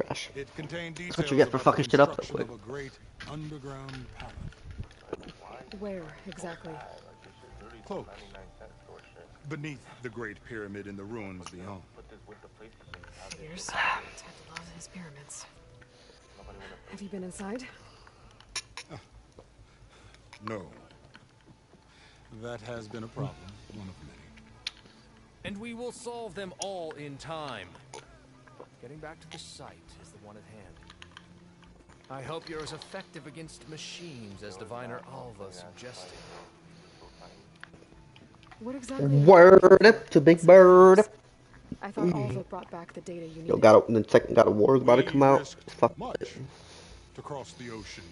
trash. It contained That's what you details get for about the fucking shit up that construction quick. of a great underground palace. Where exactly? Close. Beneath the Great Pyramid in the ruins beyond. Figures. Ted loves his pyramids. Have you been inside? No. That has been a problem, one of many. And we will solve them all in time. Getting back to the site is the one at hand. I hope you're as effective against machines as Diviner Alva suggested. What exactly? Word up to Big Bird. I thought Alva brought back the data you needed. Yo, the second God of War is about to come out. Fuck much to cross the ocean.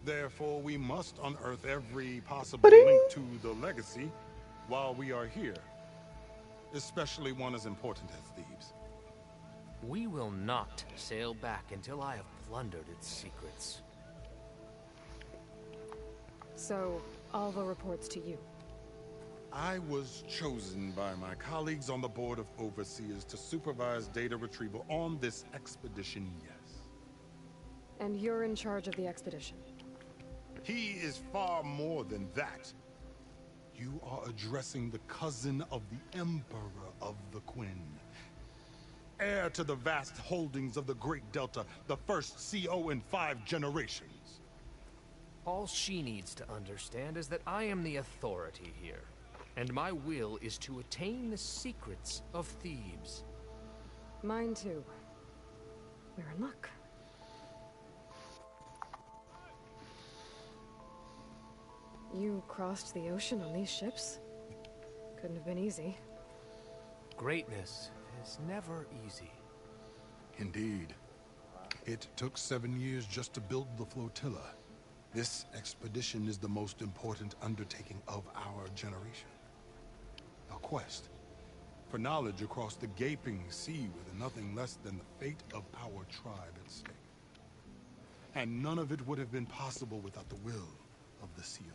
Therefore, we must unearth every possible link to the legacy while we are here. Especially one as important as Thebes. We will not sail back until I have plundered its secrets. So, Alva reports to you. I was chosen by my colleagues on the Board of Overseers to supervise data retrieval on this expedition, yes. And you're in charge of the expedition? He is far more than that. You are addressing the cousin of the Emperor of the Quinn. Heir to the vast holdings of the Great Delta, the first CO in 5 generations. All she needs to understand is that I am the authority here. And my will is to attain the secrets of Thebes. Mine too. We're in luck. You crossed the ocean on these ships? Couldn't have been easy. Greatness is never easy. Indeed. It took 7 years just to build the flotilla. This expedition is the most important undertaking of our generation. A quest for knowledge across the gaping sea with nothing less than the fate of our tribe at stake. And none of it would have been possible without the will of the seal.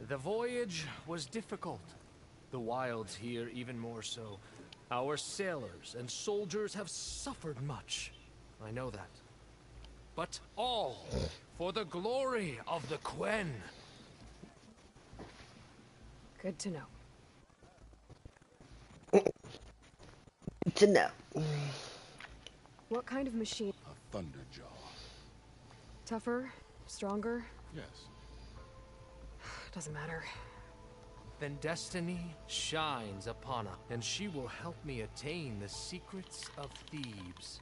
The voyage was difficult. The wilds here even more so. Our sailors and soldiers have suffered much. I know that. But all for the glory of the Quen. Good to know. To know. What kind of machine? A Thunderjaw. Tougher? Stronger? Yes. Doesn't matter. Then destiny shines upon us, and she will help me attain the secrets of Thebes.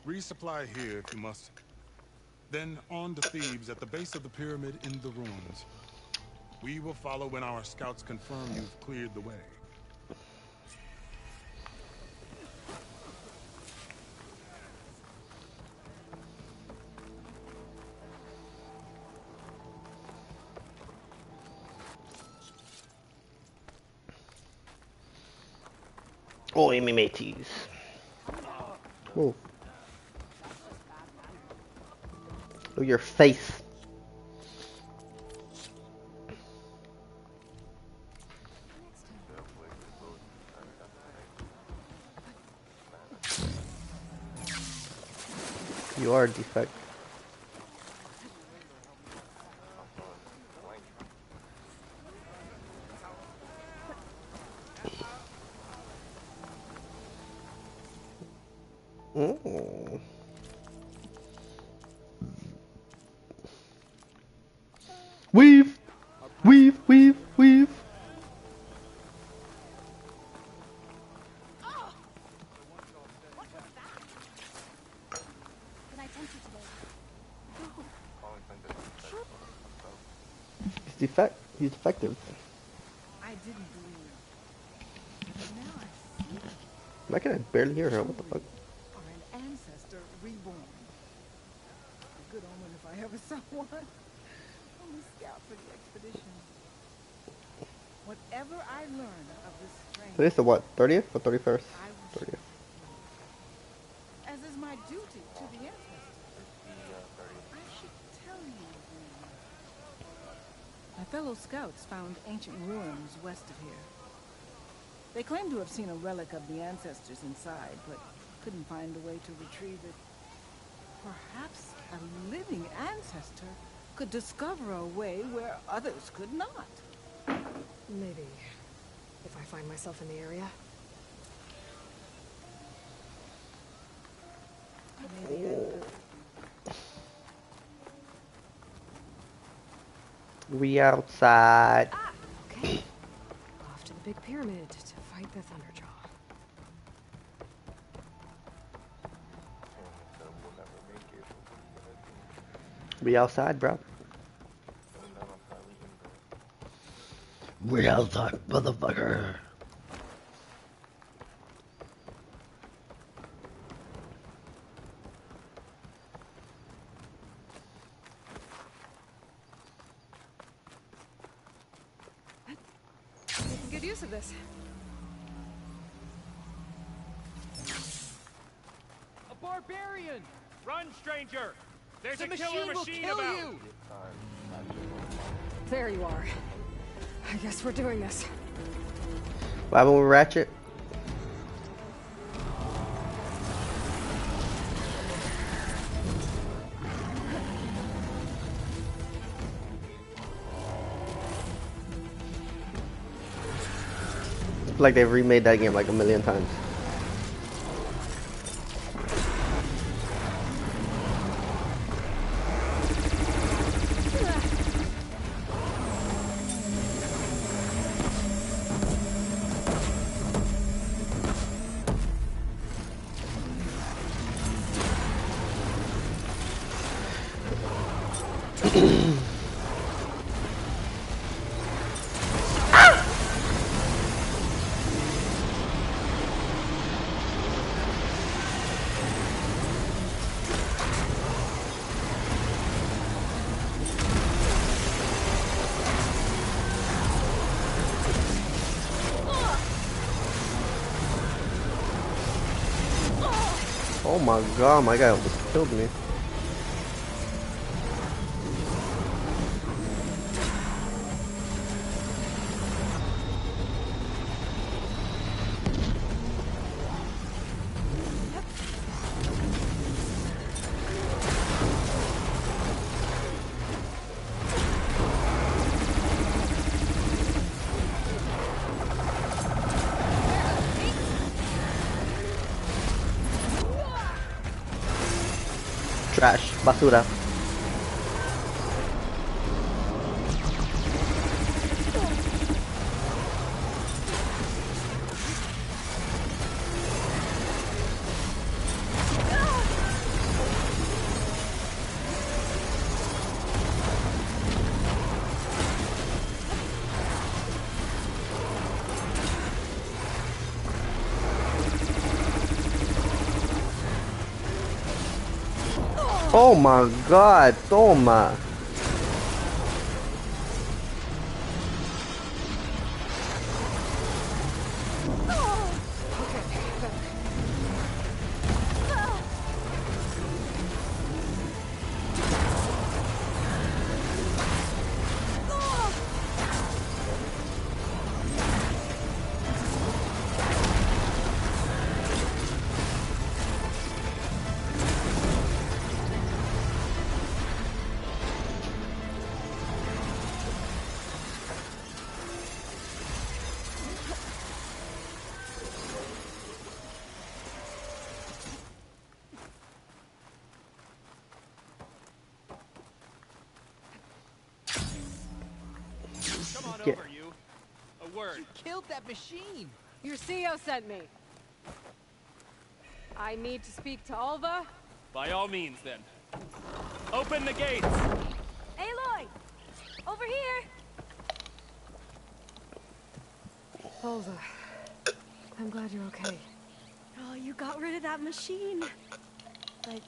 Resupply here if you must. Then on to Thebes at the base of the pyramid in the ruins. We will follow when our scouts confirm you've cleared the way. Oi, me mateys. Oh. Oh, your face. You are a defect. Oh. Weave! Weave, weave, weave! He's defective. I didn't believe. But now I see. Why can I barely hear her? What the fuck? Or an ancestor reborn. A good omen if I ever saw one. I'm a scout for the expedition. Whatever I learn of this strange. Today's the what? 30th or 31st? 30th. As is my duty to the ancestors. I should tell you. My fellow scouts found ancient ruins west of here. They claim to have seen a relic of the ancestors inside, but couldn't find a way to retrieve it. Perhaps a living ancestor could discover a way where others could not. Maybe. If I find myself in the area. Maybe We outside. Ah, okay. Off to the big pyramid to fight the Thunderjaw. We outside, bro. We outside, motherfucker. Making good use of this. A barbarian! Run, stranger! There's a machine killer will machine kill about! you! There you are. I guess we're doing this. What happened with Ratchet? I feel like they've remade that game like a million times. Oh my god, my guy almost killed me. Trash, basura. Oh my god, toma. Come on Get- over, you. A word. You killed that machine. Your CEO sent me. I need to speak to Alva. By all means, then. Open the gates. Aloy! Over here! Alva, I'm glad you're okay. Oh, you got rid of that machine. But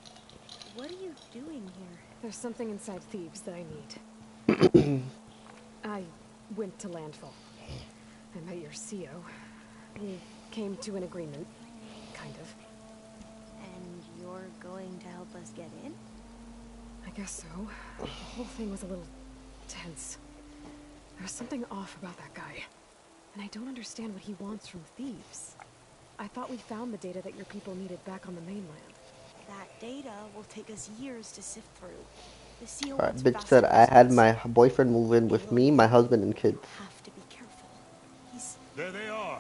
what are you doing here? There's something inside Thebes that I need. I went to landfall. I met your CEO. We came to an agreement, kind of. And you're going to help us get in? I guess so. The whole thing was a little tense. There was something off about that guy. And I don't understand what he wants from Thebes. I thought we found the data that your people needed back on the mainland. That data will take us years to sift through. The seal Alright, wants bitch fast said I had my response. boyfriend move in with me, my husband, and kids. Have to be careful. He's There they are.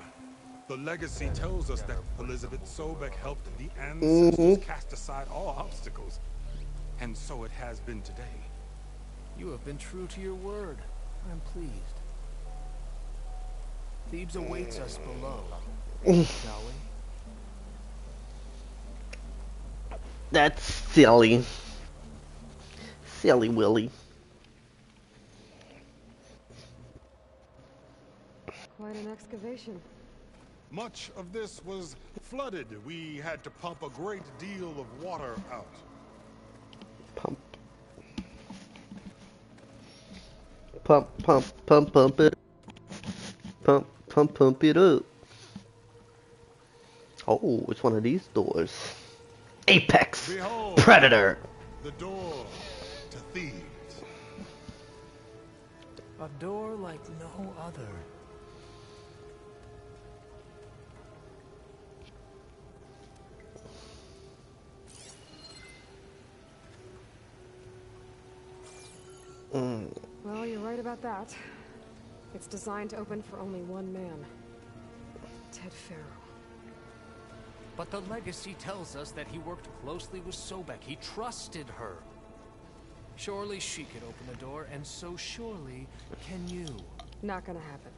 The legacy tells us that Elizabeth Sobek helped the ancestors cast aside all obstacles. And so it has been today. You have been true to your word. I'm pleased. Thebes awaits us below. Shall we? That's silly. Silly Willy. Quite an excavation. Much of this was flooded. We had to pump a great deal of water out. Pump. Pump it. Pump it up. Oh, it's one of these doors. Apex Behold, Predator. the door to Thebes. A door like no other. Well, you're right about that. It's designed to open for only one man. Ted Faro. But the legacy tells us that he worked closely with Sobek. He trusted her. Surely she could open the door, and so surely can you. Not gonna happen.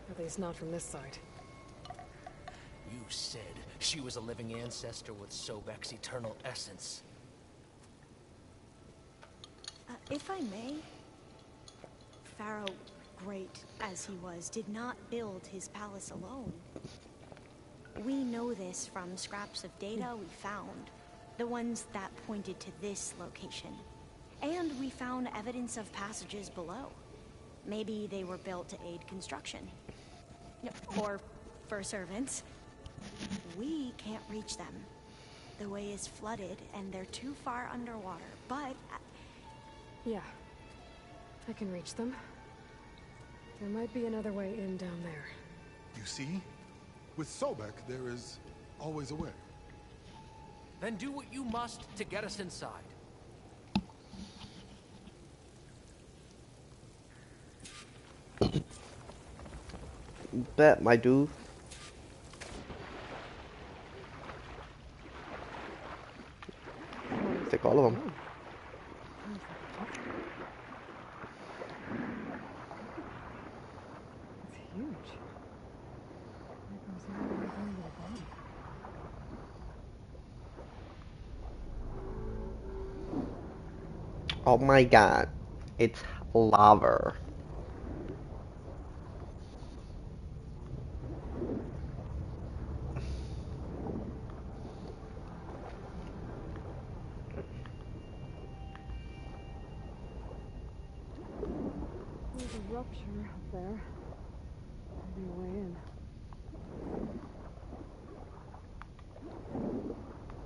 At least not from this side. You said she was a living ancestor with Sobek's eternal essence. If I may, Pharaoh, great as he was, did not build his palace alone. We know this from scraps of data we found, the ones that pointed to this location. And we found evidence of passages below. Maybe they were built to aid construction. Or for servants. We can't reach them. The way is flooded and they're too far underwater, but... Yeah. I can reach them. There might be another way in down there. You see? With Sobek, there is always a way. Then do what you must to get us inside. Bet, my dude. Take all of them. It's huge. It goes all the way down to the bottom. Oh my god. It's lava. There's a rupture up there. Maybe a way in.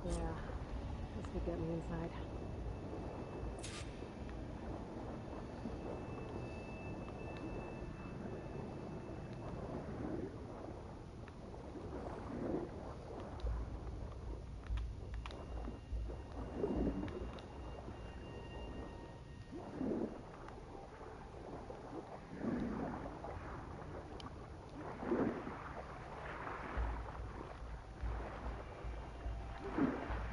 Yeah, this would get me inside.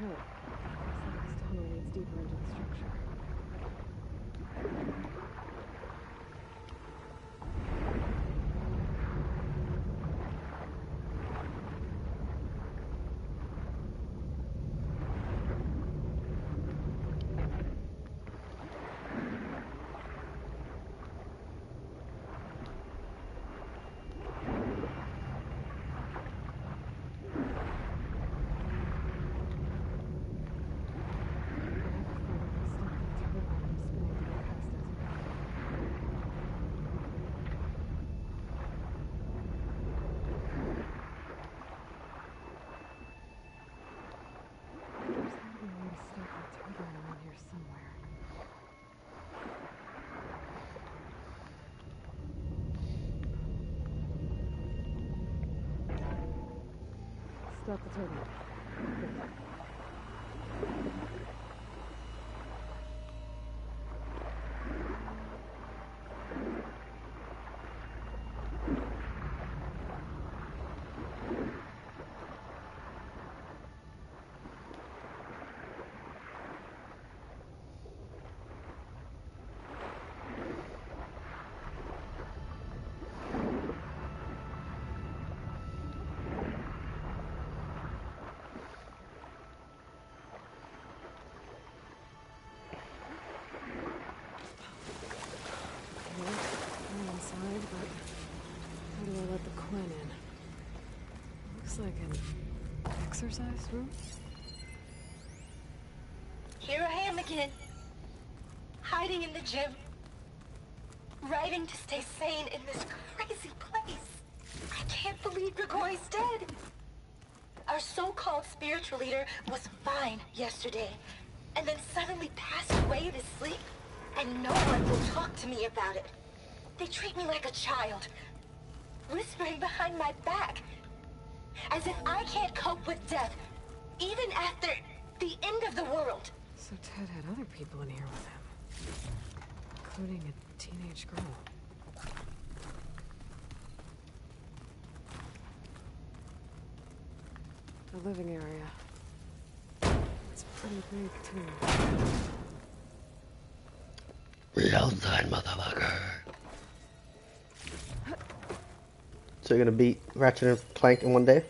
Oh, looks like this tunnel leads deeper into the structure. got the turtle. Inside, but how do I let the Quinn in? Looks like an exercise room. Here I am again, hiding in the gym, writing to stay sane in this crazy place. I can't believe Grigori's dead. Our so-called spiritual leader was fine yesterday, and then suddenly passed away in his sleep, and no one will talk to me about it. They treat me like a child, whispering behind my back, as if I can't cope with death, even after the end of the world. So Ted had other people in here with him, including a teenage girl. The living area. It's pretty big, too. Well done, motherfucker. So you're gonna beat Ratchet and Clank in one day?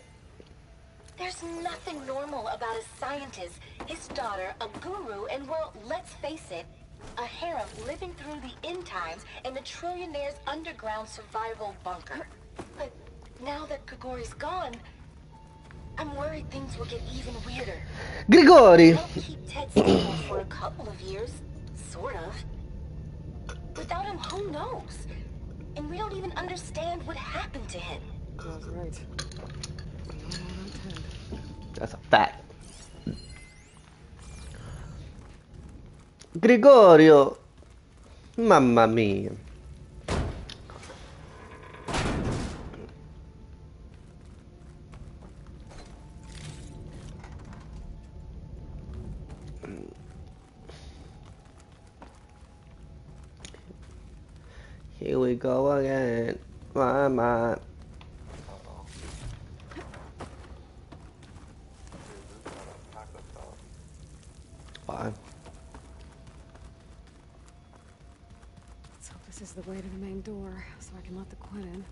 There's nothing normal about a scientist, his daughter, a guru, and well, let's face it, a harem living through the end times in a trillionaire's underground survival bunker. But now that Grigori's gone, I'm worried things will get even weirder. Grigori! They'll keep Ted stable for a couple of years, sort of. Without him, who knows? And we don't even understand what happened to him. That's right. That's a fact. Gregorio! Mamma mia. Here we go again. Mama. Fine. Let's hope this is the way to the main door, so I can let the Quinn in.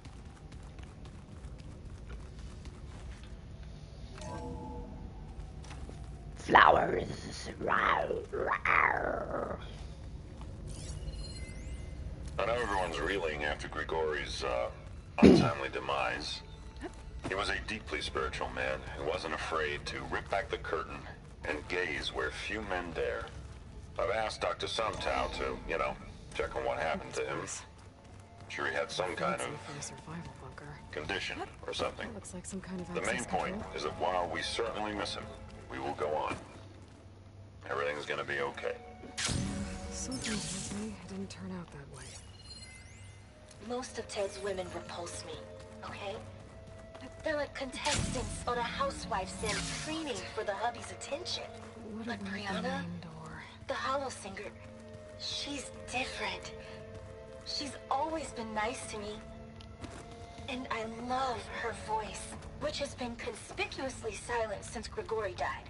Flowers. I know everyone's reeling after Grigori's untimely demise. He was a deeply spiritual man who wasn't afraid to rip back the curtain and gaze where few men dare. I've asked Dr. Sumtow to, check on what happened to him. Sure he had some kind of survival bunker. condition or something. That looks like some kind of The main access point control. is that while we certainly miss him, we will go on. Everything's gonna be okay. Something tells me it didn't turn out that way. Most of Ted's women repulse me, okay? They're like contestants on a housewife sim screaming for the hubby's attention. What But about the Brianna, main door? the hollow singer, she's different. She's always been nice to me. And I love her voice, which has been conspicuously silent since Grigori died.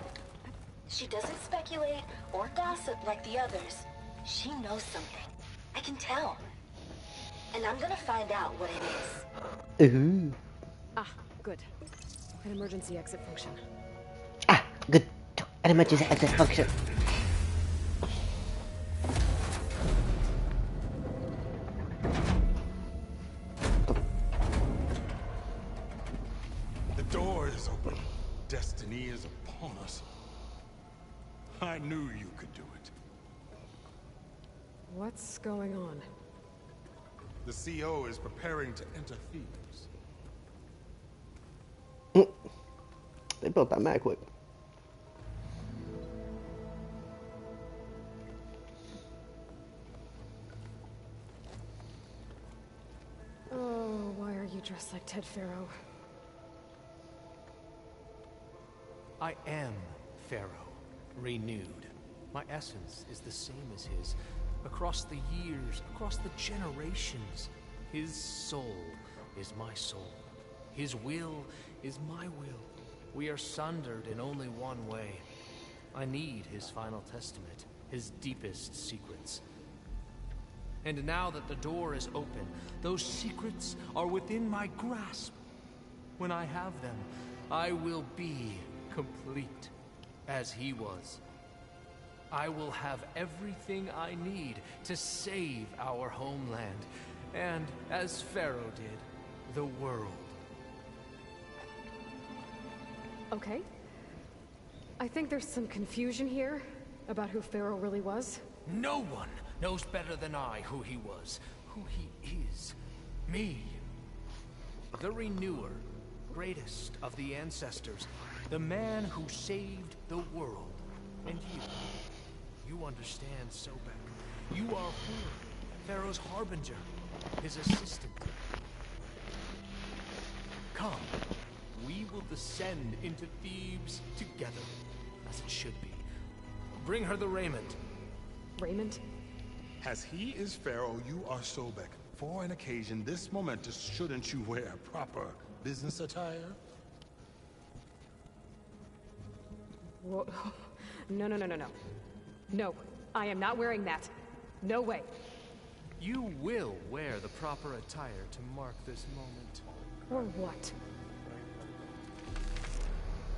She doesn't speculate or gossip like the others. She knows something. I can tell. And I'm gonna find out what it is. Ooh. Ah, good. An emergency exit function. Ah, good. An emergency exit function. The door is open. Destiny is upon us. I knew you could do it. What's going on? The CO is preparing to enter Thebes. They built that mad quick. Oh, why are you dressed like Ted Faro? I am Pharaoh, renewed. My essence is the same as his. Across the years, across the generations, his soul is my soul. His will is my will. We are sundered in only one way. I need his final testament, his deepest secrets. And now that the door is open, those secrets are within my grasp. When I have them, I will be complete, as he was. I will have everything I need to save our homeland, and, as Pharaoh did, the world. Okay. I think there's some confusion here about who Pharaoh really was. No one knows better than I who he was, who he is. Me. The Renewer, greatest of the ancestors, the man who saved the world. And you understand Sobek. You are Hur, Pharaoh's harbinger, his assistant. Come, we will descend into Thebes together, as it should be. Bring her the raiment. Raiment? As he is Pharaoh, you are Sobek. For an occasion this momentous, shouldn't you wear proper business attire? Whoa. No. No, I am not wearing that. No way. You will wear the proper attire to mark this moment. Or what?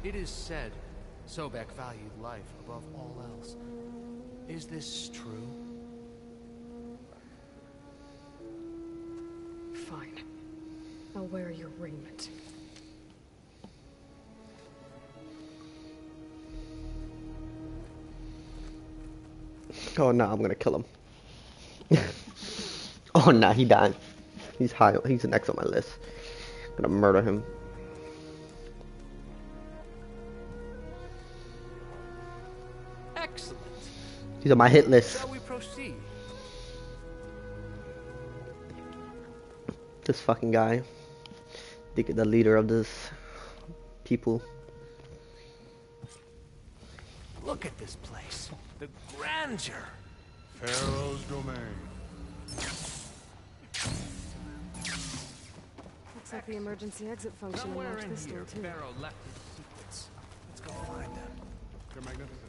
It is said Sobek valued life above all else. Is this true? Fine. I'll wear your raiment. Oh no, I'm gonna kill him. Oh nah, he died. He's high. He's next on my list. I'm gonna murder him. Excellent. He's on my hit list. Shall we proceed? This fucking guy. The leader of this people. Look at this place. The grandeur. Pharaoh's domain. Looks like the emergency exit function Somewhere unlocked in this door here, too. Pharaoh left his secrets. Let's go find them.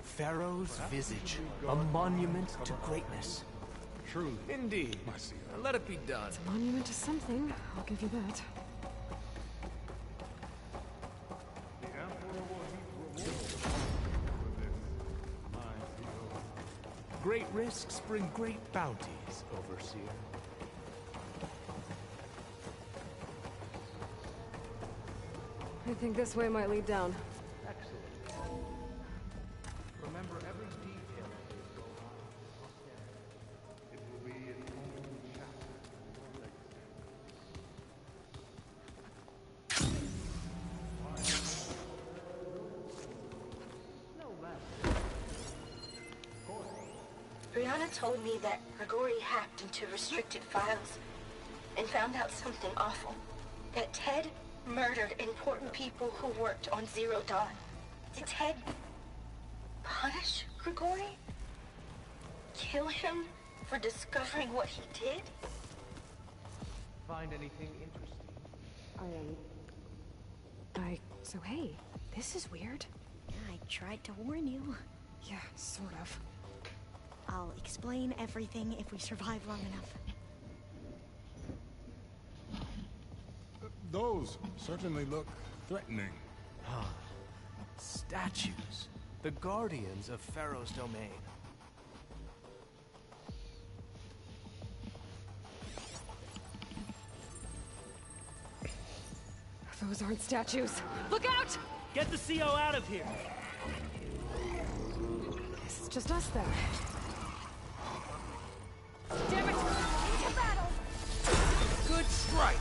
Pharaoh's visage, a monument to greatness. Truly. Indeed. Let it be done. It's a monument to something, I'll give you that. Great risks bring great bounties, Overseer. I think this way might lead down. Excellent. Remember every detail of this go on. It will be its own chapter. Brianna told me that Grigori hacked into restricted files and found out something awful. That Ted murdered important people who worked on Zero Dawn. Did Ted punish Grigori? Kill him for discovering what he did? Find anything interesting? So hey, this is weird. Yeah, I tried to warn you. Yeah, sort of. I'll explain everything if we survive long enough. Those certainly look threatening. Ah, statues. The guardians of Pharaoh's domain. Those aren't statues. Look out! Get the CO out of here! This is just us then. Damn it! Into battle! Good strike!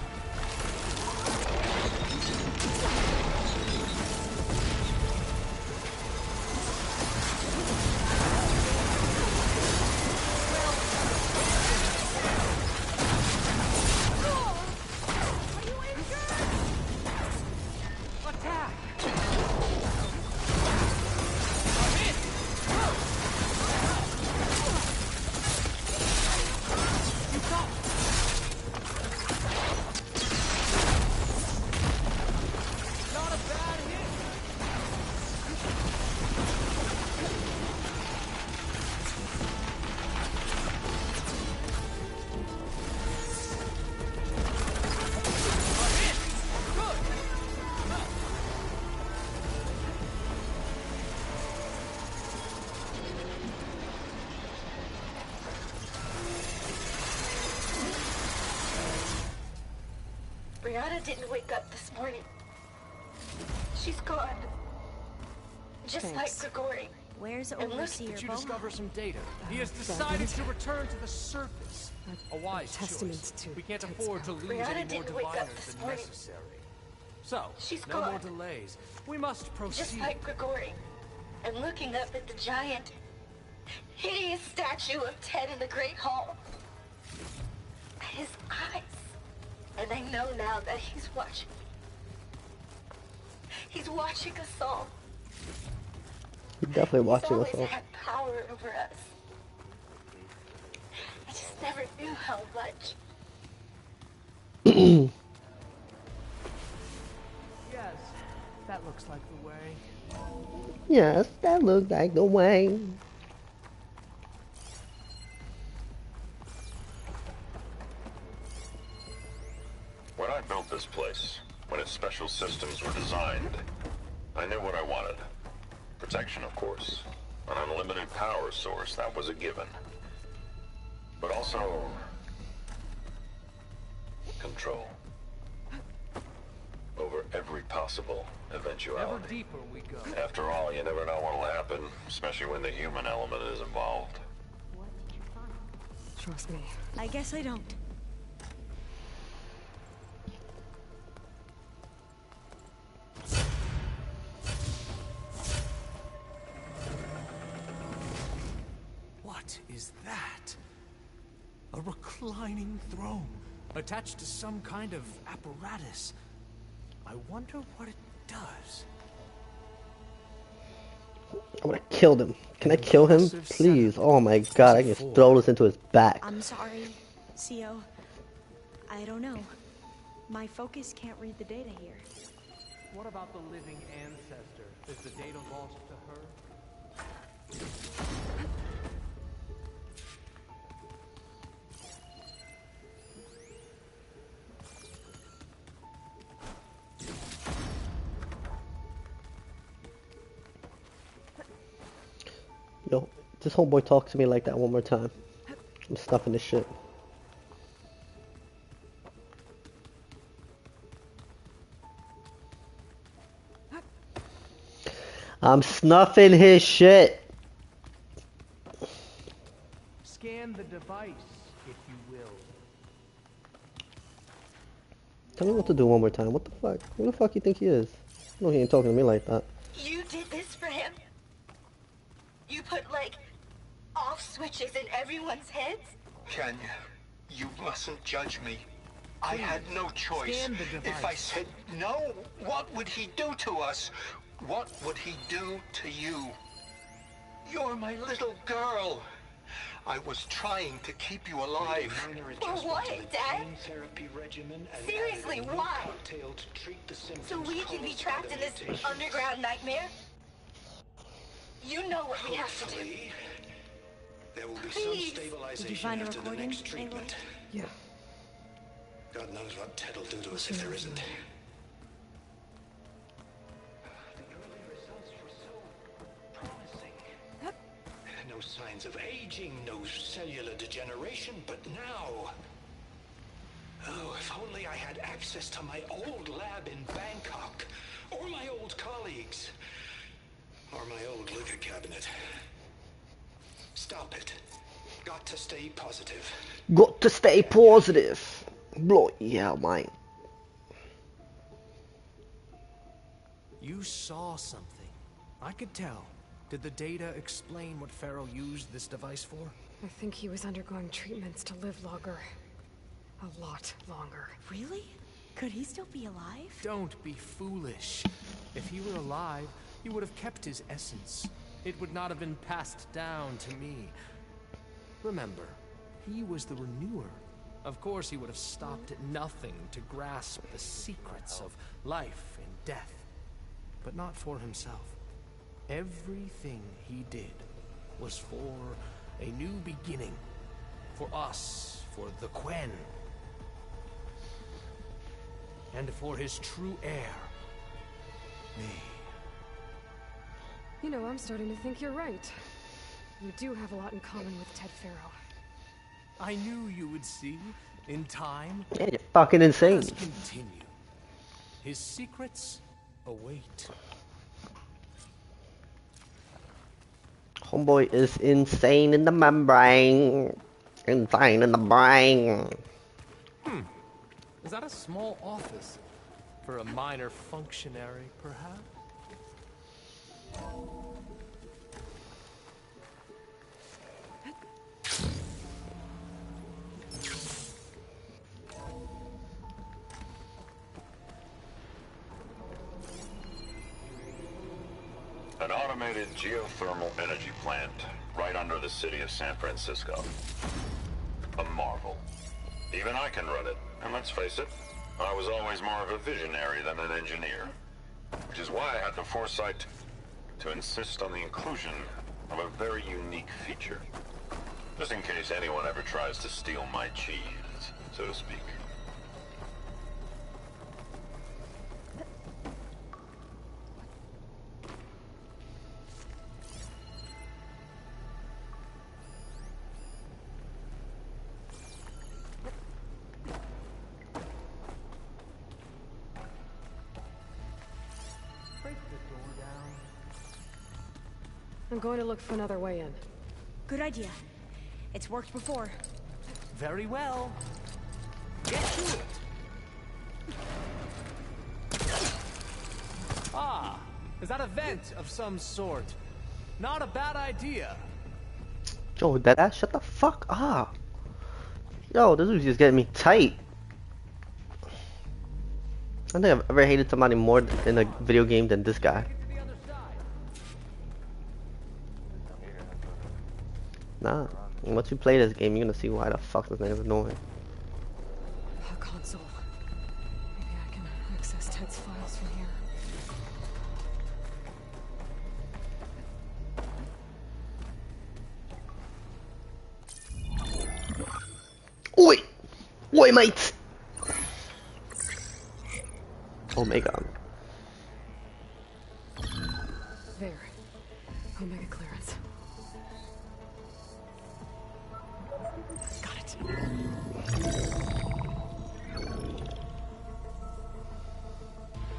didn't wake up this morning. She's gone. Just Thanks. like Grigori. Where's And look, Overseer Did you Boma? discover some data? He has decided to return to the surface. A wise testament choice. to We can't Ted's afford to lose Brianna any more didn't wake up diviners this than morning. necessary. So, She's no gone. more delays. We must proceed. Just like Grigori. And looking up at the giant, hideous statue of Ted in the Great Hall. At his eyes. And I know now that he's watching me. He's watching us all. You're definitely watching us He's all. always had power over us. I just never knew how much. Yes, that looks like the way. Yes, that looks like the way. When I built this place, when its special systems were designed, I knew what I wanted. Protection, of course. An unlimited power source, that was a given. But also... control. Over every possible Ever eventuality. deeper we go. After all, you never know what'll happen, especially when the human element is involved. What did you find? Trust me. I guess I don't. What is that? A reclining throne, attached to some kind of apparatus. I wonder what it does. I'm gonna kill him. Can I kill him? Please. Oh my god, I can just throw this into his back. I'm sorry, CO. I don't know. My focus can't read the data here. What about the living ancestor? Is the data lost to her? Yo, this homeboy talks to me like that one more time. I'm stuffing this shit. I'm snuffing his shit. Scan the device, if you will. Tell me what to do one more time. What the fuck? Who the fuck you think he is? No, he ain't talking to me like that. You did this for him? You put, like, off switches in everyone's heads? Kenya, you mustn't judge me. I had no choice. Scan the device. If I said no, what would he do to us? What would he do to you? You're my little girl. I was trying to keep you alive. For what, Dad? Seriously, why? So we can be trapped in this underground nightmare? You know what we have to do. There will be Please. some stabilization Did you find a after the recording, next treatment. Yeah. God knows what Ted will do to us if there isn't. The early results were so promising. No signs of aging, no cellular degeneration, but now... Oh, if only I had access to my old lab in Bangkok, or my old colleagues, or my old liquor cabinet. Stop it. Got to stay positive. Got to stay positive. Bloody hell, mate. You saw something. I could tell. Did the data explain what Pharaoh used this device for? I think he was undergoing treatments to live longer. A lot longer. Really? Could he still be alive? Don't be foolish. If he were alive, he would have kept his essence. It would not have been passed down to me. Remember, he was the renewer. Of course, he would have stopped at nothing to grasp the secrets of life and death. But not for himself. Everything he did was for a new beginning. For us, for the Quen. And for his true heir, me. You know, I'm starting to think you're right. You do have a lot in common with Ted Pharaoh. I knew you would see, in time. Yeah, you're fucking insane. Let's continue. His secrets await. Homeboy is insane in the membrane. Insane in the brain. Is that a small office? For a minor functionary, perhaps? An automated geothermal energy plant right under the city of San Francisco. A marvel. Even I can run it, and let's face it, I was always more of a visionary than an engineer. Which is why I had the foresight to insist on the inclusion of a very unique feature. Just in case anyone ever tries to steal my cheese, so to speak. I'm going to look for another way in. Good idea. It's worked before. Very well. Get to it. Ah, is that a vent of some sort? Not a bad idea. Yo, deadass, shut the fuck up. Yo, this is just getting me tight. I don't think I've ever hated somebody more in a video game than this guy. Nah, once you play this game, you're gonna see why the fuck this thing is annoying. A console. Maybe I can access Ted's files from here. Oi! Oi, mate! Omega. There. Omega clearance. Got it.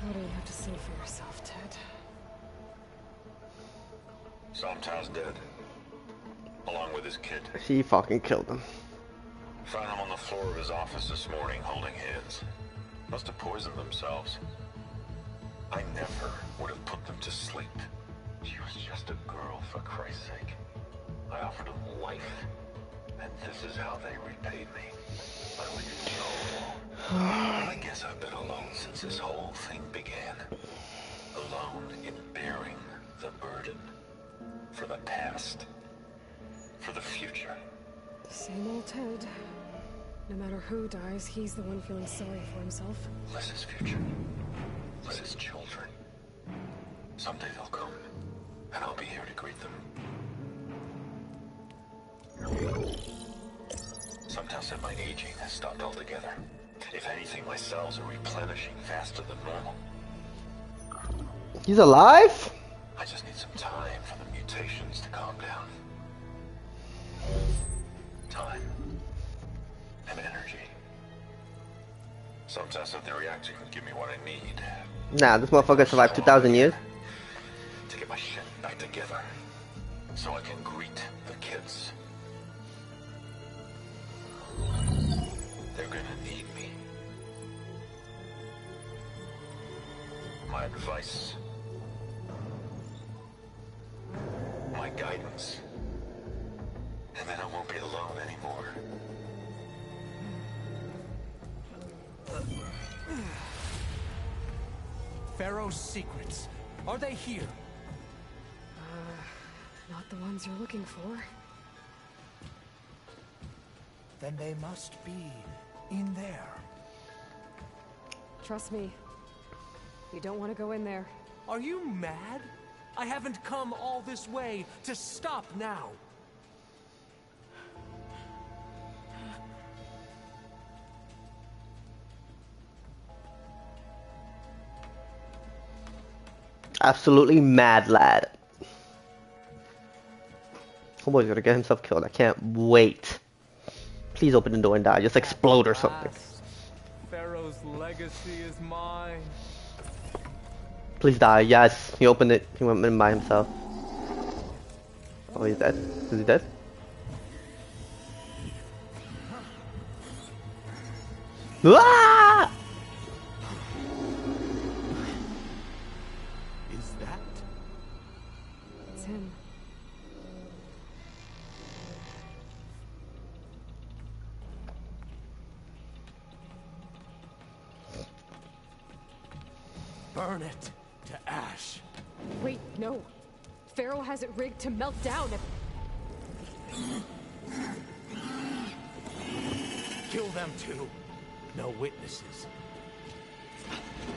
What do you have to say for yourself, Ted? Somtow's dead. Along with his kid. She fucking killed him. Found him on the floor of his office this morning, holding hands. Must have poisoned themselves. I never would have put them to sleep. She was just a girl, for Christ's sake. I offered them life, and this is how they repaid me. I waited so long. I guess I've been alone since this whole thing began. Alone in bearing the burden. For the past. For the future. Same old Ted. No matter who dies, he's the one feeling sorry for himself. Liz's future. Liz's children. Someday they'll come, and I'll be here to greet them. Sometow said my aging has stopped altogether. If anything, my cells are replenishing faster than normal. He's alive? I just need some time for the mutations to calm down. Time. And energy. Sometimes said the reactor can give me what I need. Nah, this motherfucker survived 2,000 years. To get my shit back together. So I can greet the kids. They're gonna need me. My advice. My guidance. And then I won't be alone anymore. Pharaoh's secrets. Are they here? Not the ones you're looking for. Then they must be in there. Trust me. You don't want to go in there. Are you mad? I haven't come all this way to stop now. Absolutely mad, lad. Homeboy's gonna get himself killed. I can't wait. Please open the door and die. Just explode or something. Pharaoh's legacy is mine. Please die. Yes, he opened it. He went in by himself. Oh, he's dead. Is he dead? Ah! Is that? It's him. Burn it to ash. Wait, no. Pharaoh has it rigged to melt down if... Kill them too. No witnesses.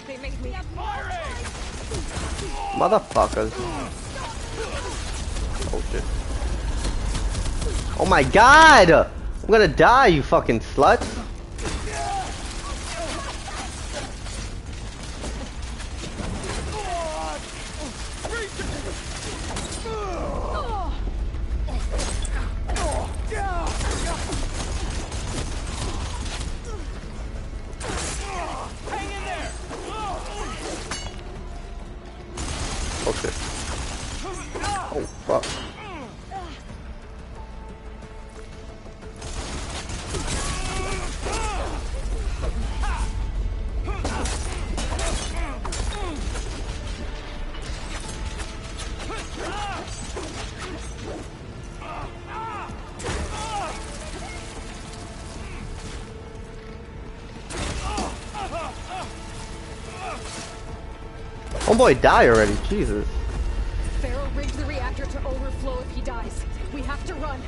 They made me... Motherfuckers. Oh shit. Oh my god! I'm gonna die, you fucking slut. Oh shit. Oh fuck. Homeboy, die already, Jesus. Pharaoh rigged the reactor to overflow if he dies. We have to run.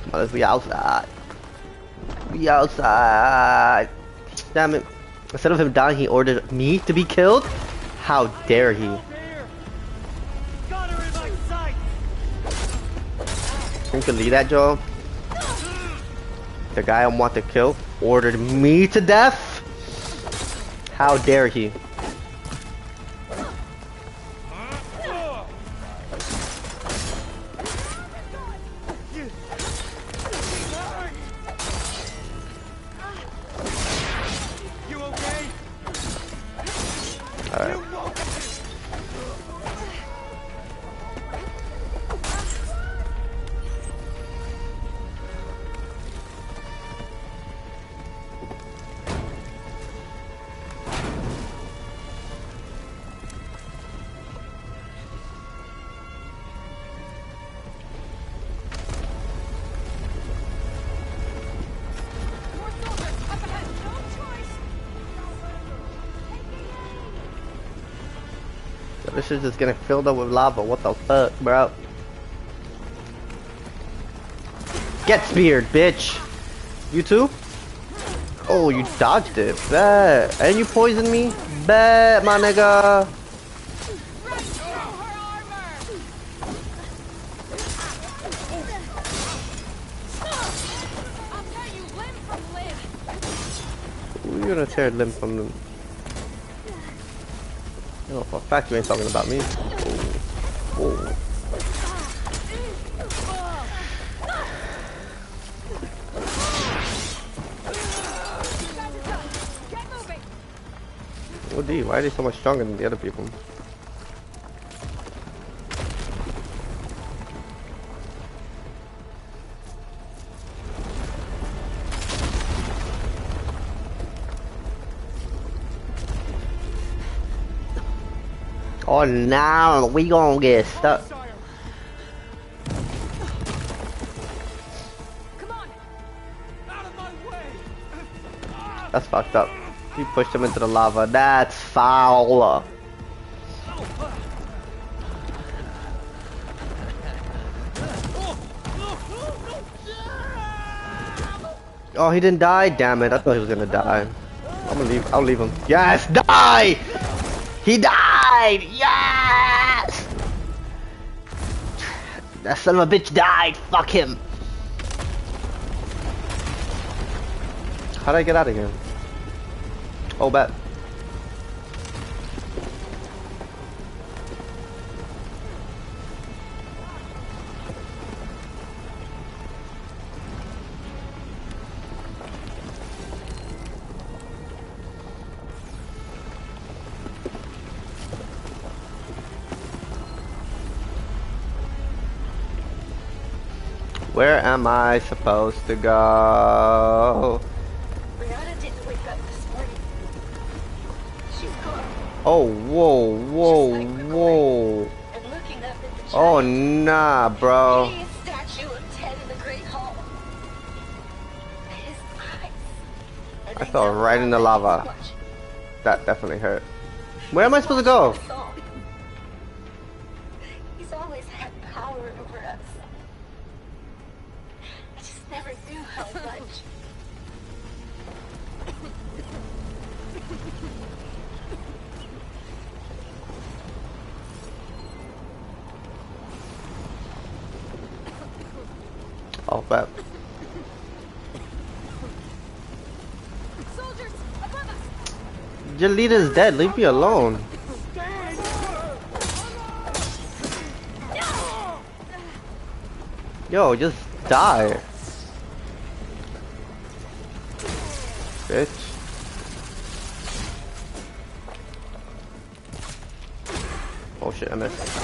Come on, let's be outside. Be outside. Damn it. Instead of him dying, he ordered me to be killed? How dare he? You can leave that, Joe. The guy I want to kill ordered me to death? How dare he? You okay? Alright. This is just getting filled up with lava. What the fuck, bro? Get speared, bitch. You too? Oh, you dodged it. Bet. And you poisoned me? Bet, my nigga. Ooh, you're gonna tear a limb from them. You know, for a fact you ain't talking about me. Oh. Oh, D, why are they so much stronger than the other people? Oh, now we gonna get stuck. That's fucked up. You pushed him into the lava. That's foul. Oh, he didn't die? Damn it. I thought he was gonna die. I'm gonna leave. I'll leave him. Yes, die! He died! Yes! That son of a bitch died. Fuck him. How'd I get out of here? Oh, bet. Where am I supposed to go? Brianna didn't wake up this morning. She's gone. Oh, whoa, whoa, whoa. And looking up at the Oh, giant, nah, bro. hideous statue of Ted in the Great Hall. His eyes. And I they fell never right in the let me lava. watch. That definitely hurt. Where am I supposed to go? Watching us all. He's always had power over us. I just never knew how much. Oh, bet. Soldiers, above us! Your leader's dead. Leave me alone. Yo, just die. Bitch. Oh shit, I missed.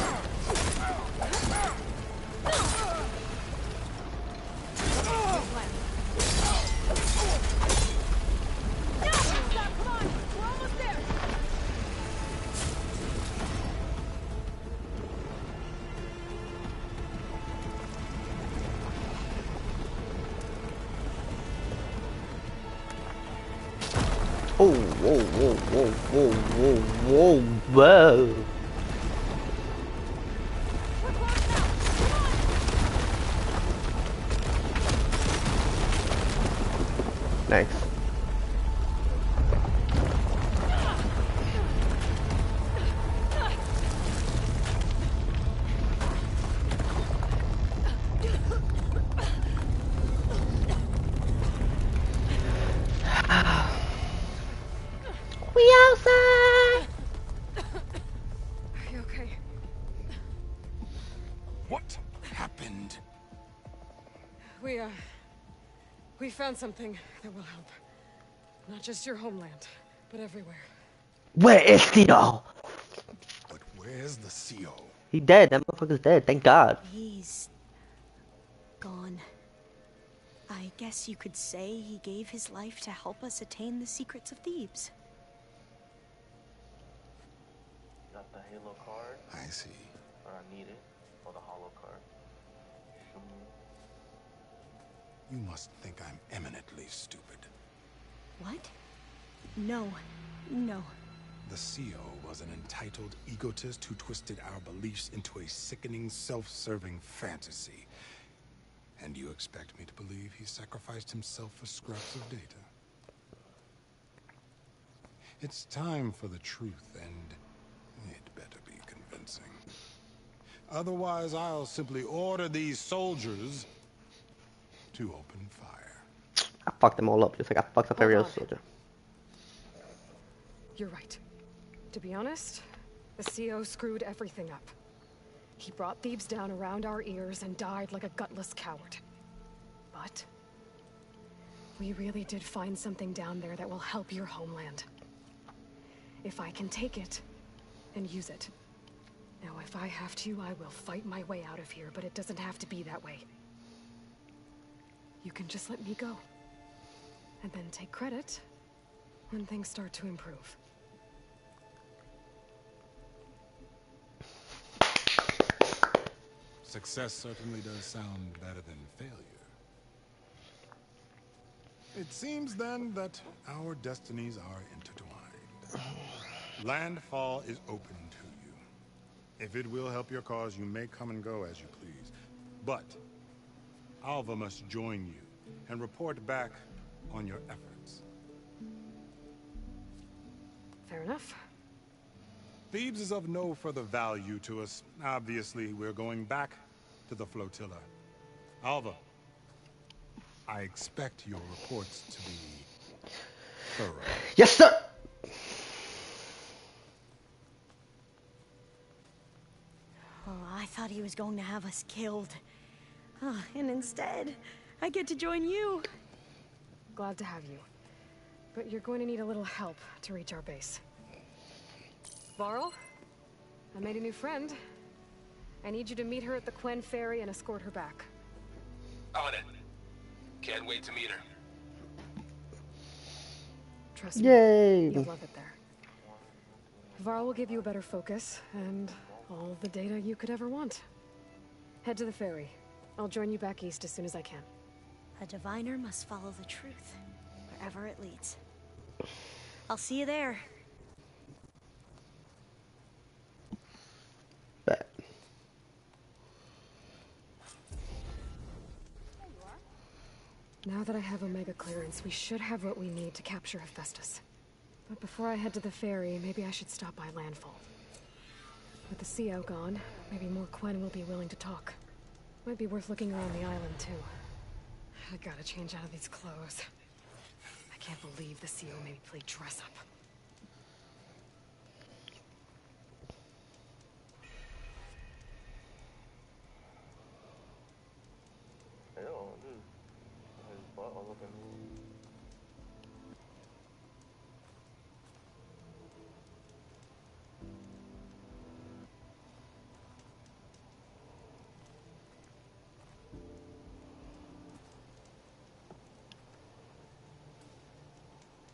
Oh, whoa, whoa, whoa, whoa, whoa, whoa, whoa. Nice. We outside. Are you okay? What happened? We found something that will help. Not just your homeland, but everywhere. Where is Theo? But where's the CO? He dead. That motherfucker's dead. Thank God. He's gone. I guess you could say he gave his life to help us attain the secrets of Thebes. Got the Halo card? I see. Or I need it. Or the Holo card. You must think I'm eminently stupid. What? No. No. The CO was an entitled egotist who twisted our beliefs into a sickening, self-serving fantasy. And you expect me to believe he sacrificed himself for scraps of data? It's time for the truth, and it better be convincing. Otherwise, I'll simply order these soldiers to open fire. I fucked them all up, just like I fucked up every other soldier. You're right. To be honest, the CO screwed everything up. He brought Thebes down around our ears and died like a gutless coward. But we really did find something down there that will help your homeland. If I can take it and use it. Now, if I have to, I will fight my way out of here, but it doesn't have to be that way. You can just let me go. And then take credit when things start to improve. Success certainly does sound better than failure. It seems then that our destinies are intertwined. Landfall is open to you. If it will help your cause, you may come and go as you please. But Alva must join you and report back on your efforts. Fair enough. Thebes is of no further value to us. Obviously, we're going back to the flotilla. Alva, I expect your reports to be thorough. Yes, sir! Oh, I thought he was going to have us killed. Oh, and instead, I get to join you. Glad to have you. But you're going to need a little help to reach our base. Varl, I made a new friend. I need you to meet her at the Quen Ferry and escort her back. On it. Can't wait to meet her. Trust me, Yay! you'll love it there. Varl will give you a better focus and all the data you could ever want. Head to the ferry. I'll join you back east as soon as I can. A diviner must follow the truth, wherever it leads. I'll see you there. Bet. Now that I have Omega clearance, we should have what we need to capture Hephaestus. But before I head to the ferry, maybe I should stop by Landfall. With the CO gone, maybe more Quen will be willing to talk. Might be worth looking around the island, too. I gotta change out of these clothes. I can't believe the CO made me play dress up. Hell, dude. His butt all up in me.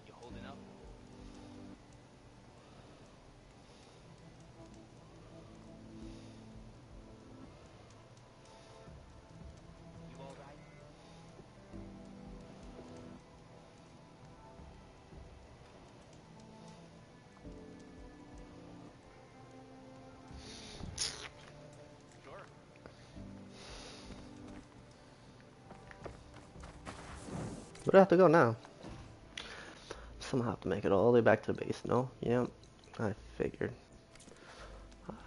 You holding up? You all right? Sure. Where do I have to go now? Somehow have to make it all the way back to the base, no? Yep. I figured.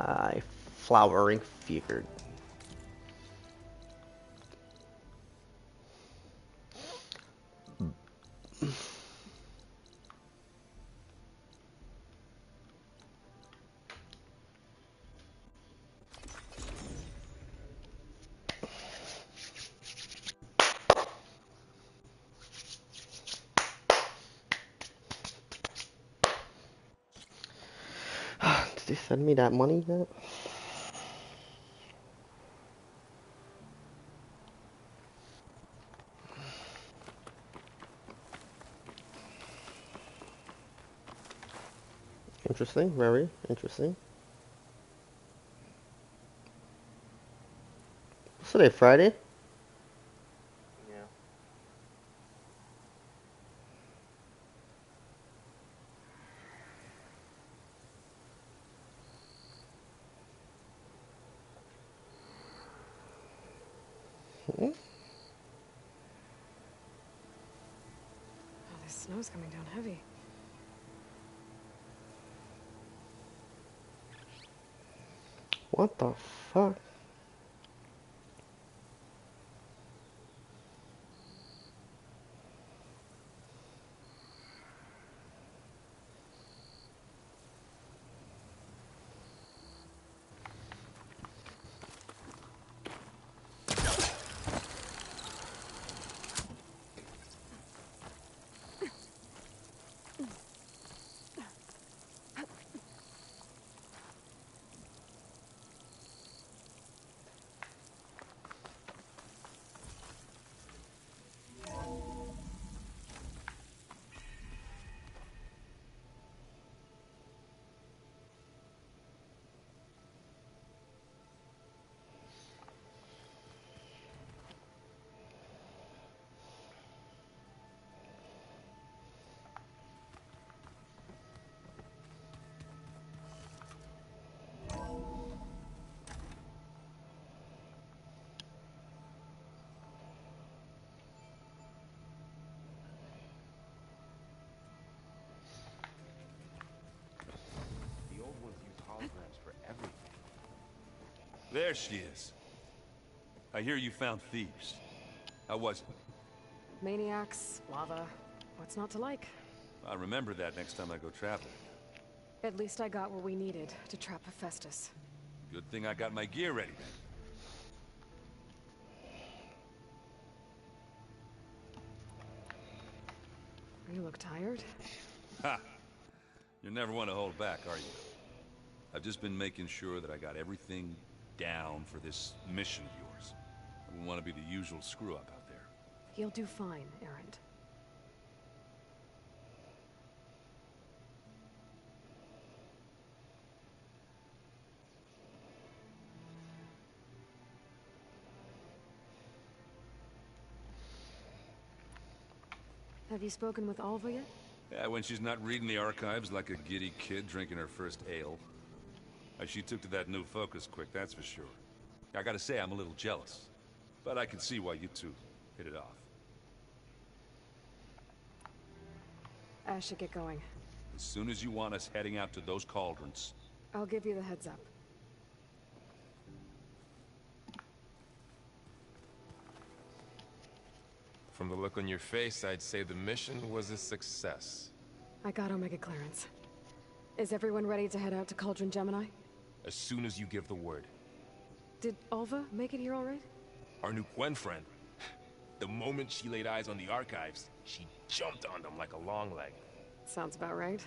I flowering figured. Did they send me that money yet? Interesting, very interesting. What's today, Friday? Yeah. Hmm? Oh, this snow's coming down heavy. What the fuck? The old ones use holograms for everything. There she is. I hear you found thieves. How was it? Maniacs, lava. What's not to like? I'll remember that next time I go traveling. At least I got what we needed to trap Hephaestus. Good thing I got my gear ready then. You look tired. Ha! You never want to hold back, are you? I've just been making sure that I got everything down for this mission of yours. wouldn't want to be the usual screw-up out there. He'll do fine, Erend. Have you spoken with Alva yet? Yeah, when she's not reading the archives like a giddy kid drinking her first ale. She took to that new focus quick, that's for sure. I gotta say, I'm a little jealous. But I can see why you two hit it off. I should get going. As soon as you want us heading out to those cauldrons. I'll give you the heads up. From the look on your face, I'd say the mission was a success. I got Omega clearance. Is everyone ready to head out to Cauldron Gemini? As soon as you give the word. Did Alva make it here all right? Our new Quen friend. The moment she laid eyes on the archives, she jumped on them like a long leg. Sounds about right.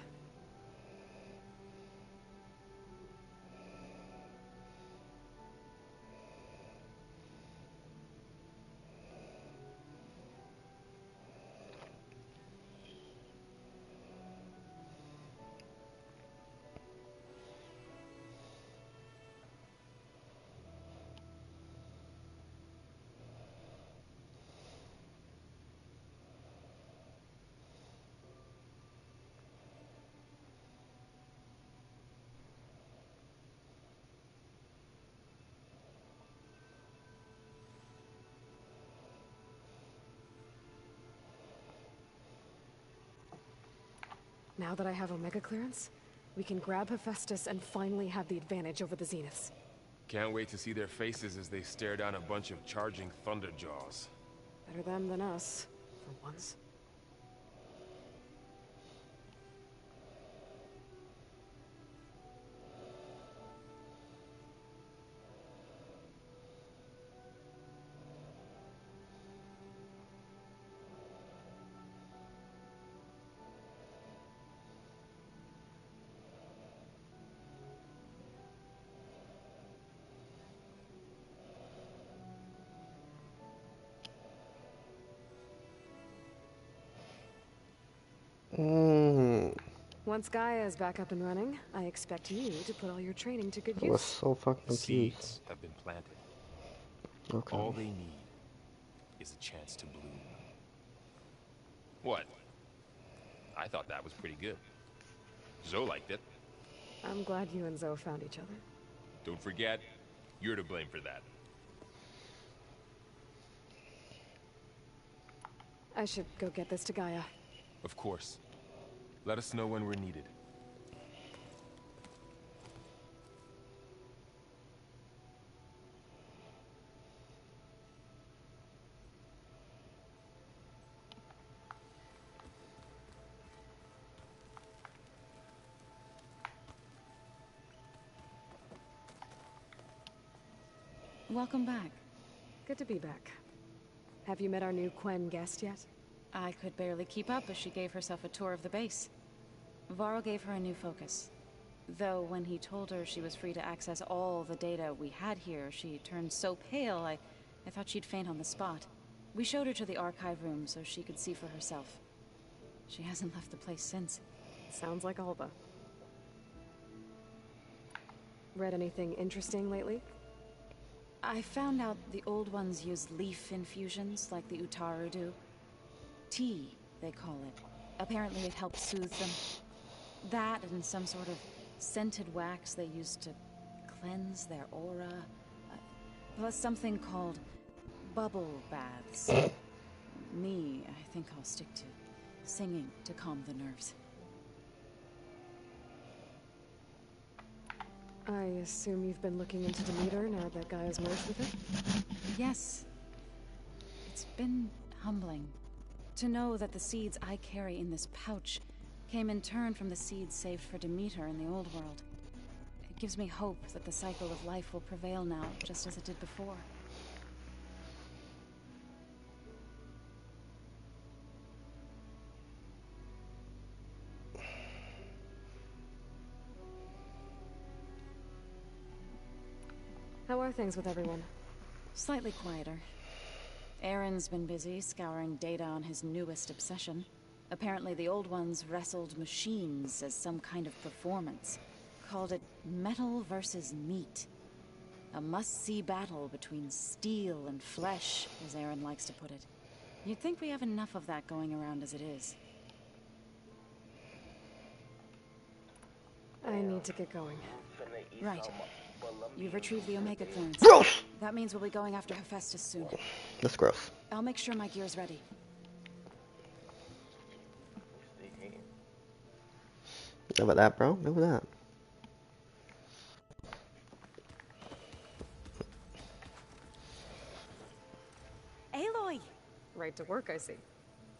Now that I have Omega clearance, we can grab Hephaestus and finally have the advantage over the Zeniths. Can't wait to see their faces as they stare down a bunch of charging Thunderjaws. Better them than us, for once. Once Gaia is back up and running, I expect you to put all your training to good I was use. so fucking confused. Seeds have been planted. Okay. All they need is a chance to bloom. What? I thought that was pretty good. Zoe liked it. I'm glad you and Zoe found each other. Don't forget, you're to blame for that. I should go get this to Gaia. Of course. Let us know when we're needed. Welcome back. Good to be back. Have you met our new Quen guest yet? I could barely keep up as she gave herself a tour of the base. Varl gave her a new focus. Though when he told her she was free to access all the data we had here, she turned so pale I thought she'd faint on the spot. We showed her to the archive room so she could see for herself. She hasn't left the place since. Sounds like Alba. Read anything interesting lately? I found out the old ones use leaf infusions like the Utaru do. Tea, they call it. Apparently it helps soothe them. That and some sort of scented wax they use to cleanse their aura. Plus something called bubble baths. Me, I think I'll stick to singing to calm the nerves. I assume you've been looking into Demeter now that Gaia's merged with it? Yes. It's been humbling to know that the seeds I carry in this pouch came in turn from the seeds saved for Demeter in the old world. It gives me hope that the cycle of life will prevail now, just as it did before. How are things with everyone? Slightly quieter. Aaron's been busy scouring data on his newest obsession. Apparently the old ones wrestled machines as some kind of performance. Called it metal versus meat. A must-see battle between steel and flesh, as Aaron likes to put it. You'd think we have enough of that going around as it is. I need to get going. Right. You've retrieved the Omega clearance. Gross! That means we'll be going after Hephaestus soon. That's gross. I'll make sure my gear's ready. How about that, bro? Look at that. Aloy! Right to work, I see.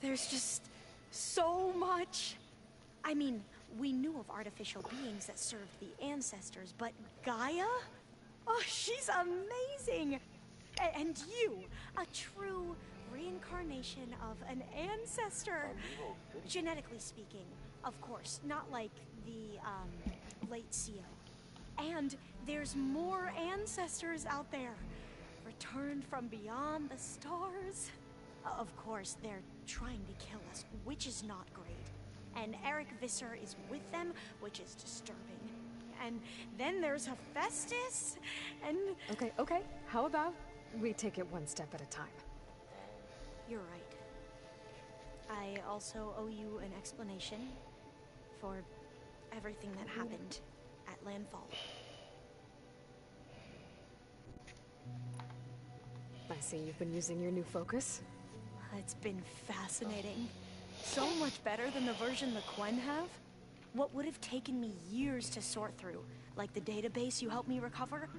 There's just so much. I mean, we knew of artificial beings that served the ancestors, but Gaia? Oh, she's amazing! And you, a true reincarnation of an ancestor. Genetically speaking, of course, not like the, late CO. And there's more ancestors out there, returned from beyond the stars. Of course, they're trying to kill us, which is not great. And Eric Visser is with them, which is disturbing. And then there's Hephaestus, and... Okay. How about we take it one step at a time? You're right. I also owe you an explanation for everything that happened at Landfall. I see you've been using your new focus. It's been fascinating. So much better than the version the Quen have. What would have taken me years to sort through, like the database you helped me recover,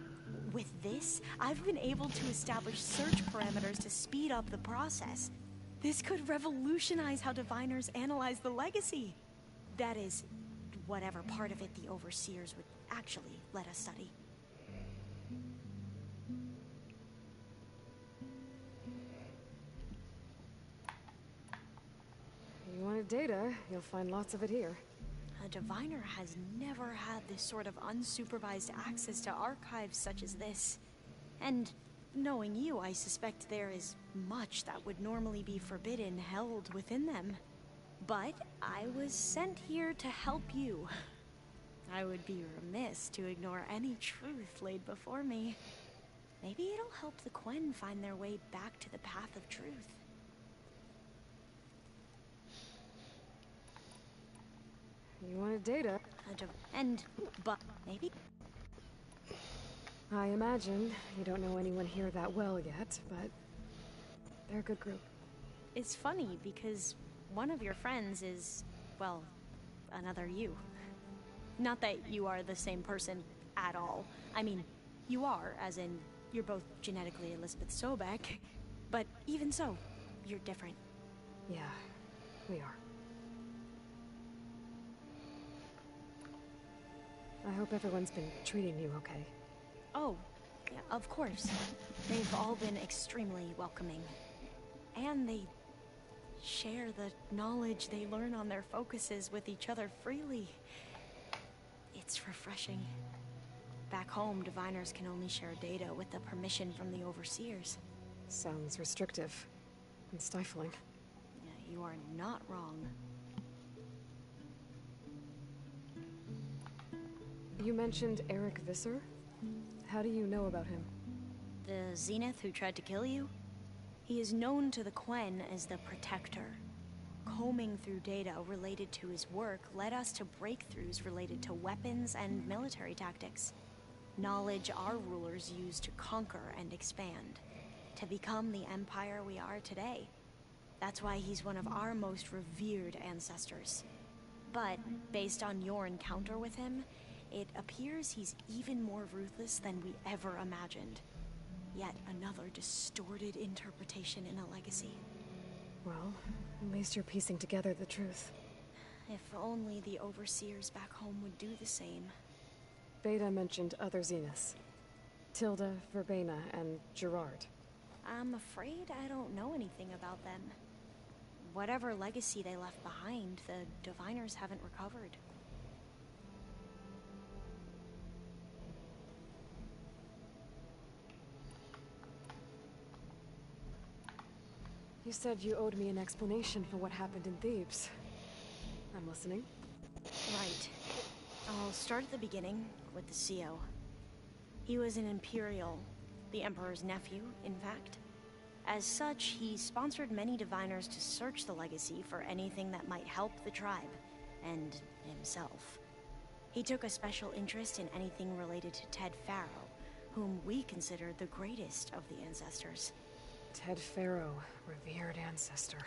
with this, I've been able to establish search parameters to speed up the process. This could revolutionize how diviners analyze the legacy. That is, whatever part of it the Overseers would actually let us study. You wanted data, you'll find lots of it here. A diviner has never had this sort of unsupervised access to archives such as this. And knowing you, I suspect there is much that would normally be forbidden held within them. But I was sent here to help you. I would be remiss to ignore any truth laid before me. Maybe it'll help the Quen find their way back to the path of truth. You wanted data. But maybe... I imagine you don't know anyone here that well yet, but they're a good group. It's funny because one of your friends is, well, another you. Not that you are the same person at all. I mean, you are, as in, you're both genetically Elizabeth Sobek, but even so, you're different. Yeah, we are. I hope everyone's been treating you okay. Oh, yeah, of course. They've all been extremely welcoming. And they share the knowledge they learn on their focuses with each other freely. It's refreshing. Back home, diviners can only share data with the permission from the Overseers. Sounds restrictive and stifling. Yeah, you are not wrong. You mentioned Eric Visser? How do you know about him? The Zenith who tried to kill you? He is known to the Quen as the Protector. Combing through data related to his work led us to breakthroughs related to weapons and military tactics. Knowledge our rulers used to conquer and expand, to become the empire we are today. That's why he's one of our most revered ancestors. But, based on your encounter with him, it appears he's even more ruthless than we ever imagined. Yet another distorted interpretation in a legacy. Well, at least you're piecing together the truth. If only the Overseers back home would do the same. Beta mentioned other Zeniths. Tilda, Verbena, and Gerard. I'm afraid I don't know anything about them. Whatever legacy they left behind, the diviners haven't recovered. You said you owed me an explanation for what happened in Thebes. I'm listening. Right. I'll start at the beginning with the CO. He was an Imperial, the Emperor's nephew, in fact. As such, he sponsored many diviners to search the legacy for anything that might help the tribe, and himself. He took a special interest in anything related to Ted Faro, whom we consider the greatest of the ancestors. Ted Faro, revered ancestor.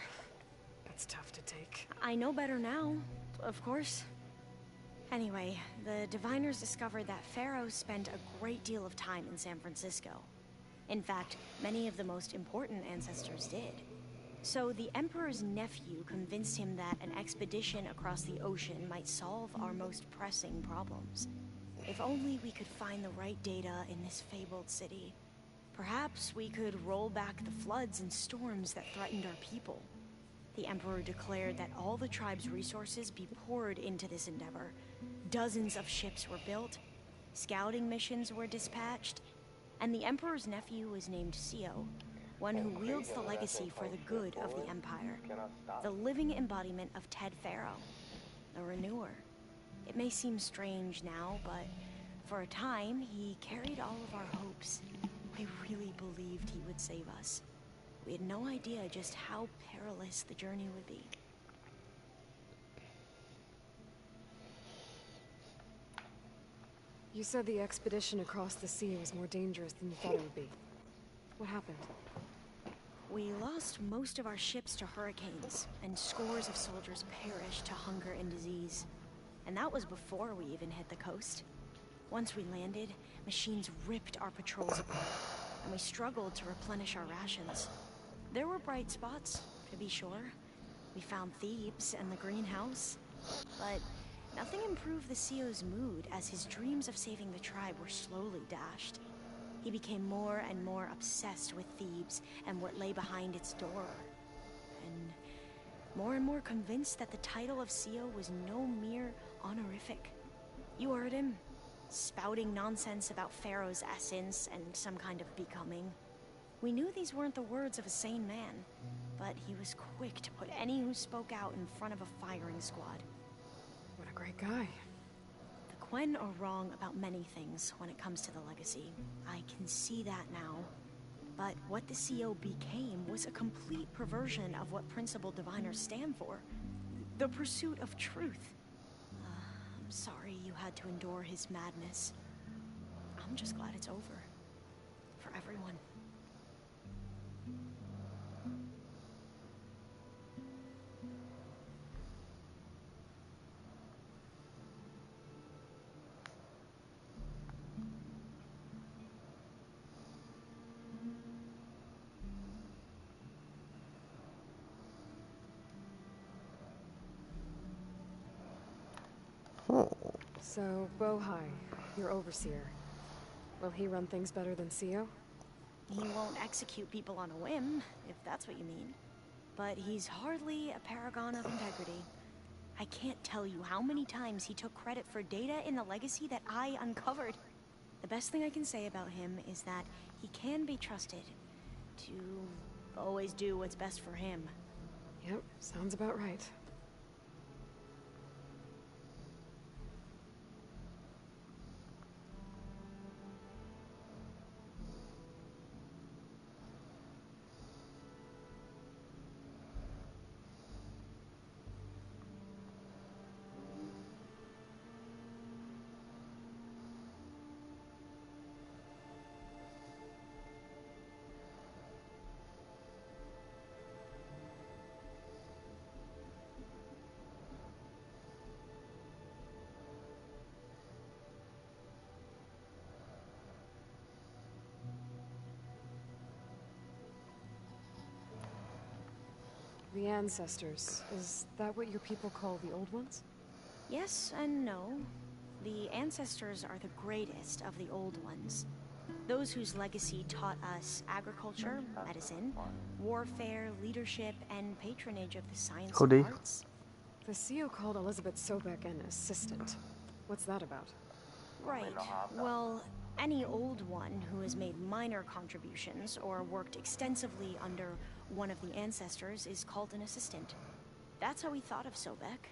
That's tough to take. I know better now, of course. Anyway, the diviners discovered that Faro spent a great deal of time in San Francisco. In fact, many of the most important ancestors did. So the Emperor's nephew convinced him that an expedition across the ocean might solve our most pressing problems. If only we could find the right data in this fabled city. Perhaps we could roll back the floods and storms that threatened our people. The Emperor declared that all the tribe's resources be poured into this endeavor. Dozens of ships were built, scouting missions were dispatched, and the Emperor's nephew was named CO, one who wields the legacy for the good of the Empire. The living embodiment of Ted Faro, the Renewer. It may seem strange now, but for a time, he carried all of our hopes. We really believed he would save us. We had no idea just how perilous the journey would be. You said the expedition across the sea was more dangerous than you thought it would be. What happened? We lost most of our ships to hurricanes, and scores of soldiers perished to hunger and disease. And that was before we even hit the coast. Once we landed, machines ripped our patrols apart, and we struggled to replenish our rations. There were bright spots, to be sure. We found Thebes and the greenhouse, but nothing improved the CO's mood as his dreams of saving the tribe were slowly dashed. He became more and more obsessed with Thebes and what lay behind its door, and more convinced that the title of CO was no mere honorific. You heard him, spouting nonsense about Pharaoh's essence and some kind of becoming. We knew these weren't the words of a sane man, but he was quick to put any who spoke out in front of a firing squad. What a great guy. The Quen are wrong about many things when it comes to the legacy. I can see that now. But what the CO became was a complete perversion of what principled diviners stand for. The pursuit of truth. I'm sorry you had to endure his madness. I'm just glad it's over. For everyone. So, Bohai, your overseer. Will he run things better than CO? He won't execute people on a whim, if that's what you mean. But he's hardly a paragon of integrity. I can't tell you how many times he took credit for data in the legacy that I uncovered. The best thing I can say about him is that he can be trusted to always do what's best for him. Yep, sounds about right. The ancestors, is that what your people call the old ones? Yes and no. The ancestors are the greatest of the old ones. Those whose legacy taught us agriculture, medicine, warfare, leadership, and patronage of the science and arts. The CO called Elizabeth Sobek an assistant. What's that about? Right. Well, any old one who has made minor contributions or worked extensively under one of the ancestors is called an assistant. That's how we thought of Sobek,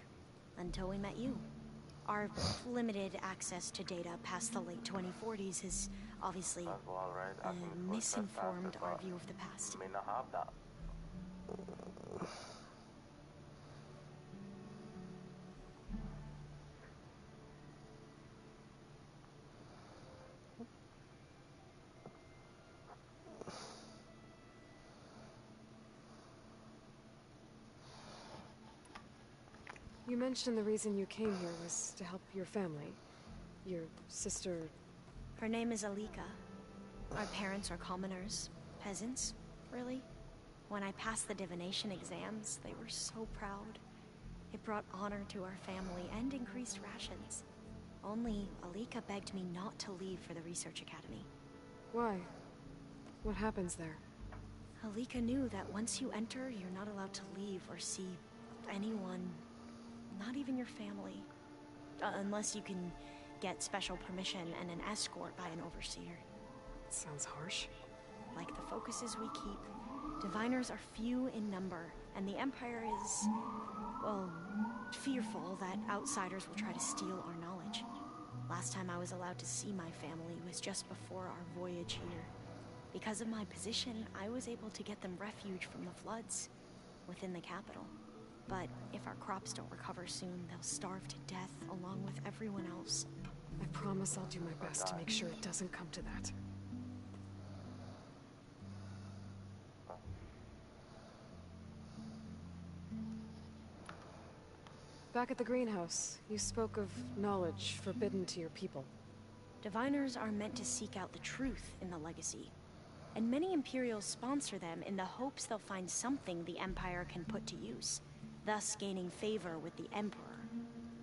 until we met you. Our limited access to data past the late 2040s has obviously misinformed our view of the past. You mentioned the reason you came here was to help your family. Your sister... Her name is Alika. Our parents are commoners. Peasants, really. When I passed the divination exams, they were so proud. It brought honor to our family and increased rations. Only Alika begged me not to leave for the research academy. Why? What happens there? Alika knew that once you enter, you're not allowed to leave or see anyone. Not even your family. Unless you can get special permission and an escort by an overseer. Sounds harsh. Like the focuses we keep, diviners are few in number, and the Empire is, well, fearful that outsiders will try to steal our knowledge. Last time I was allowed to see my family was just before our voyage here. Because of my position, I was able to get them refuge from the floods within the capital. But if our crops don't recover soon, they'll starve to death along with everyone else. I promise I'll do my best to make sure it doesn't come to that. Back at the greenhouse, you spoke of knowledge forbidden to your people. Diviners are meant to seek out the truth in the legacy. And many Imperials sponsor them in the hopes they'll find something the Empire can put to use, thus gaining favor with the Emperor.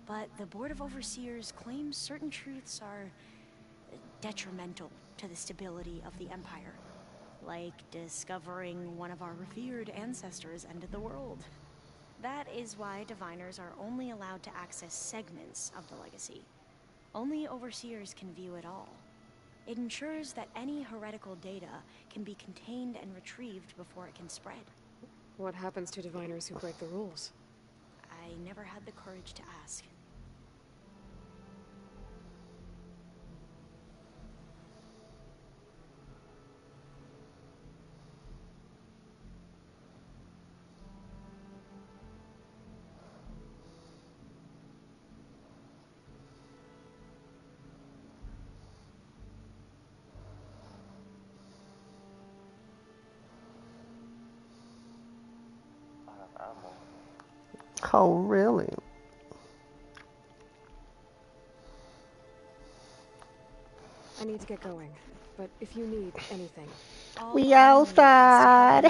But the Board of Overseers claims certain truths are detrimental to the stability of the Empire. Like discovering one of our revered ancestors ended the world. That is why diviners are only allowed to access segments of the legacy. Only Overseers can view it all. It ensures that any heretical data can be contained and retrieved before it can spread. What happens to diviners who break the rules? I never had the courage to ask. Oh, really? I need to get going, but if you need anything... We outside!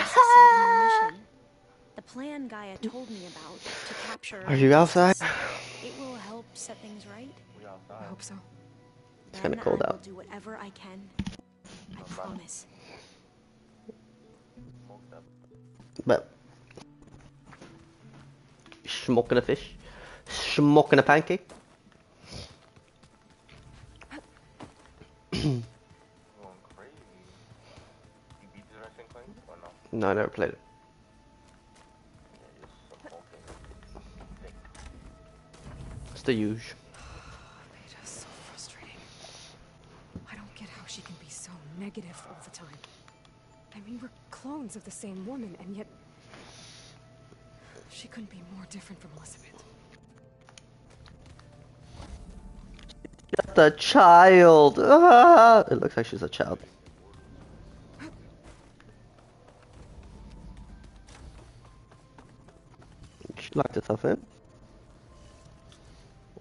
The plan Gaia told me about to capture... Are you outside? It will help set things right. I hope so. It's kind of cold out. I will do whatever I can. I promise. But... Smoking a fish? Smoking a pancake? No, I never played it. It's the usual. Beta's so frustrating. I don't get how she can be so negative all the time. I mean, we're clones of the same woman, and yet... she couldn't be more different from Elizabeth. Just a child! Ah! It looks like she's a child. She locked herself in.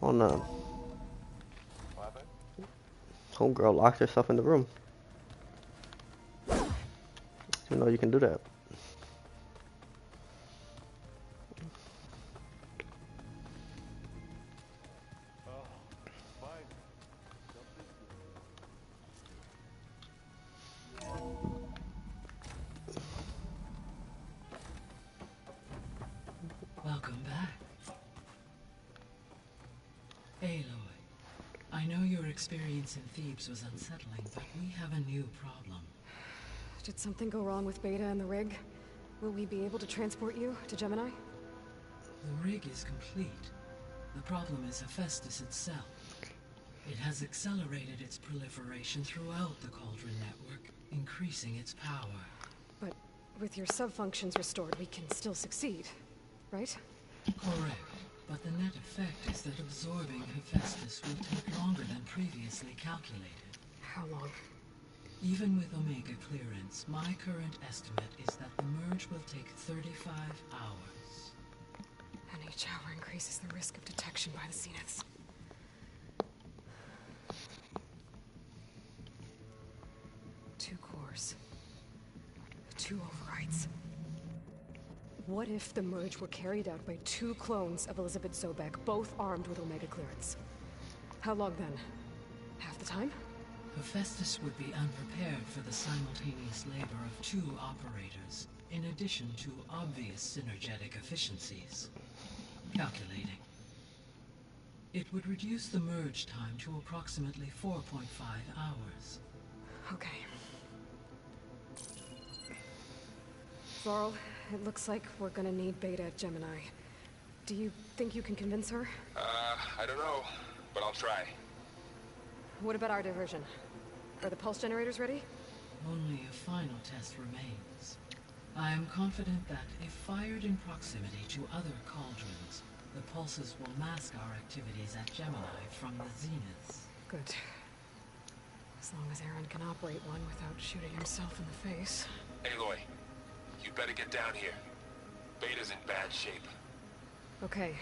Oh no. Homegirl locked herself in the room. You know you can do that. Welcome back. Aloy, I know your experience in Thebes was unsettling, but we have a new problem. Did something go wrong with Beta and the rig? Will we be able to transport you to Gemini? The rig is complete. The problem is Hephaestus itself. It has accelerated its proliferation throughout the Cauldron network, increasing its power. But with your sub-functions restored, we can still succeed, right? Correct. But the net effect is that absorbing Hephaestus will take longer than previously calculated. How long? Even with Omega clearance, my current estimate is that the merge will take 35 hours. And each hour increases the risk of detection by the Zeniths. Two cores. Two overrides. What if the merge were carried out by two clones of Elizabeth Sobek, both armed with Omega clearance? How long then? Half the time? Hephaestus would be unprepared for the simultaneous labor of two operators, in addition to obvious synergetic efficiencies. Calculating. It would reduce the merge time to approximately 4.5 hours. Okay. Varl, it looks like we're gonna need Beta at Gemini. Do you think you can convince her? I don't know, but I'll try. What about our diversion? Are the pulse generators ready? Only a final test remains. I am confident that, if fired in proximity to other cauldrons, the pulses will mask our activities at Gemini from the Zeniths. Good. As long as Aaron can operate one without shooting himself in the face. Aloy, you better get down here. Beta's in bad shape. Okay.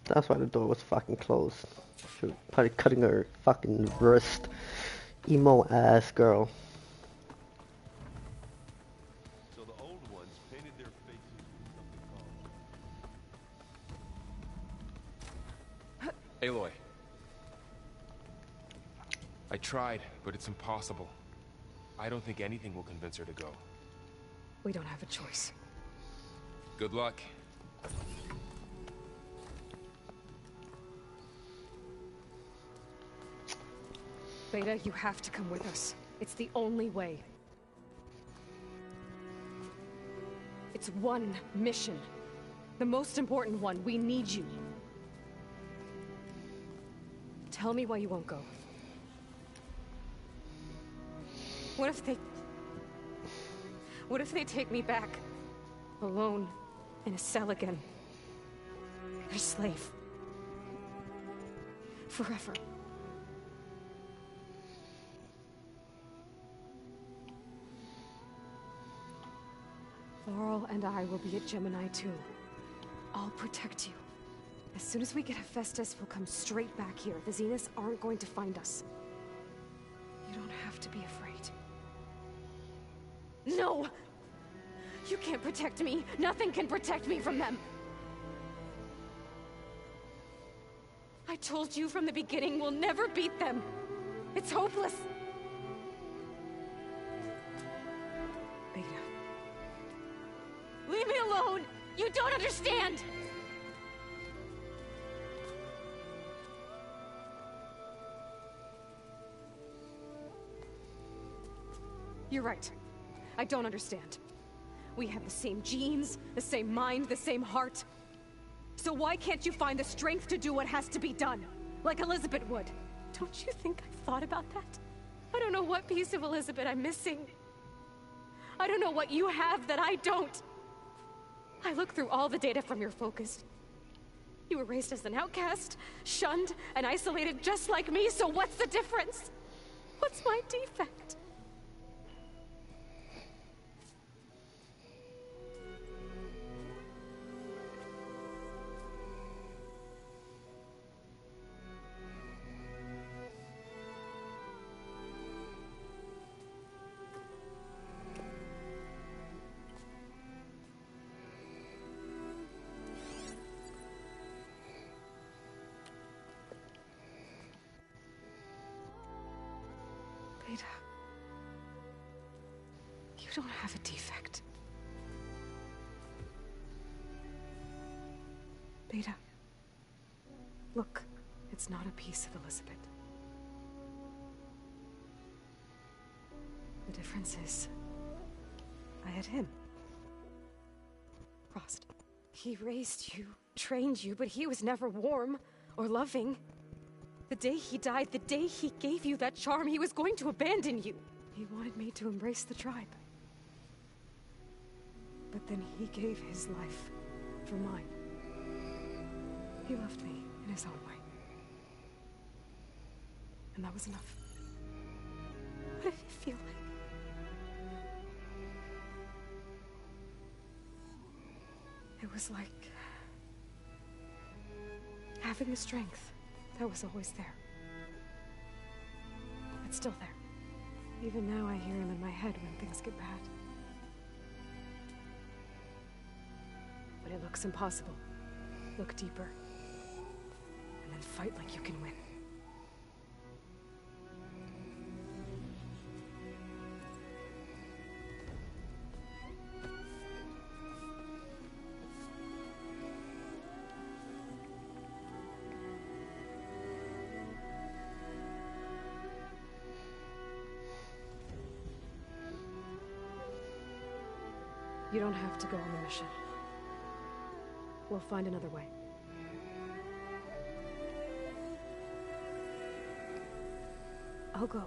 That's why the door was fucking closed. She was probably cutting her fucking wrist. Emo ass girl. So the old ones painted their faces with something called... Aloy. I tried, but it's impossible. I don't think anything will convince her to go. We don't have a choice. Good luck. Beta, you have to come with us. It's the only way. It's one mission. The most important one. We need you. Tell me why you won't go. What if they take me back? Alone. In a cell again. Their slave. Forever. Varl and I will be at Gemini too. I'll protect you. As soon as we get Hephaestus, we'll come straight back here. The Zeniths aren't going to find us. You don't have to be afraid. No! You can't protect me. Nothing can protect me from them. I told you from the beginning, we'll never beat them. It's hopeless. Beta. Leave me alone! You don't understand! You're right. I don't understand. We have the same genes, the same mind, the same heart. So why can't you find the strength to do what has to be done? Like Elizabeth would. Don't you think I've thought about that? I don't know what piece of Elizabeth I'm missing. I don't know what you have that I don't. I look through all the data from your focus. You were raised as an outcast, shunned, and isolated just like me, so what's the difference? What's my defect? Beta, you don't have a defect. Beta, look, it's not a piece of Elizabeth. The difference is, I had him. Frost. He raised you, trained you, but he was never warm or loving. The day he died, the day he gave you that charm, he was going to abandon you. He wanted me to embrace the tribe. But then he gave his life for mine. He loved me in his own way. And that was enough. What did it feel like? It was like having the strength that was always there. It's still there. Even now I hear him in my head when things get bad. When it looks impossible, look deeper. And then fight like you can win. You don't have to go on the mission. We'll find another way. I'll go.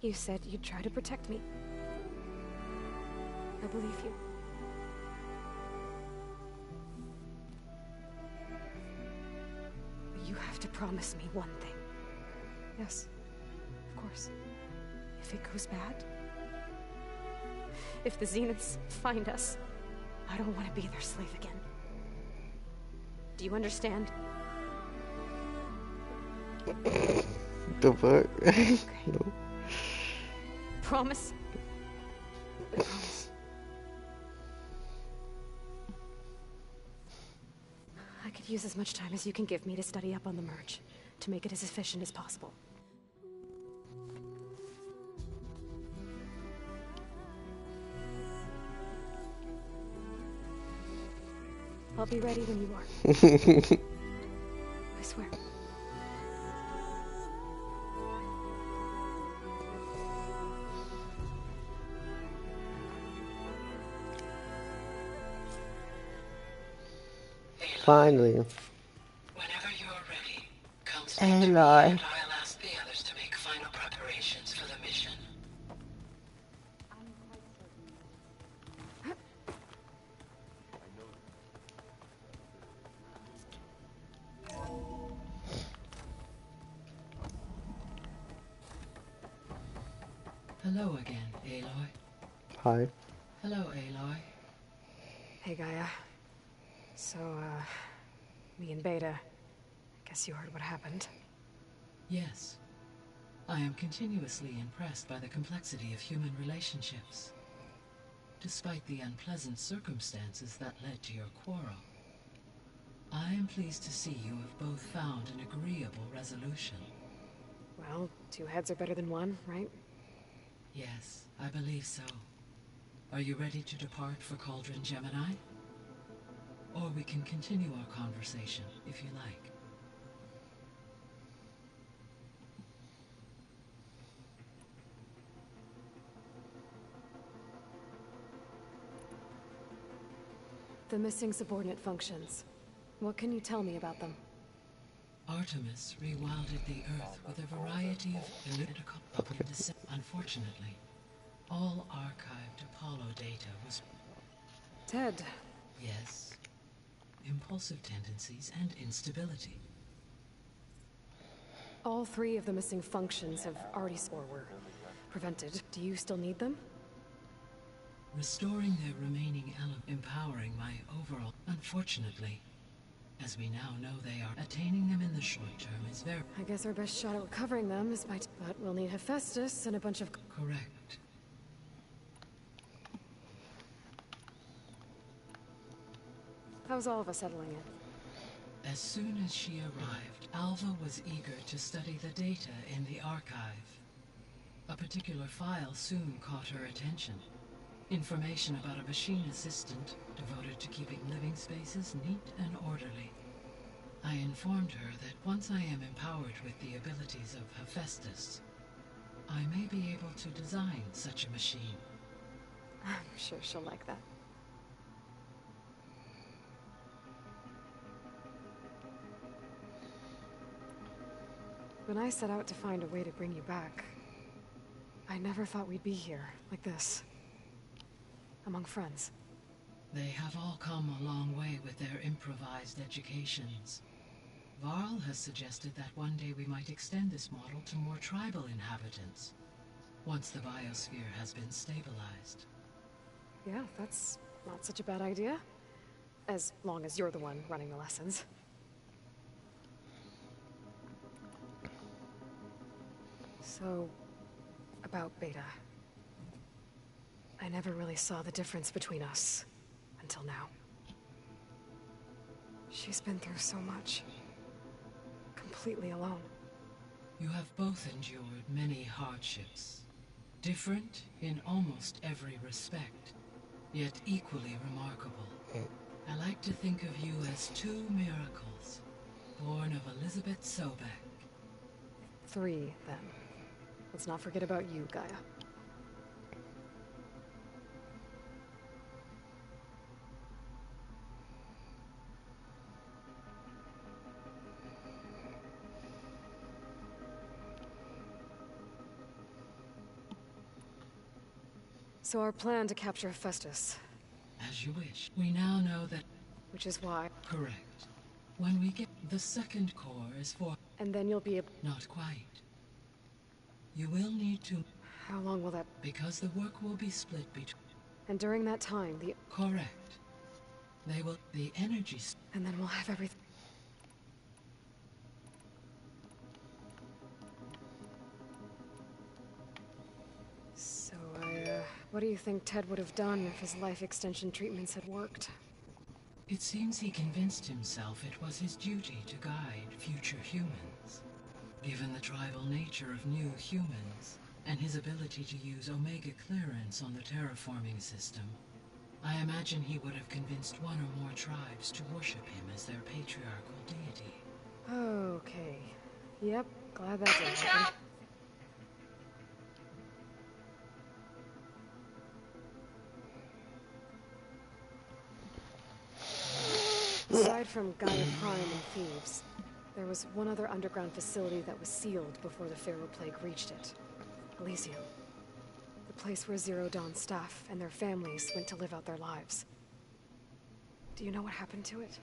You said you'd try to protect me. I believe you. But you have to promise me one thing. Yes, of course. If it goes bad, if the Zeniths find us, I don't want to be their slave again. Do you understand? The fuck? Okay. No. Promise? I promise. I could use as much time as you can give me to study up on the merge, to make it as efficient as possible. I'll be ready when you are. I swear. Finally. Whenever you're ready, come to me and I'll ask the others to make final preparations for the mission. Hello again, Aloy. Hi. Hello, Aloy. Hey, Gaia. So, me and Beta, I guess you heard what happened. Yes. I am continuously impressed by the complexity of human relationships. Despite the unpleasant circumstances that led to your quarrel, I am pleased to see you have both found an agreeable resolution. Well, two heads are better than one, right? Yes, I believe so. Are you ready to depart for Cauldron Gemini? Or we can continue our conversation, if you like. The missing subordinate functions. What can you tell me about them? Artemis rewilded the Earth with a variety of elliptical descent. Unfortunately, all archived Apollo data was... Dead. Yes. Impulsive tendencies and instability. All three of the missing functions have already or were prevented. Do you still need them? Restoring their remaining element, empowering my overall... Unfortunately, as we now know they are, attaining them in the short term is very... I guess our best shot at recovering them is by... But we'll need Hephaestus and a bunch of... Correct. How's Alva settling in? As soon as she arrived, Alva was eager to study the data in the archive. A particular file soon caught her attention. Information about a machine assistant devoted to keeping living spaces neat and orderly. I informed her that once I am empowered with the abilities of Hephaestus, I may be able to design such a machine. I'm sure she'll like that. When I set out to find a way to bring you back, I never thought we'd be here, like this. Among friends. They have all come a long way with their improvised educations. Varl has suggested that one day we might extend this model to more tribal inhabitants, once the biosphere has been stabilized. Yeah, that's not such a bad idea. As long as you're the one running the lessons. So, about Beta. I never really saw the difference between us, until now. She's been through so much. Completely alone. You have both endured many hardships. Different in almost every respect, yet equally remarkable. I like to think of you as two miracles, born of Elizabeth Sobek. 3, then. Let's not forget about you, Gaia. So our plan to capture Festus. As you wish. We now know that... Which is why... Correct. When we get... The second core is for... And then you'll be able... Not quite. You will need to... How long will that... Because the work will be split between... And during that time, the... Correct. They will... The energy... And then we'll have everything... So, what do you think Ted would have done if his life extension treatments had worked? It seems he convinced himself it was his duty to guide future humans. Given the tribal nature of new humans, and his ability to use Omega clearance on the terraforming system, I imagine he would have convinced one or more tribes to worship him as their patriarchal deity. Okay. Yep, glad that didn't happen. Aside from Gaia Prime and Thebes, there was one other underground facility that was sealed before the Pharaoh Plague reached it. Elysium. The place where Zero Dawn staff and their families went to live out their lives. Do you know what happened to it?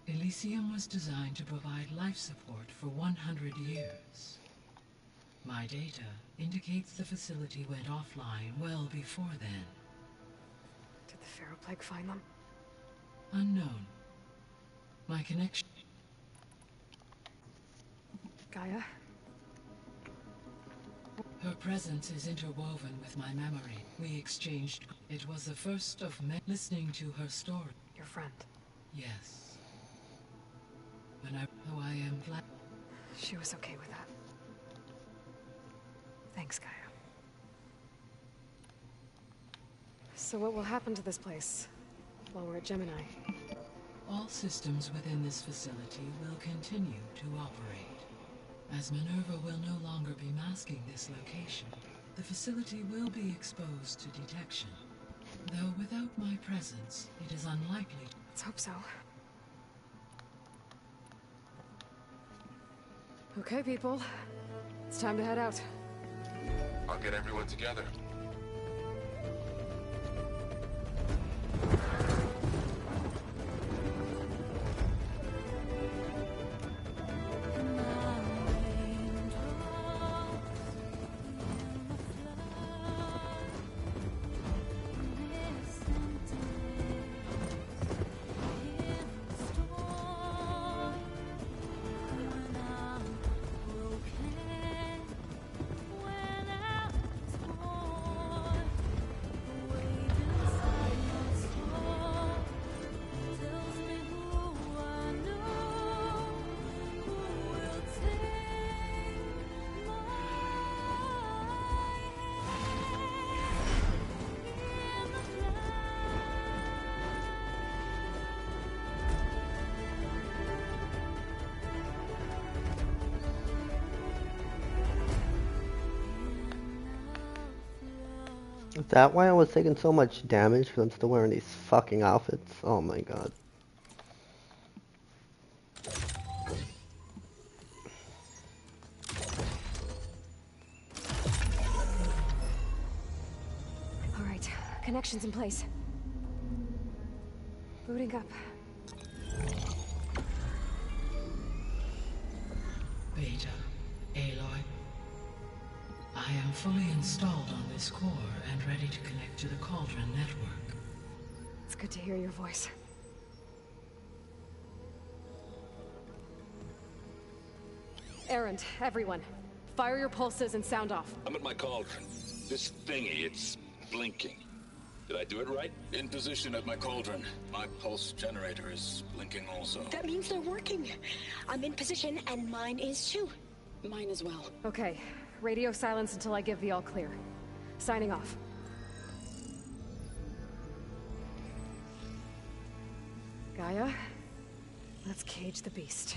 Elysium was designed to provide life support for 100 years. My data indicates the facility went offline well before then. Did the Pharaoh Plague find them? Unknown. My connection... Gaia? Her presence is interwoven with my memory. We exchanged... It was the first of many... Listening to her story. Your friend? Yes. Though I am glad... She was okay with that. Thanks, Gaia. So what will happen to this place while we're at Gemini? All systems within this facility will continue to operate. As Minerva will no longer be masking this location, the facility will be exposed to detection. Though without my presence, it is unlikely. Let's hope so. Okay, people. It's time to head out. I'll get everyone together. Is that why I was taking so much damage? Because I'm still wearing these fucking outfits? Oh my god. Alright, connections in place. Booting up. Beta, Aloy. I am fully installed on this core and ready to connect to the Cauldron network. It's good to hear your voice. Erend, everyone. Fire your pulses and sound off. I'm at my cauldron. This thingy, it's blinking. Did I do it right? In position at my cauldron. My pulse generator is blinking also. That means they're working. I'm in position, and mine is too. Mine as well. Okay. Radio silence until I give the all clear. Signing off. Gaia, let's cage the beast.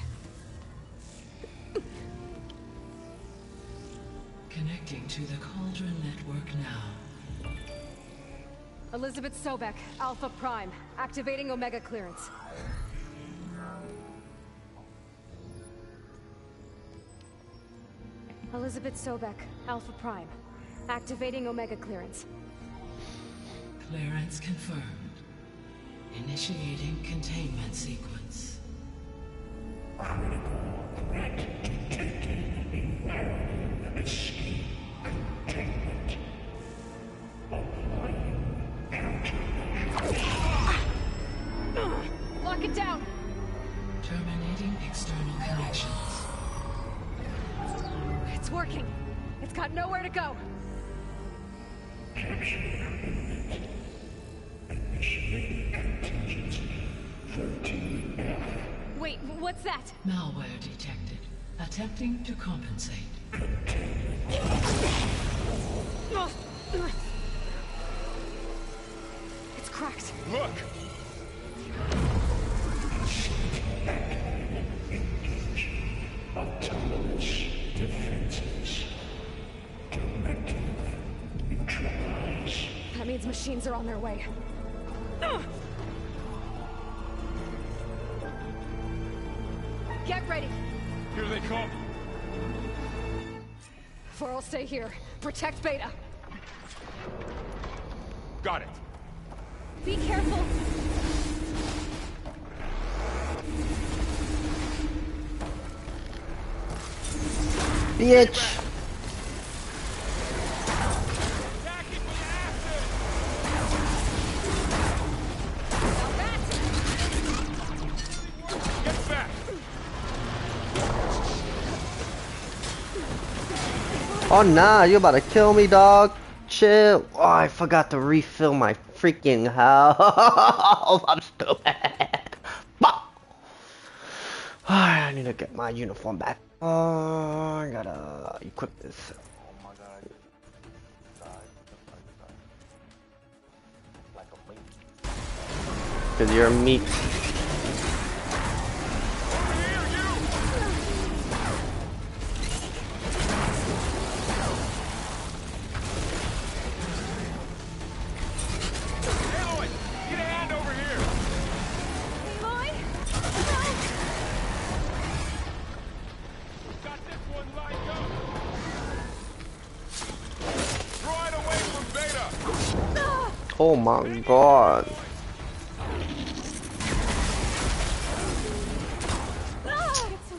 Connecting to the Cauldron network now. Elizabeth Sobek, Alpha Prime, activating Omega clearance. Elizabeth Sobek, Alpha Prime, activating Omega clearance. Clearance confirmed. Initiating containment sequence. Critical threat detected. Escape containment. Applying countermeasures. Lock it down! Terminating external connections. It's working. It's got nowhere to go. Initiating contingency 13F. Wait, what's that? Malware detected. Attempting to compensate. It's cracked. Look! Autonomous defenses. Directive neutralize. That means machines are on their way. Get ready. Here they come. For'll stay here. Protect Beta. Got it. Be careful. Bitch! Get back. Oh nah, you about to kill me, dog. Chill. Oh, I forgot to refill my freaking health. I'm stupid. I need to get my uniform back. I gotta equip this. Oh my god, I just died. Like a meat. Cause you're a meat. Aloy, get a hand over here. Aloy? Got this one lined up. Throw it away from Beta. Oh my god.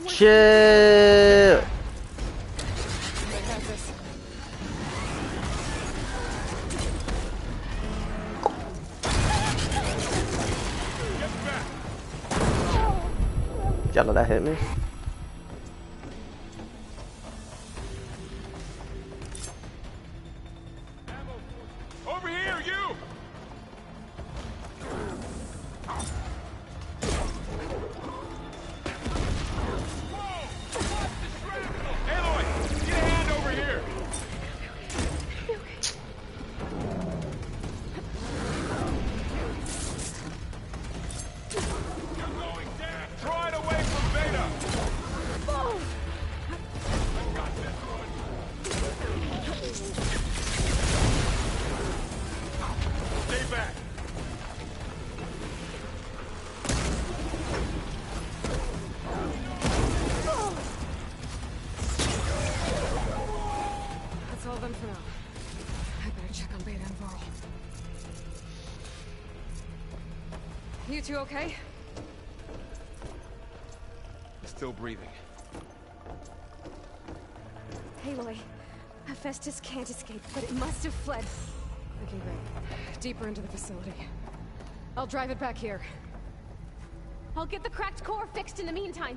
Chill. Y'all know that hit me. Over here, you. Aloy, get a hand over here. You're going down. Throw it away from Beta. You two okay? Still breathing. Aloy, Hephaestus can't escape, but it must have fled. Thinking great. Deeper into the facility. I'll drive it back here. I'll get the cracked core fixed in the meantime.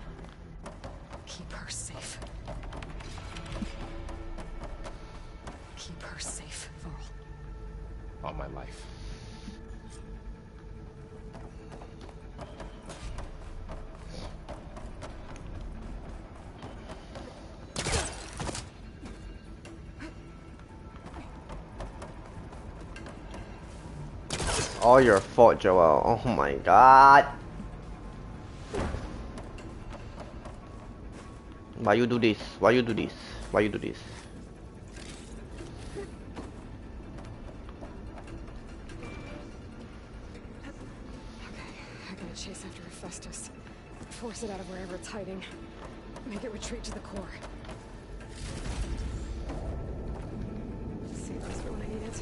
Keep her safe. Keep her safe, Varl. All my life. All your fault, Joel. Oh my god. Why you do this? Why you do this? Why you do this? Okay, I gotta chase after Hephaestus. Force it out of wherever it's hiding. Make it retreat to the core. See if this is when I need it.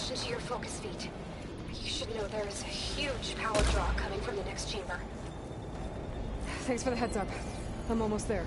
Into your focus feed. You should know there is a huge power draw coming from the next chamber. Thanks for the heads up. I'm almost there.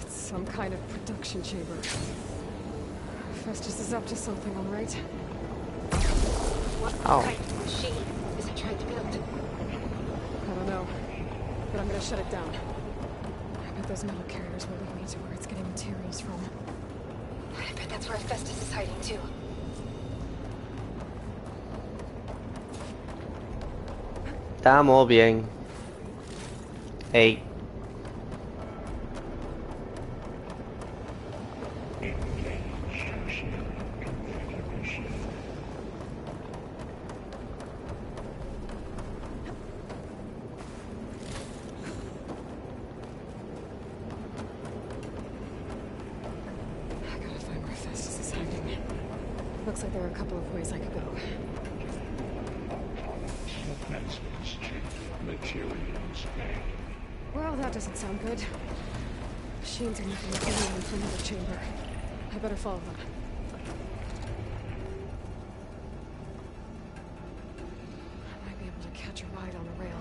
Some kind of production chamber. Festus is up to something, all right? What kind of machine is it trying to build? I don't know, but I'm gonna shut it down. I bet those metal carriers will lead me to where it's getting materials from. I bet that's where Festus is hiding too. Estamos bien. Hey. Looks like there are a couple of ways I could go. Well, that doesn't sound good. Machines are making a beeline for another chamber. I better follow them. I might be able to catch a ride on a rail.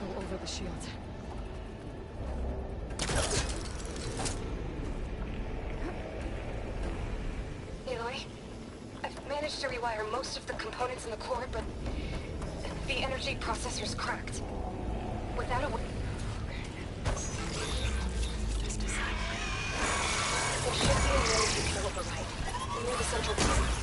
Go over the shield. Managed to rewire most of the components in the core, but the energy processor's cracked. Without a way... There should be an energy field override near the central base.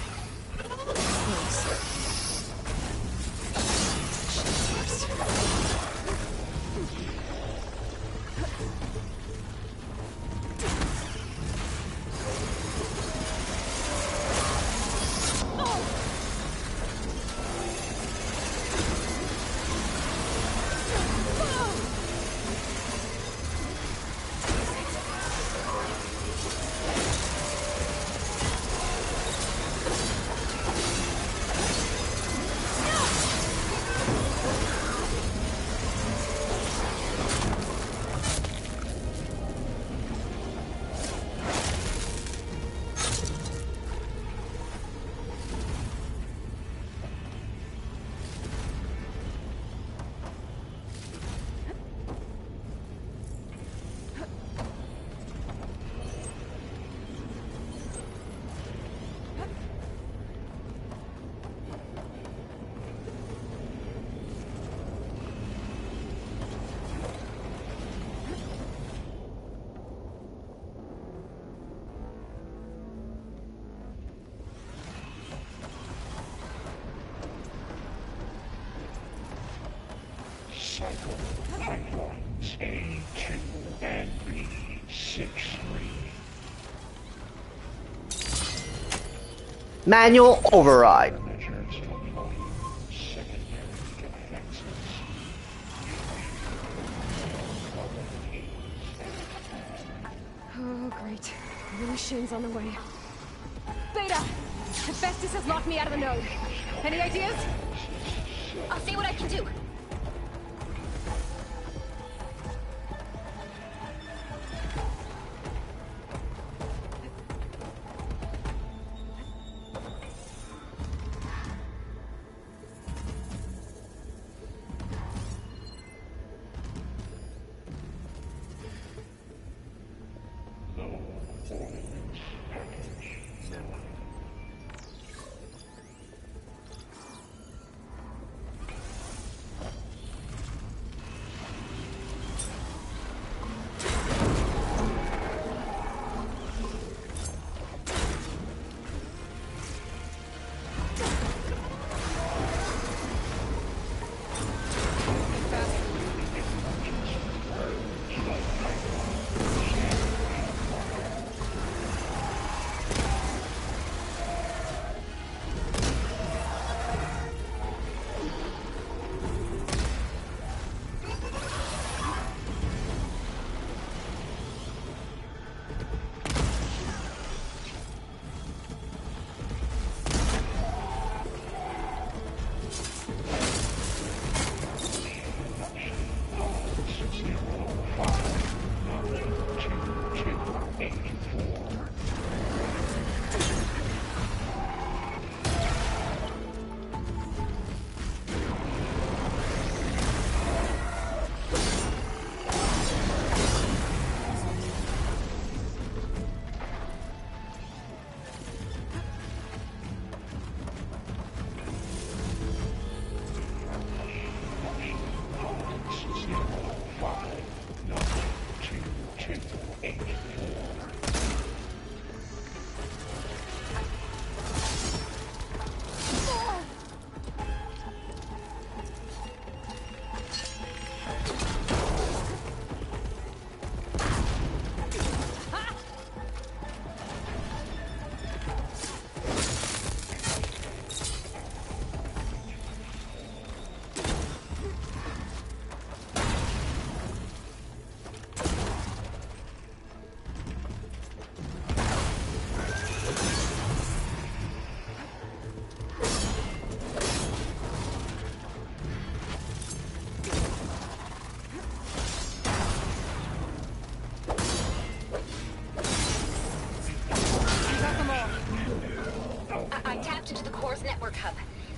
cycle. Pipelines A2 and B63. Manual override. Oh, great. The machine's on the way. Beta! Hephaestus has locked me out of the node. Any ideas? I'll see what I can do. Network hub.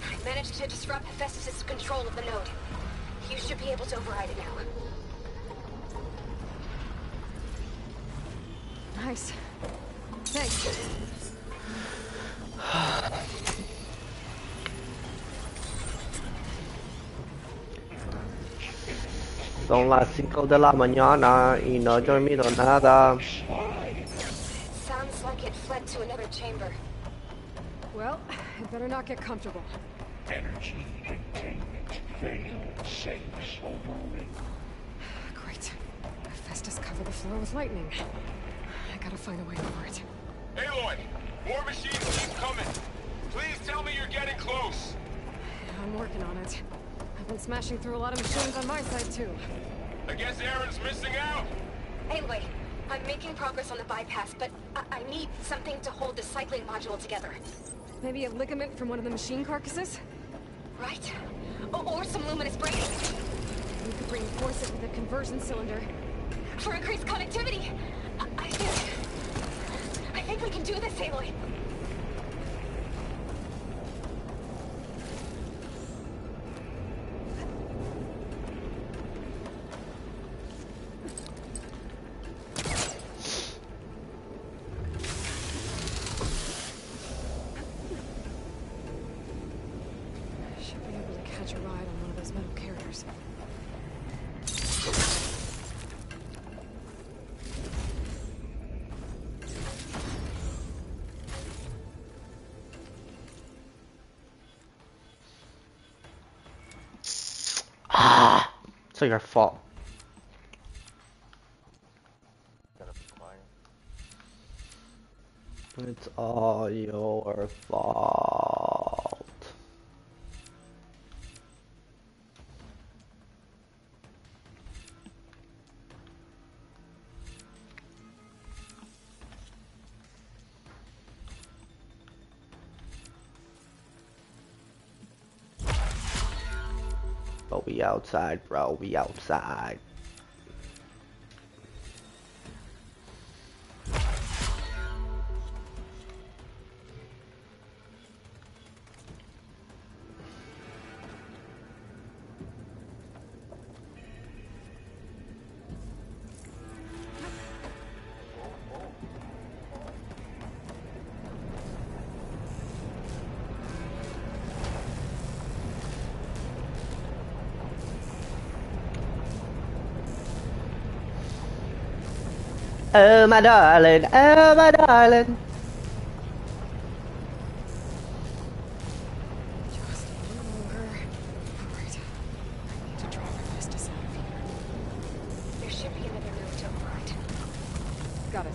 I managed to disrupt Hephaestus' control of the node. You should be able to override it now. Nice. Thanks. Son las 5 de la mañana y no he dormido nada. Sounds like it fled to another chamber. Well, it better not get comfortable. Energy containment failed. Saves overrun. Great. Hephaestus covered the floor with lightning. I gotta find a way over it. Aloy! More machines keep coming! Please tell me you're getting close! I'm working on it. I've been smashing through a lot of machines on my side, too. I guess Aaron's missing out! Anyway, I'm making progress on the bypass, but I need something to hold the cycling module together. Maybe a ligament from one of the machine carcasses? Right. Or some luminous braking. We could reinforce it with a conversion cylinder. For increased connectivity! I think we can do this, Aloy. It's like our fault. It's all your fault. But we outside, bro. We outside. Oh my darling, oh my darling. Just a little longer. Alright. I need to draw my Pistis out of here. There should be another room to override. Got it.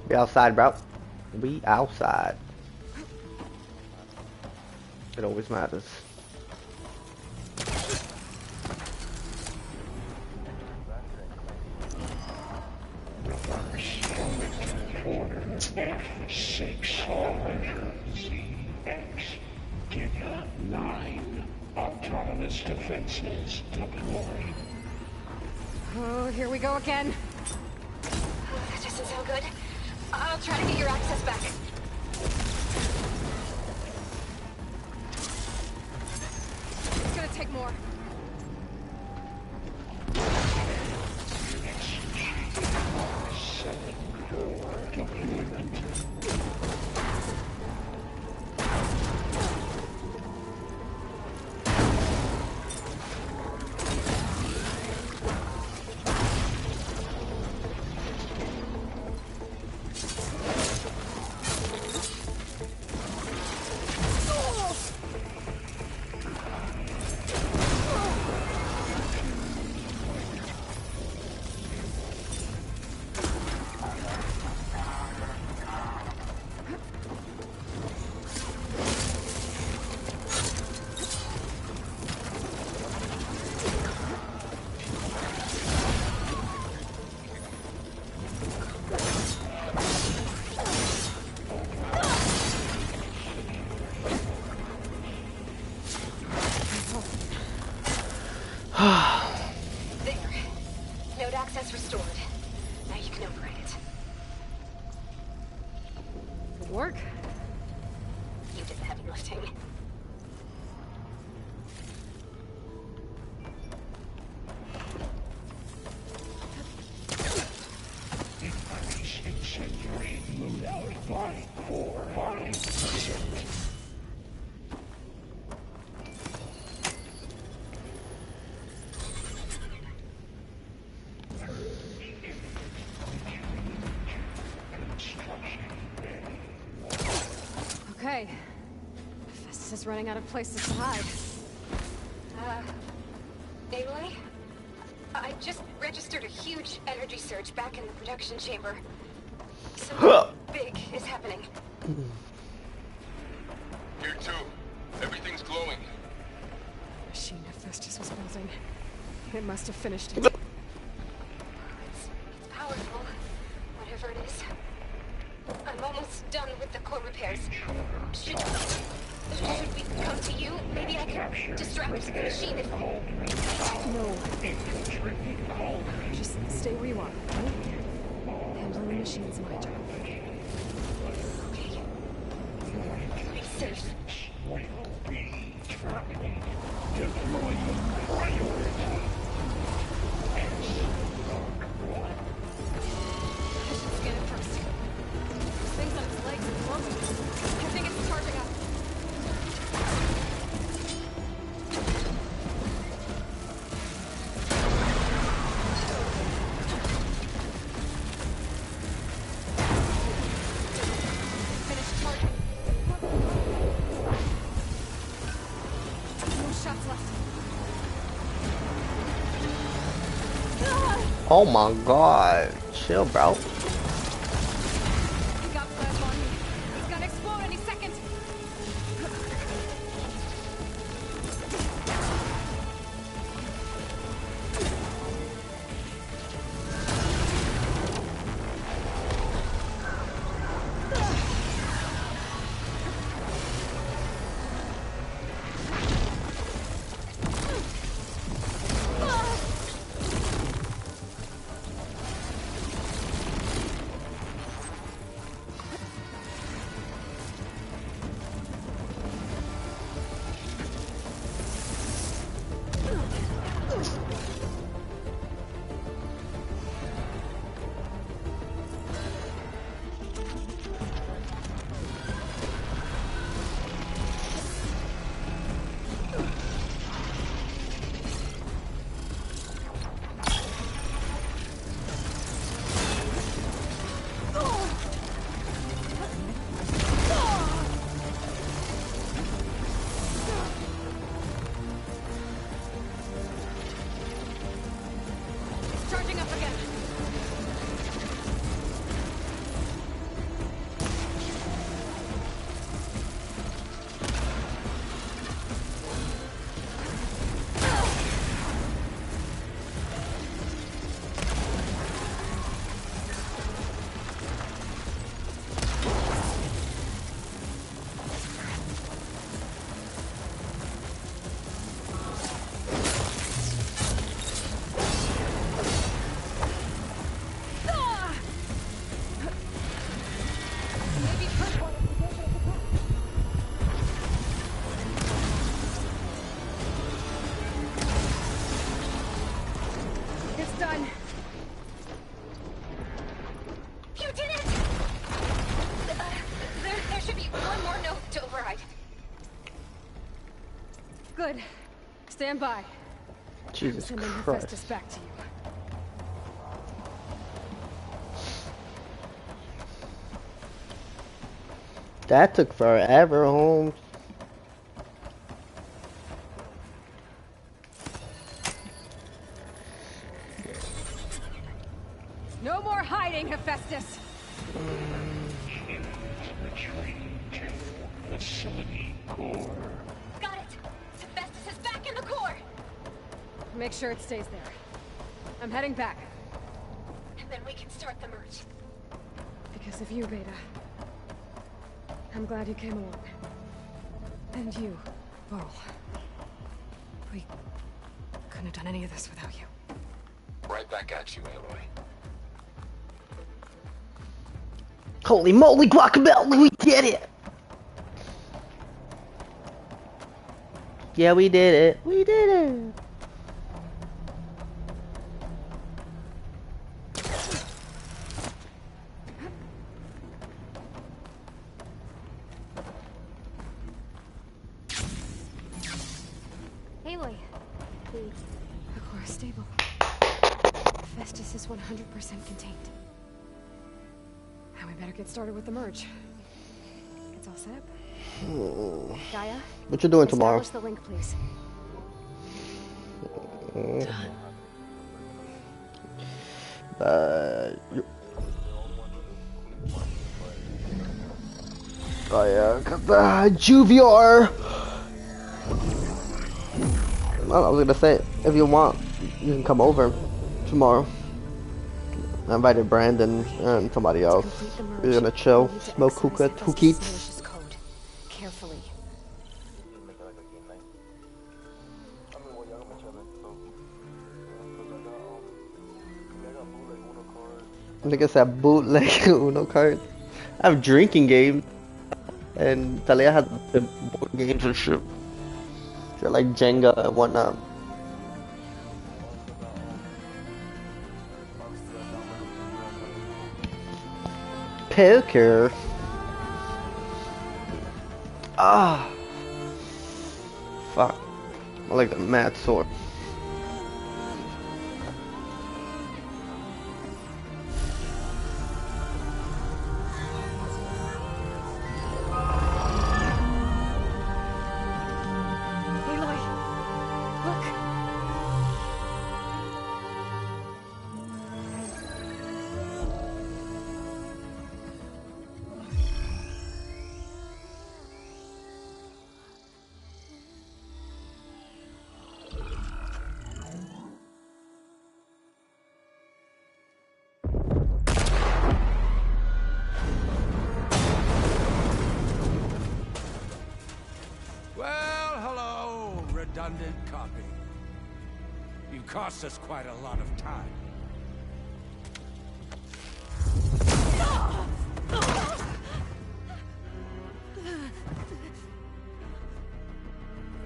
We outside, bro. We outside. It always matters. Get 9 autonomous defenses deployed. Oh, here we go again. That doesn't sound good. I'll try to get your access back. It's gonna take more. There. Node access restored. Now you can override it. Good work. Okay. Festus is running out of places to hide. Aloy? I just registered a huge energy surge back in the production chamber. Something big is happening. Here too. Everything's glowing. Machine Hephaestus was building. It must have finished it. It's powerful, whatever it is. I'm almost done with the core repairs. Should we come to you? Maybe I can distract the machine if... No. Just stay where you are, okay? Handling the machine's my job. Okay. Be safe. Scan it first. This thing's on its legs and floating. I think it's charging up. Finish charging. No shots left. Oh my god. Chill, bro. He got plasma on me. He's gonna explode any second. Charging up again. It's done. You did it! There should be one more note to override. Good. Stand by. Jesus I'm sending Christ. Hephaestus back to you. That took forever, Holmes. No more hiding, Hephaestus. Facility core. Got it! Hephaestus is back in the core! Make sure it stays there. I'm heading back. And then we can start the merge. Because of you, Beta. I'm glad you came along. And you, Varl. We couldn't have done any of this without you. Right back at you, Aloy. Holy moly, guacamole, we did it! Yeah, we did it. We did it. Aloy. The core is stable. Festus is 100% contained. Now we better get started with the merge. It's all set up. Gaia? What you doing tomorrow? Establish the link, please. Oh yeah, got the Juvior. Well, I was gonna say, if you want, you can come over tomorrow. I invited Brandon and somebody else. We're gonna chill, smoke hookies. Carefully. Nigga said bootleg Uno cards. I have drinking games, and Talia has the board games and shit. They're like Jenga and whatnot. Poker. Ah. Fuck. I like the mad sword. Redundant copy. You cost us quite a lot of time.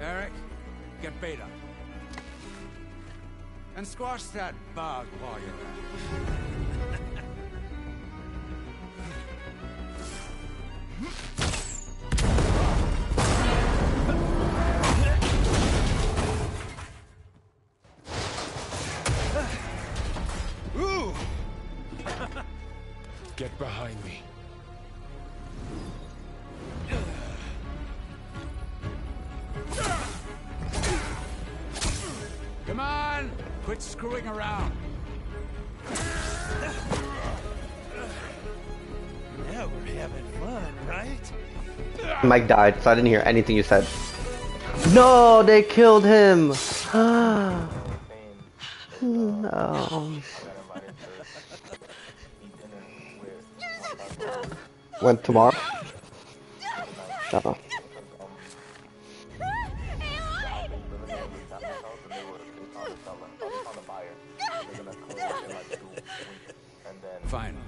Eric, get Beta. And squash that bug while you're at it. Get behind me. Come on! Quit screwing around. Now we're having fun, right? Mike died, so I didn't hear anything you said. No, they killed him. No. When tomorrow? Uh-oh. Finally.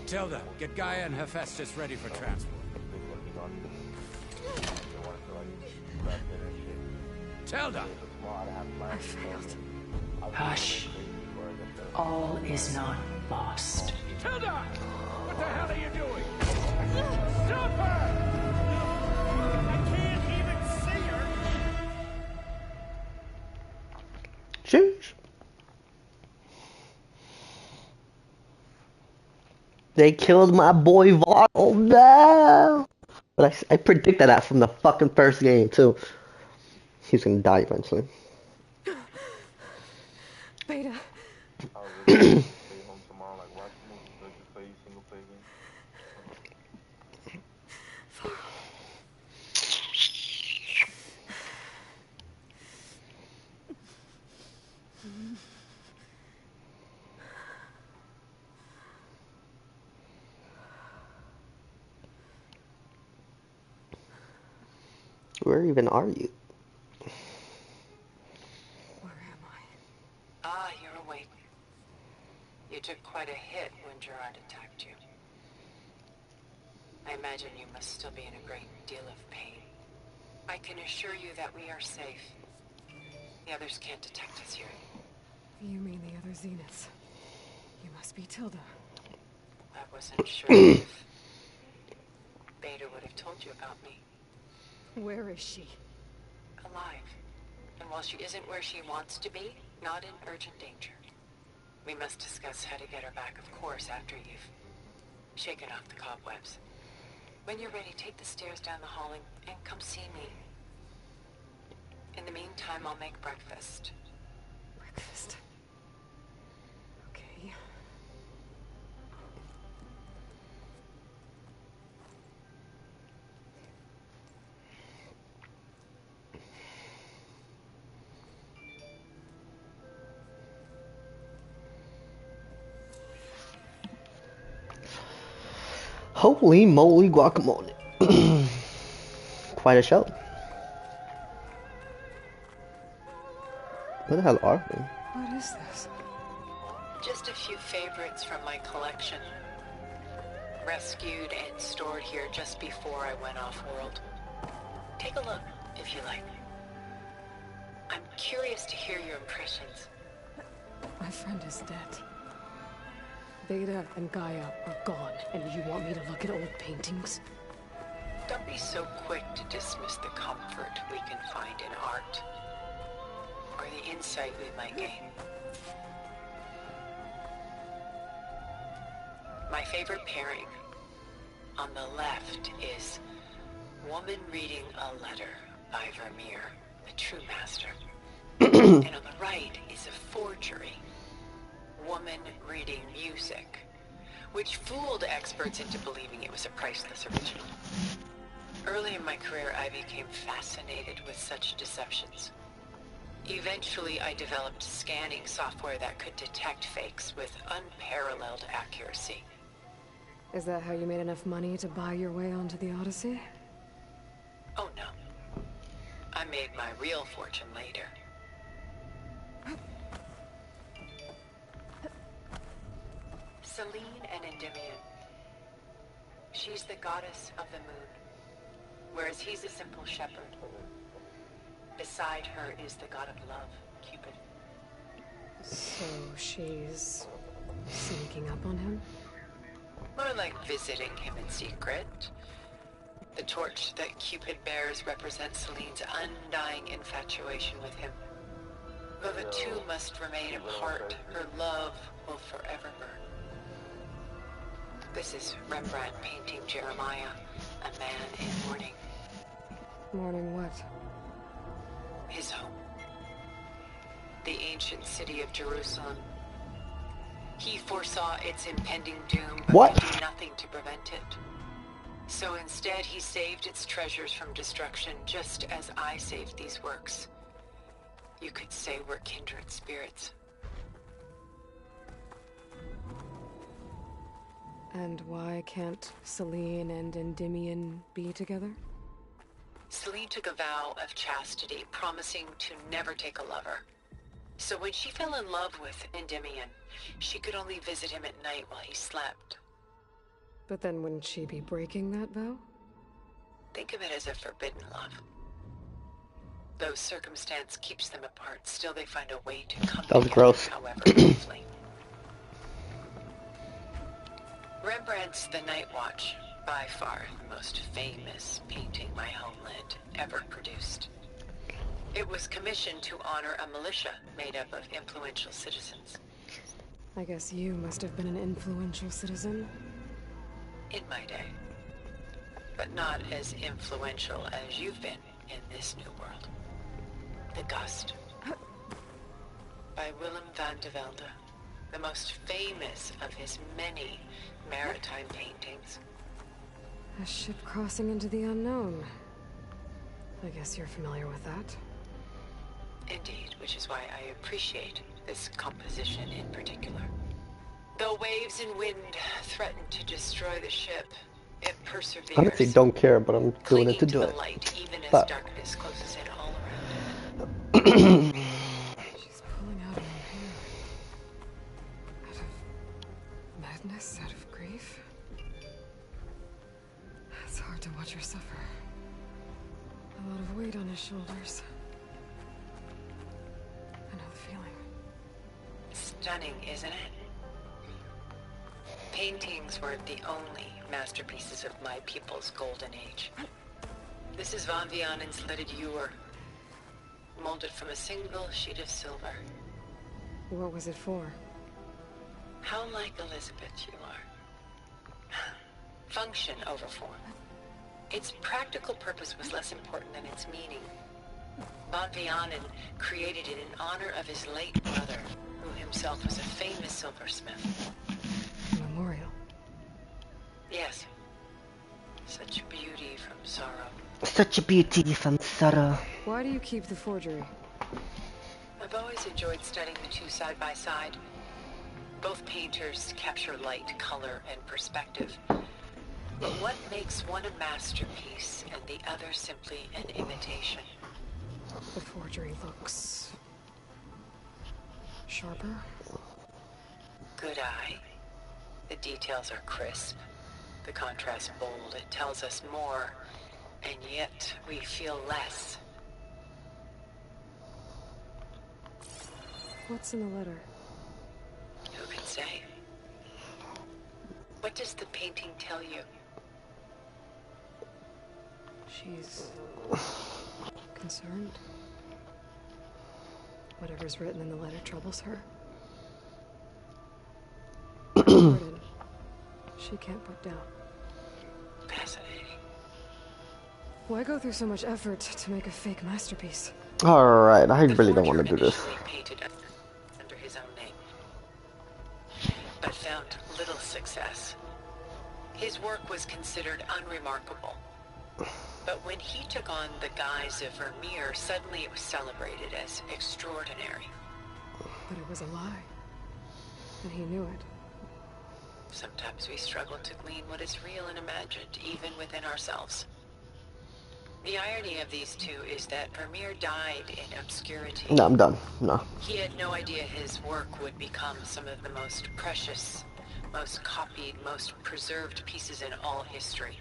Tilda, get Gaia and Hephaestus ready for transport. Tilda! I failed. Hush. All is not lost. Tilda! What the hell are you doing? Stop her! I can't even see her! Sheesh. They killed my boy Vaughn. Oh no! But I predicted that from the fucking first game too. He's gonna die eventually. Beta. Where even are you? Ah, you're awake. You took quite a hit when Gerard attacked you. I imagine you must still be in a great deal of pain. I can assure you that we are safe. The others can't detect us here. You mean the other Zeniths? You must be Tilda. I wasn't sure if Beta would have told you about me. Where is she? Alive. And while she isn't where she wants to be, not in urgent danger. We must discuss how to get her back, of course, after you've shaken off the cobwebs. When you're ready, take the stairs down the hall and come see me. In the meantime, I'll make breakfast. Breakfast? Okay. Holy moly guacamole. Quite a show. Where the hell are we? What is this? Just a few favorites from my collection. Rescued and stored here just before I went off-world. Take a look, if you like. I'm curious to hear your impressions. My friend is dead. Beta and Gaia are gone, and you want me to look at old paintings? Don't be so quick to dismiss the comfort we can find in art, or the insight we might gain. My favorite pairing on the left is Woman Reading a Letter by Vermeer, the true master. And on the right is a forgery, Woman Reading Music, which fooled experts into believing it was a priceless original. Early in my career, I became fascinated with such deceptions. Eventually, I developed scanning software that could detect fakes with unparalleled accuracy. Is that how you made enough money to buy your way onto the Odyssey? Oh no. I made my real fortune later. Selene and Endymion. She's the goddess of the moon, whereas he's a simple shepherd. Beside her is the god of love, Cupid. So she's sneaking up on him? More like visiting him in secret. The torch that Cupid bears represents Selene's undying infatuation with him. Though the two must remain apart, her love will forever burn. This is Rembrandt painting Jeremiah, a man in mourning. Mourning what? His home. The ancient city of Jerusalem. He foresaw its impending doom, but could do nothing to prevent it. So instead, he saved its treasures from destruction, just as I saved these works. You could say we're kindred spirits. And why can't Selene and Endymion be together? Selene took a vow of chastity, promising to never take a lover. So when she fell in love with Endymion, she could only visit him at night while he slept. But then wouldn't she be breaking that vow? Think of it as a forbidden love. Though circumstance keeps them apart, still they find a way to come That was together, gross. however briefly. Rembrandt's The Night Watch, by far the most famous painting my homeland ever produced. It was commissioned to honor a militia made up of influential citizens. I guess you must have been an influential citizen. In my day. But not as influential as you've been in this new world. The Gust. By Willem van de Velde, the most famous of his many maritime paintings. A ship crossing into the unknown. I guess you're familiar with that. Indeed, which is why I appreciate this composition in particular. Though waves and wind threaten to destroy the ship, it perseveres. I honestly don't care, but I'm doing it to do the it. light, even as But darkness closes in all around. She's pulling out her own hair. Out of madness, out of grief. It's hard to watch her suffer. A lot of weight on his shoulders. I know the feeling. Stunning, isn't it? Paintings were the only masterpieces of my people's golden age. This is Van Vianen's Leaded Ewer, molded from a single sheet of silver. What was it for? How like Elizabeth you are. Function over form. Its practical purpose was less important than its meaning. Von Vianen created it in honor of his late brother, who himself was a famous silversmith. A memorial. Yes. Such beauty from sorrow. Such a beauty from sorrow. Why do you keep the forgery? I've always enjoyed studying the two side by side. Both painters capture light, color, and perspective. But what makes one a masterpiece and the other simply an imitation? The forgery looks sharper. Good eye. The details are crisp. The contrast bold. It tells us more, and yet we feel less. What's in the letter? Who can say? What does the painting tell you? She's concerned. Whatever's written in the letter troubles her. A burden she can't put down. Fascinating. Why go through so much effort to make a fake masterpiece? Alright, I really don't want to do this. Painted under his own name, but found little success. His work was considered unremarkable. But when he took on the guise of Vermeer, suddenly it was celebrated as extraordinary. But it was a lie. And he knew it. Sometimes we struggle to glean what is real and imagined, even within ourselves. The irony of these two is that Vermeer died in obscurity. No, I'm done. No. He had no idea his work would become some of the most precious, most copied, most preserved pieces in all history.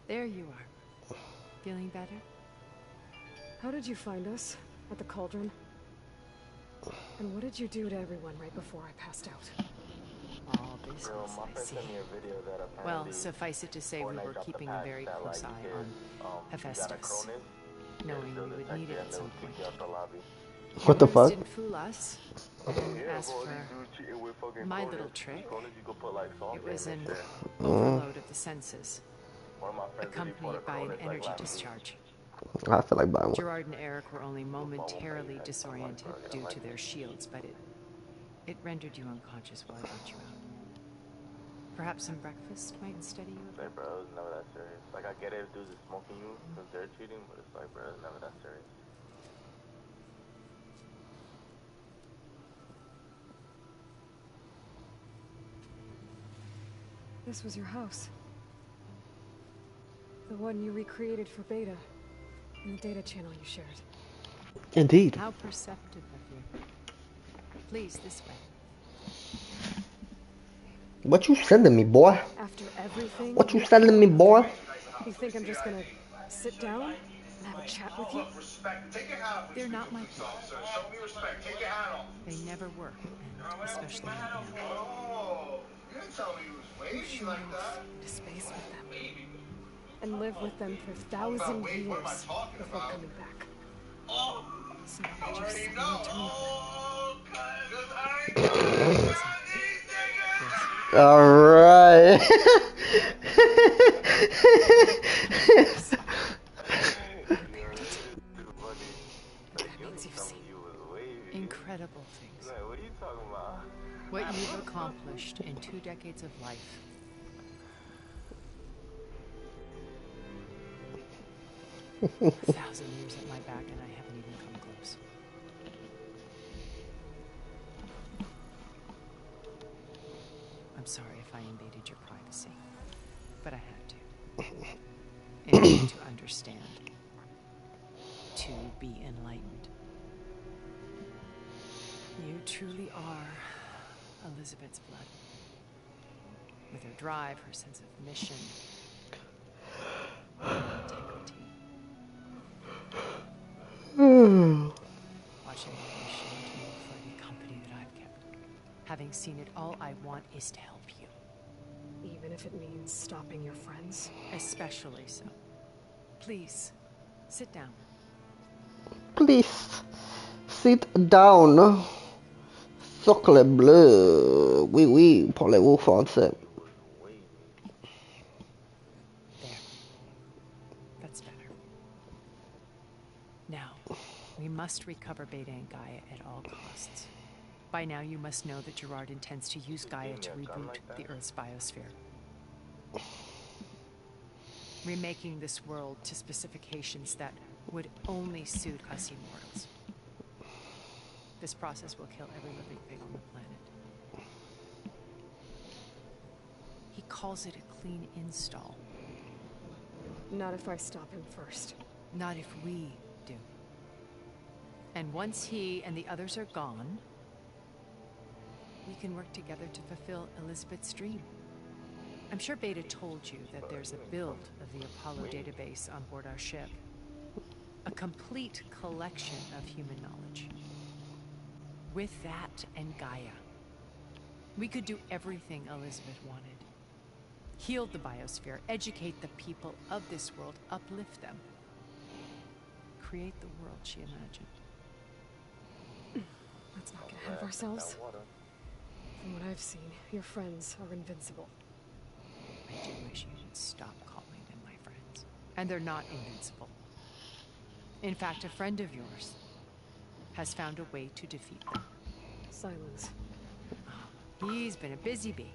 There you are. Feeling better? How did you find us? At the cauldron? And what did you do to everyone right before I passed out? All business, I see. Well, suffice it to say we were keeping a very close eye on Hephaestus, knowing we would need it at some point. What the fuck? Didn't fool us. And as for my little trick, it was an overload of the senses, accompanied by an energy discharge. I feel like buying one. Gerard and Eric were only momentarily disoriented due to their shields, but it rendered you unconscious while I brought you out. Perhaps some breakfast might steady you a bit. Like, bro, it was never that serious. Like, I get it if dudes are smoking you because they're cheating, but it's like, bro, it's never that serious. This was your house. The one you recreated for Beta. In the data channel you shared. Indeed. How perceptive of you. Please, this way. What you sending me, boy? After everything. What you sending me, boy? You think I'm just gonna sit down and have a chat with you? They're not my people. They never were, and especially not now. You should move into space with them. And live with them for 1,000 years before coming back. So that you suddenly turn Alright. Incredible things. What you've accomplished in 2 decades of life. A 1,000 years at my back and I haven't even come close. I'm sorry if I invaded your privacy, but I had to. In order to understand, to be enlightened. You truly are Elizabeth's blood. With her drive, her sense of mission, her integrity. Watching her be ashamed to move for the company that I've kept. Having seen it, all I want is to help you. Even if it means stopping your friends? Especially so. Please, sit down. Please, sit down. Sacre bleu. Oui, oui, parlez-vous français? There. That's better. Now, we must recover Beta and Gaia at all costs. By now, you must know that Gerard intends to use Gaia to reboot the Earth's biosphere. Remaking this world to specifications that would only suit us immortals. This process will kill every living thing on the planet. He calls it a clean install. Not if I stop him first. Not if we do. And once he and the others are gone, we can work together to fulfill Elizabeth's dream. I'm sure Beta told you that there's a build of the Apollo database on board our ship. A complete collection of human knowledge. With that and Gaia, we could do everything Elizabeth wanted. Heal the biosphere, educate the people of this world, uplift them. Create the world she imagined. Let's not get ahead of ourselves. From what I've seen, your friends are invincible. I do wish you would stop calling them my friends. And they're not invincible. In fact, a friend of yours has found a way to defeat them. Silence. He's been a busy bee,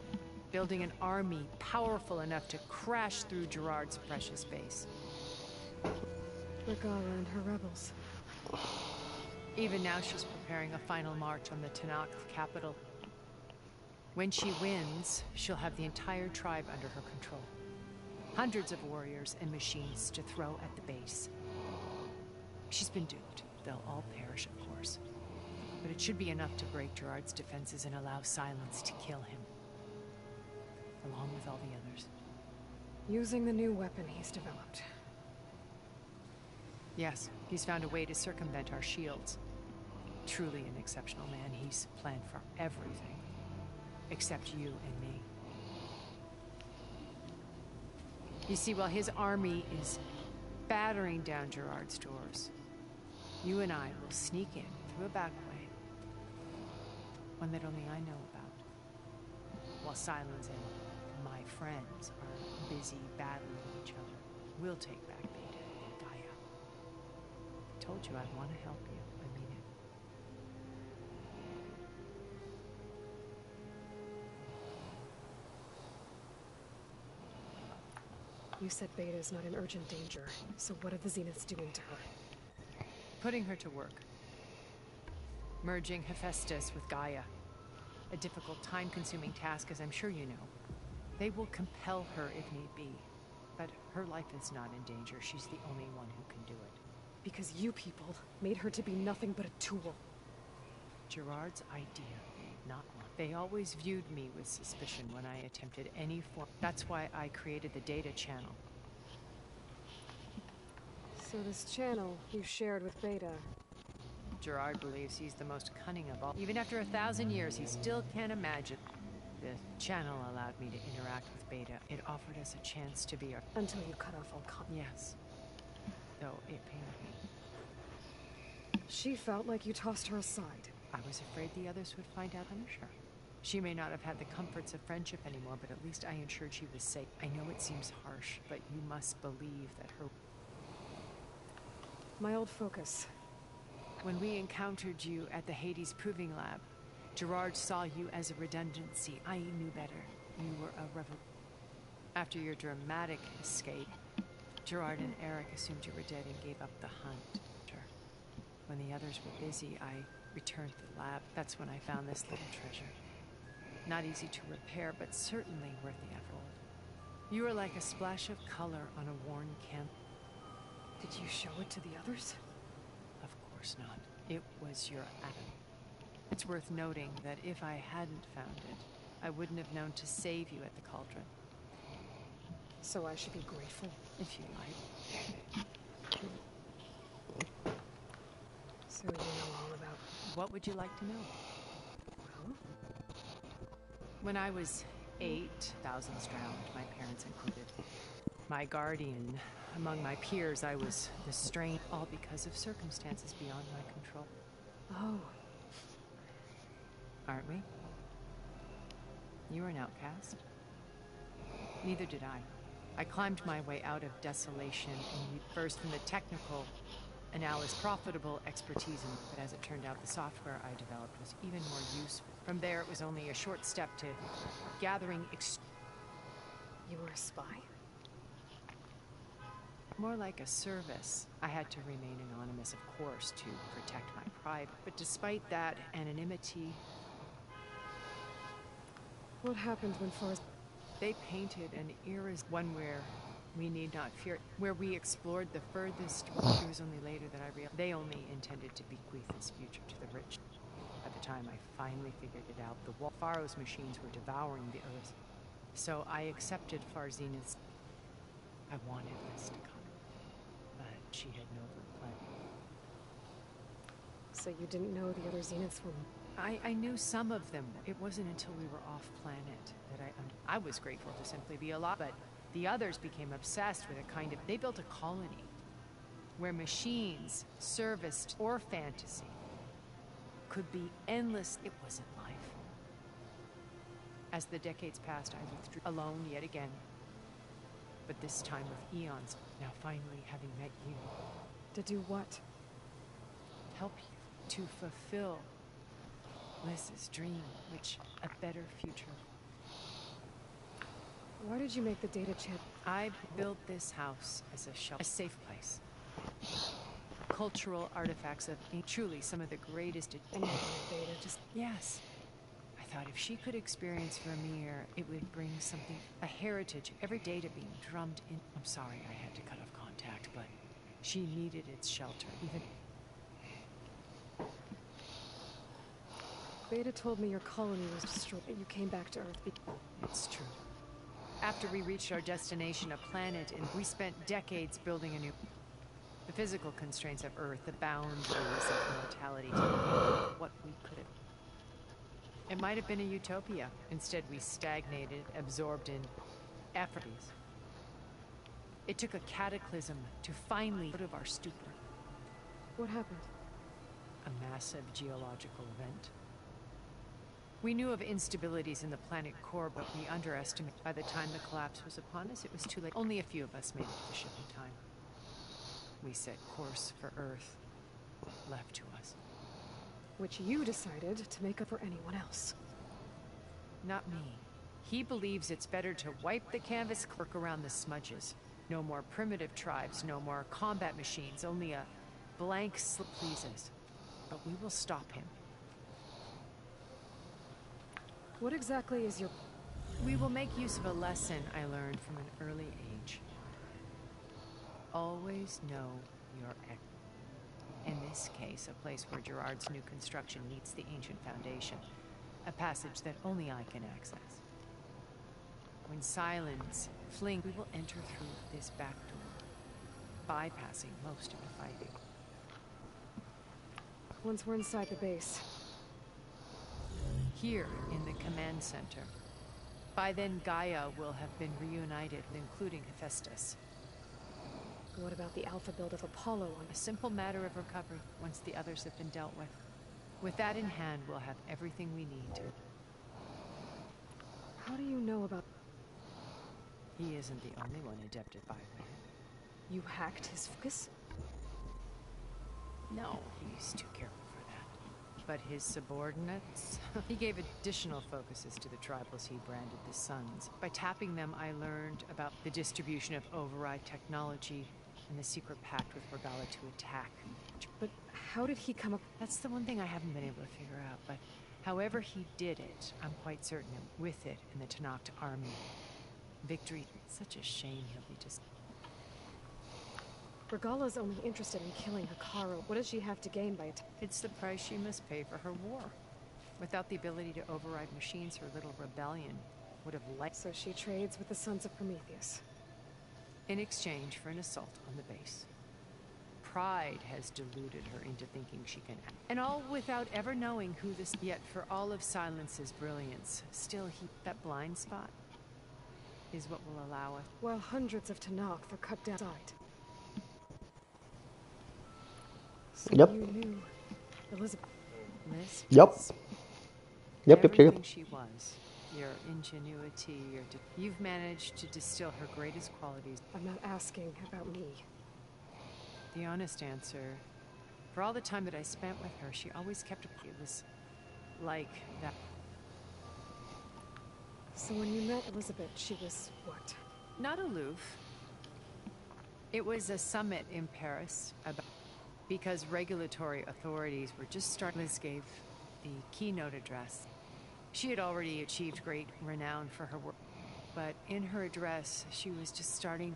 building an army powerful enough to crash through Gerard's precious base. Regala and her rebels. Even now she's preparing a final march on the Tanakh capital. When she wins, she'll have the entire tribe under her control. Hundreds of warriors and machines to throw at the base. She's been duped. They'll all perish, of course. But it should be enough to break Gerard's defenses and allow Silence to kill him. Along with all the others. Using the new weapon he's developed. Yes, he's found a way to circumvent our shields. Truly an exceptional man. He's planned for everything. Except you and me. You see, while his army is battering down Gerard's doors, you and I will sneak in through a back way. One that only I know about. While Silence and my friends are busy battling each other, we'll take back Beta and Gaia. I told you I'd want to help you. I mean it. You said Beta's not in urgent danger, so what are the Zeniths doing to her? Putting her to work. Merging Hephaestus with Gaia. A difficult, time-consuming task, as I'm sure you know. They will compel her if need be. But her life is not in danger. She's the only one who can do it. Because you people made her to be nothing but a tool. Gerard's idea, not one. They always viewed me with suspicion when I attempted any form. That's why I created the data channel. So this channel you shared with Beta. Gerard believes he's the most cunning of all. Even after 1,000 years, he still can't imagine. The channel allowed me to interact with Beta. It offered us a chance to be our... Until you cut off all contact. Yes. Though it pained me. She felt like you tossed her aside. I was afraid the others would find out, I'm sure. She may not have had the comforts of friendship anymore, but at least I ensured she was safe. I know it seems harsh, but you must believe that her... My old focus. When we encountered you at the Hades Proving Lab, Gerard saw you as a redundancy. I knew better. You were a rebel. After your dramatic escape, Gerard and Eric assumed you were dead and gave up the hunt. When the others were busy, I returned to the lab. That's when I found this little treasure. Not easy to repair, but certainly worth the effort. You were like a splash of color on a worn canvas. Did you show it to the others? Of course not. It was your atom. It's worth noting that if I hadn't found it, I wouldn't have known to save you at the cauldron. So I should be grateful? If you like. So you know all about... What would you like to know? Well? When I was 8, thousands drowned, my parents included. My guardian, among my peers, I was the strain, all because of circumstances beyond my control. Oh. Aren't we? You were an outcast. Neither did I. I climbed my way out of desolation and first from the technical and now as profitable expertise in, but as it turned out, the software I developed was even more useful. From there, it was only a short step to gathering You were a spy? More like a service. I had to remain anonymous, of course, to protect my pride. But despite that anonymity... What happened when Forrest... They painted an era, one where we need not fear, where we explored the furthest. It was only later that I realized they only intended to bequeath this future to the rich. At the time, I finally figured it out. The Pharaoh's machines were devouring the Earth. So I accepted Farzina's... I wanted this to come. But she had no plan. So you didn't know the other Zeniths were... I knew some of them. It wasn't until we were off planet that I was grateful to simply be alive, but the others became obsessed with a kind of... They built a colony where machines, serviced, or fantasy could be endless. It wasn't life. As the decades passed, I withdrew alone yet again. But this time with eons, now finally having met you. To do what? Help you to fulfill Liz's dream, which a better future. Why did you make the data chip? I built this house as a shelter, a safe place. Cultural artifacts of truly some of the greatest. And you wanted Beta just... Yes. I thought if she could experience Vermeer, it would bring something, a heritage, every data being drummed in. I'm sorry I had to cut off contact, but she needed its shelter, even... Beta told me your colony was destroyed, and you came back to Earth. It's true. After we reached our destination, a planet, and we spent decades building a new... The physical constraints of Earth, the boundaries of mortality, what we could have... It might have been a utopia. Instead, we stagnated, absorbed in efforts. It took a cataclysm to finally out of our stupor. What happened? A massive geological event. We knew of instabilities in the planet core, but we underestimated. By the time the collapse was upon us, it was too late. Only a few of us made it to the ship in time. We set course for Earth, left to us. Which you decided to make up for anyone else. Not me. He believes it's better to wipe the canvas, work around the smudges. No more primitive tribes, no more combat machines, only a blank slip pleases. But we will stop him. What exactly is your... We will make use of a lesson I learned from an early age. Always know your ex. In this case, a place where Gerard's new construction meets the ancient foundation. A passage that only I can access. When silence fling, we will enter through this back door, bypassing most of the fighting. Once we're inside the base... Here, in the command center. By then, Gaia will have been reunited, including Hephaestus. What about the Alpha build of Apollo on... A simple matter of recovery, once the others have been dealt with. With that in hand, we'll have everything we need to... How do you know about... He isn't the only one adept at bypass. You hacked his focus? No, he's too careful. But his subordinates? He gave additional focuses to the tribals he branded the Sons. By tapping them, I learned about the distribution of override technology and the secret pact with Regalla to attack. But how did he come up? That's the one thing I haven't been able to figure out, but however he did it, I'm quite certain with it in the Tenakth army. Victory, it's such a shame he'll be just... Regalla's only interested in killing Hekarro. What does she have to gain by it? It's the price she must pay for her war. Without the ability to override machines, her little rebellion would have liked. So she trades with the Sons of Prometheus. In exchange for an assault on the base. Pride has deluded her into thinking she can act. And all without ever knowing who this... Yet for all of Silence's brilliance, still that blind spot is what will allow us... While hundreds of Tenakth are cut down sight. So Yep. you knew Elizabeth. Liz? Yep. Yep. Everything she was. Your ingenuity, you've managed to distill her greatest qualities. I'm not asking about me. The honest answer, for all the time that I spent with her, she always kept it was like that. So when you met Elizabeth, she was what? Not aloof. It was a summit in Paris about because regulatory authorities were just starting. Liz gave the keynote address. She had already achieved great renown for her work, but in her address, she was just starting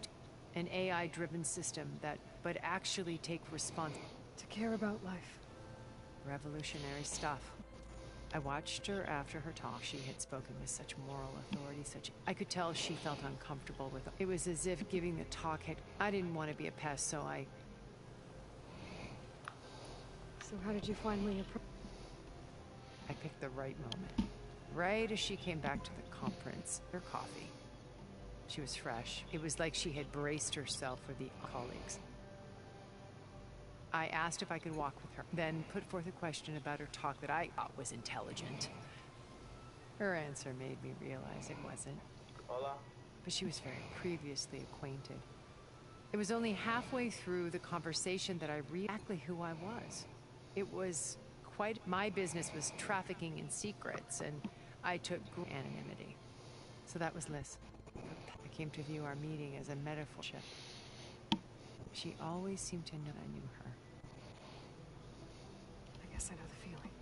an AI-driven system that would actually take responsibility. To care about life. Revolutionary stuff. I watched her after her talk. She had spoken with such moral authority, I could tell she felt uncomfortable with it. It was as if giving the talk had... I didn't want to be a pest, so I... So how did you finally approach? I picked the right moment. Right as she came back to the conference, her coffee. She was fresh. It was like she had braced herself for the colleagues. I asked if I could walk with her, then put forth a question about her talk that I thought was intelligent. Her answer made me realize it wasn't. Hola. But she was very previously acquainted. It was only halfway through the conversation that I realized exactly who I was. It was quite... My business was trafficking in secrets, and I took anonymity. So that was Liz. I came to view our meeting as a metaphor. She always seemed to know I knew her. I guess I know the feeling.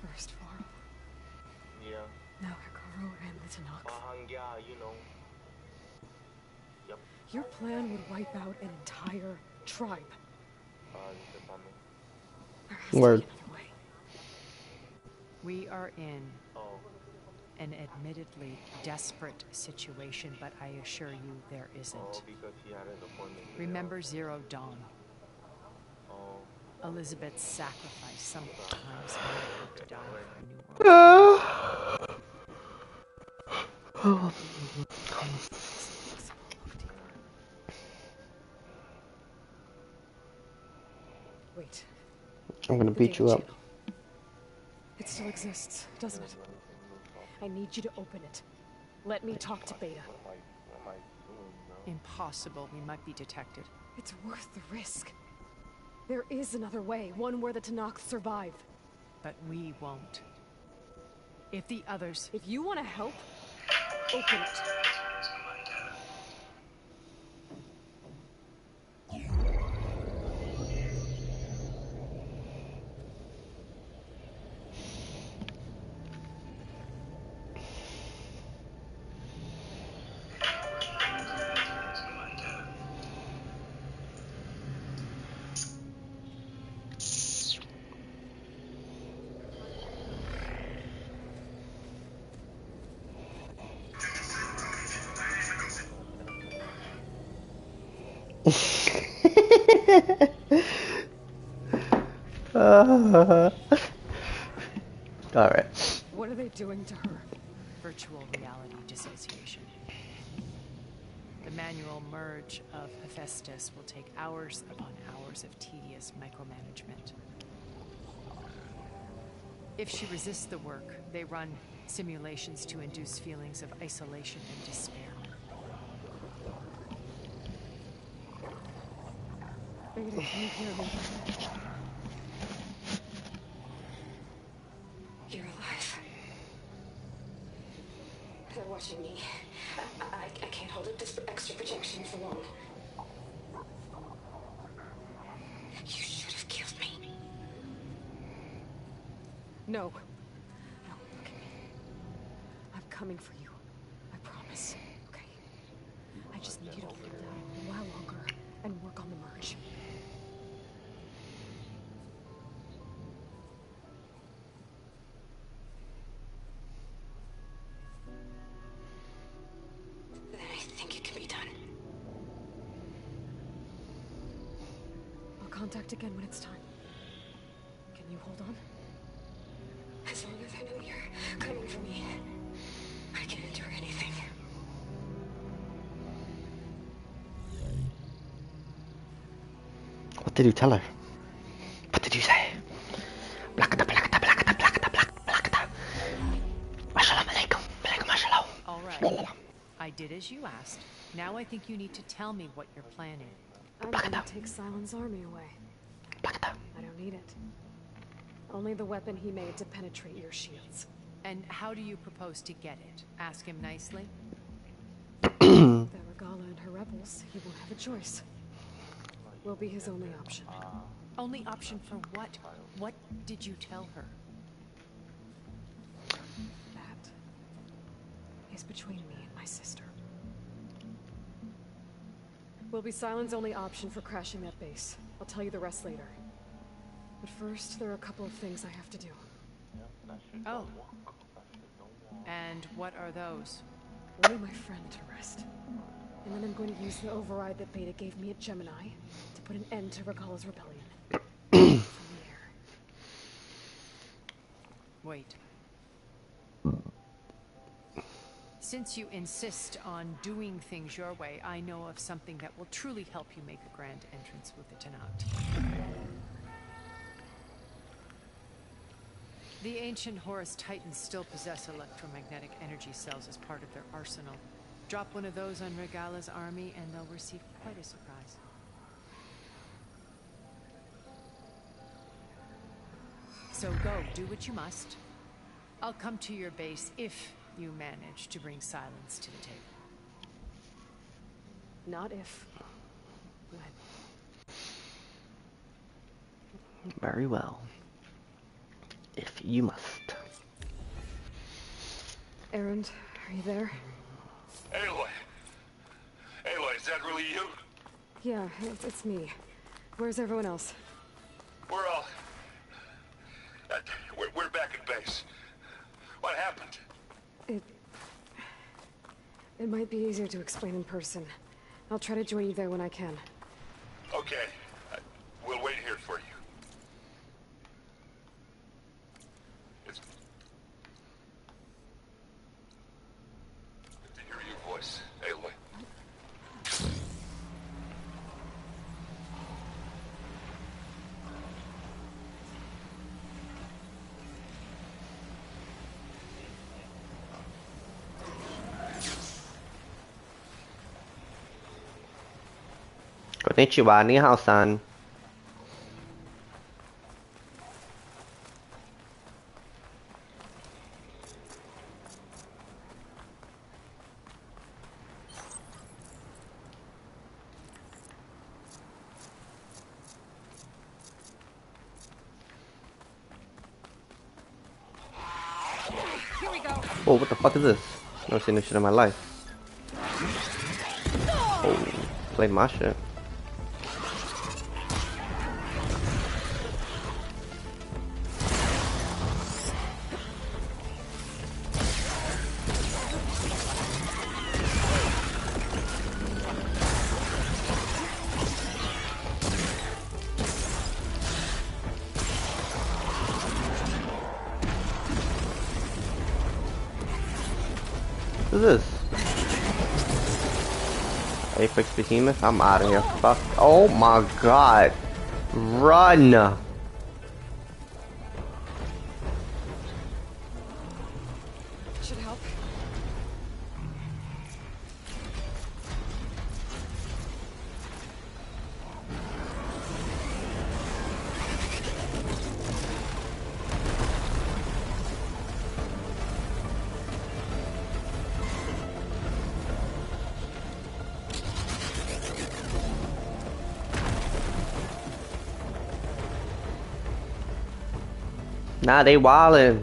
First Varl. Yeah. Now Hekarro and the Tenakth. Yeah, you know. Yep. Your plan would wipe out an entire tribe. Word. We are in an admittedly desperate situation, but I assure you there isn't. Remember Zero Dawn. Elizabeth's sacrifice sometimes to die for a new world. Wait. I'm gonna beat you up. It still exists, doesn't it? I need you to open it. Let me talk to Beta. Impossible. We might be detected. It's worth the risk. There is another way, one where the Tenakth survive. But we won't. If the others... If you want to help, open it. All right. What are they doing to her? Virtual reality dissociation. The manual merge of Hephaestus will take hours upon hours of tedious micromanagement. If she resists the work, they run simulations to induce feelings of isolation and despair. Beta, can you hear me? You're alive. They're watching me. I can't hold up this extra projection for long. You should have killed me. No. No, look at me. I've coming for you. I promise. Okay? I just need you to hold out a while longer and work on the merge. Then I think it can be done. I'll contact again when it's time. Can you hold on? As long as I know you're coming for me, I can endure anything. What did you tell her? What did you say? Blakata, blakata, blakata, blakata, blakata. Assalamu alaikum. Alaikum assalam. All right. I did as you asked. Now I think you need to tell me what you're planning. I'm gonna take Sylens' army away. I don't need it. Only the weapon he made to penetrate your shields. And how do you propose to get it? Ask him nicely? The Regala and her rebels, he won't have a choice. Will be his only option. Only option for what? What did you tell her? That is between me and my sister. Will be Sylens' only option for crashing that base. I'll tell you the rest later. But first, there are a couple of things I have to do. Oh. And what are those? Lay my friend to rest. And then I'm going to use the override that Beta gave me at Gemini to put an end to Regala's rebellion. From there. Wait. Since you insist on doing things your way, I know of something that will truly help you make a grand entrance with the Tenat. The ancient Horus Titans still possess electromagnetic energy cells as part of their arsenal. Drop one of those on Regala's army and they'll receive quite a surprise. So go, do what you must. I'll come to your base if you manage to bring Sylens to the table. Not if. When. Very well. If you must. Erend, are you there? Aloy! Aloy, is that really you? Yeah, it's me. Where's everyone else? We're all... we're back at base. What happened? It might be easier to explain in person. I'll try to join you there when I can. Okay. We'll wait here for you. It's good to hear your voice, Aloy. Konnichiwa, ni hao san. Here we go. Oh, what the fuck is this? Never seen this shit in my life. Oh, played my shit. What is this? Apex Behemoth? I'm out of here. Fuck. Oh my god. Run! Should help. Nah, they wildin'.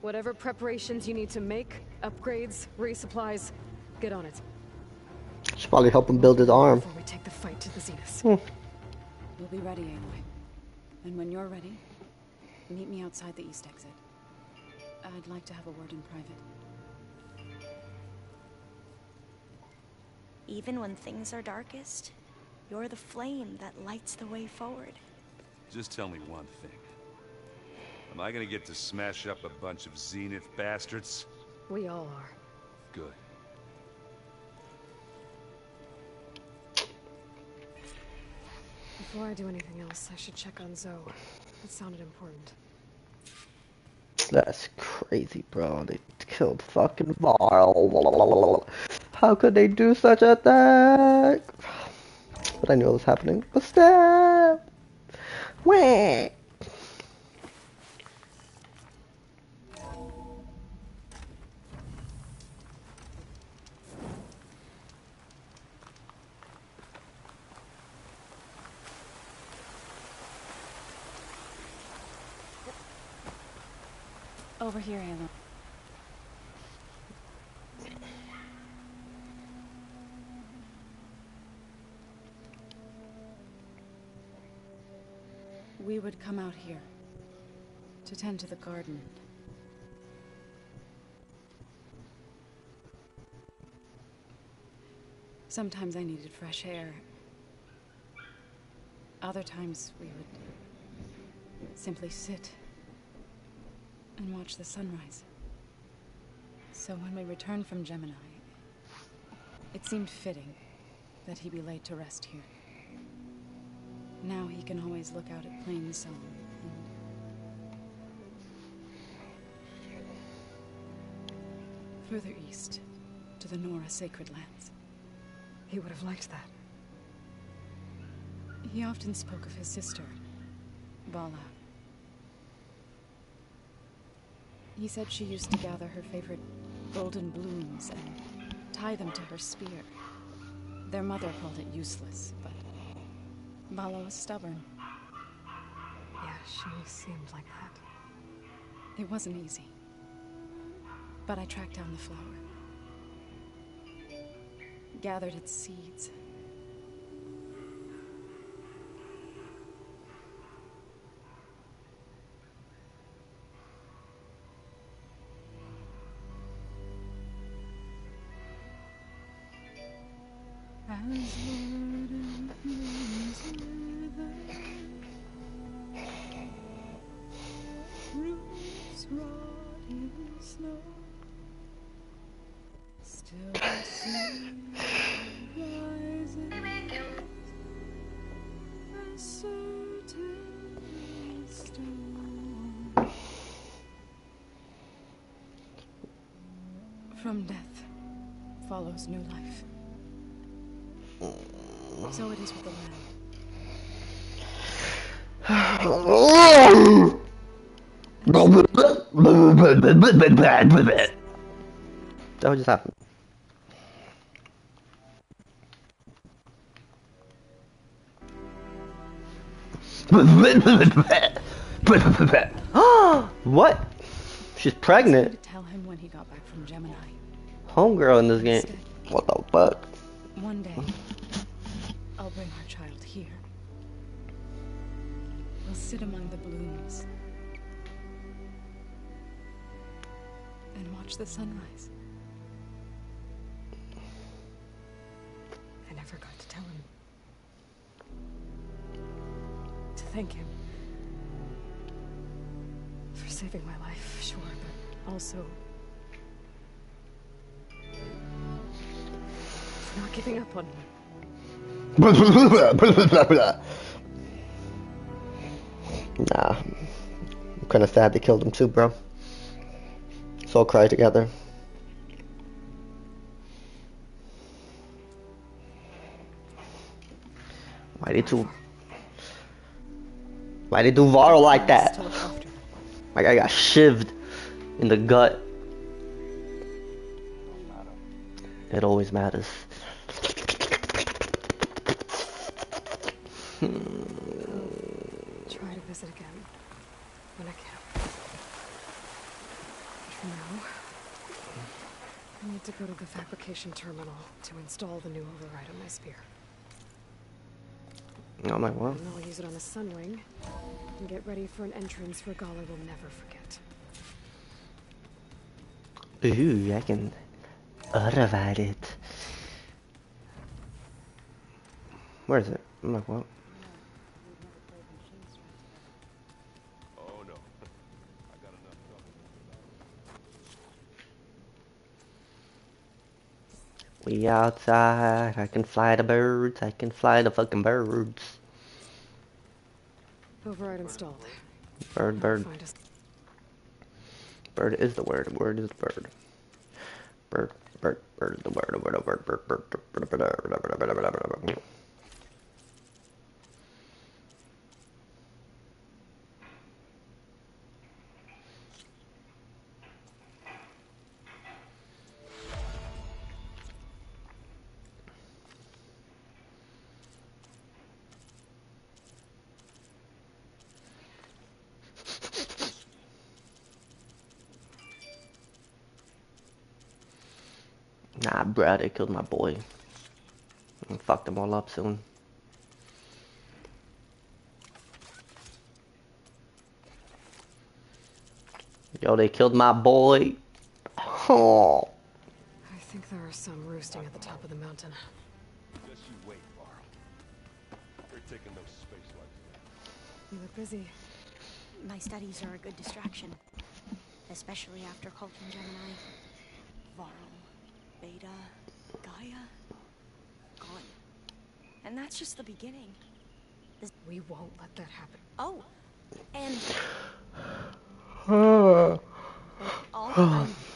Whatever preparations you need to make, upgrades, resupplies, get on it. Should probably help him build his arm. Before we take the fight to the Zenith. We'll be ready, Aloy. And when you're ready, meet me outside the east exit. I'd like to have a word in private. Even when things are darkest, you're the flame that lights the way forward. Just tell me one thing. Am I gonna get to smash up a bunch of Zenith bastards? We all are. Good. Before I do anything else, I should check on Zoe. That sounded important. That's crazy, bro. They killed fucking Varl. How could they do such a thing? But I knew it was happening. But still. Wah. Over here, Aloy. We would come out here to tend to the garden. Sometimes I needed fresh air. Other times we would simply sit and watch the sunrise. So when we returned from Gemini, it seemed fitting that he be laid to rest here. Now he can always look out at Plainsong and further east to the Nora Sacred Lands. He would have liked that. He often spoke of his sister, Vala. He said she used to gather her favorite golden blooms and tie them to her spear. Their mother called it useless, but Vala was stubborn. Yeah, she seemed like that. It wasn't easy. But I tracked down the flower. Gathered its seeds. From death follows new life. So it is with the land. That just happened. What? She's pregnant. Tell him when he got back from Gemini. Homegirl in this game. What the fuck? One day, I'll bring our child here. We'll sit among the blooms and watch the sunrise. I never got to tell him. To thank him for saving my life, sure, but also for not giving up on me. Nah. I'm kinda sad they killed him too, bro. Let's all cry together. Why they do Varl like that? Like I got shivved in the gut. It always matters. Try to visit again when I can. Now, I need to go to the fabrication terminal to install the new override on my spear. Oh my god. And I'll use it on the Sunwing and get ready for an entrance Regalla will never forget. Ooh, I can override it. Where is it? I'm like, what? Oh no. I got enough trouble. We outside. I can fly the birds. I can fly the fucking birds. Override installed. Bird, bird. Find us. Bird is the word. Word is the bird. Bird, bird, bird is the word. Word, bird, bird, bird, bird, bird, bird, bird, bird, bird. Nah, bruh, they killed my boy. And fucked them all up soon. Yo, they killed my boy. Oh. I think there are some roosting at the top of the mountain. Just you wait, Varl. We're taking those space flights. You look busy. My studies are a good distraction. Especially after Cult and Gemini. Varl, Beta, Gaia, gone. And that's just the beginning. We won't let that happen. Oh, and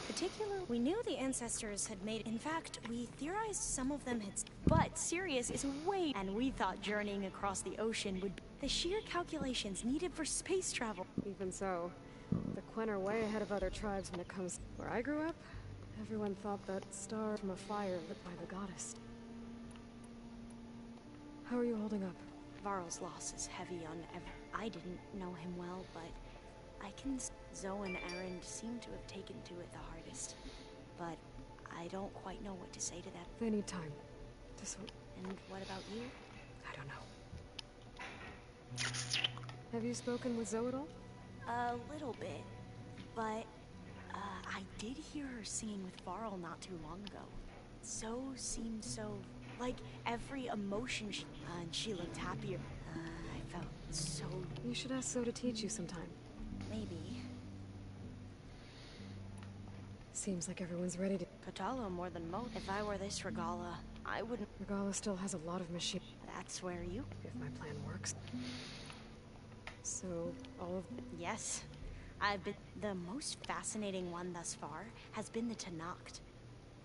particular, we knew the ancestors had made. In fact, we theorized some of them had. But Sirius is way, and we thought journeying across the ocean would be the sheer calculations needed for space travel. Even so, the Quen are way ahead of other tribes when it comes. Where I grew up, everyone thought that star from a fire lit by the goddess. How are you holding up? Varl's loss is heavy on I didn't know him well, but I can. Zoe and Erend seem to have taken to it the hardest. But I don't quite know what to say to them. They need time. And what about you? I don't know. Have you spoken with Zoe at all? A little bit. But I did hear her singing with Varl not too long ago. Zoe seemed so... like every emotion and she looked happier. I felt so... You should ask Zoe to teach you sometime. Maybe. Seems like everyone's ready to... Kotallo more than most. If I were this Regalla, I wouldn't... Regalla still has a lot of machine... That's where you... If my plan works. So, all of... Yes. I've been... The most fascinating one thus far has been the Tenakth.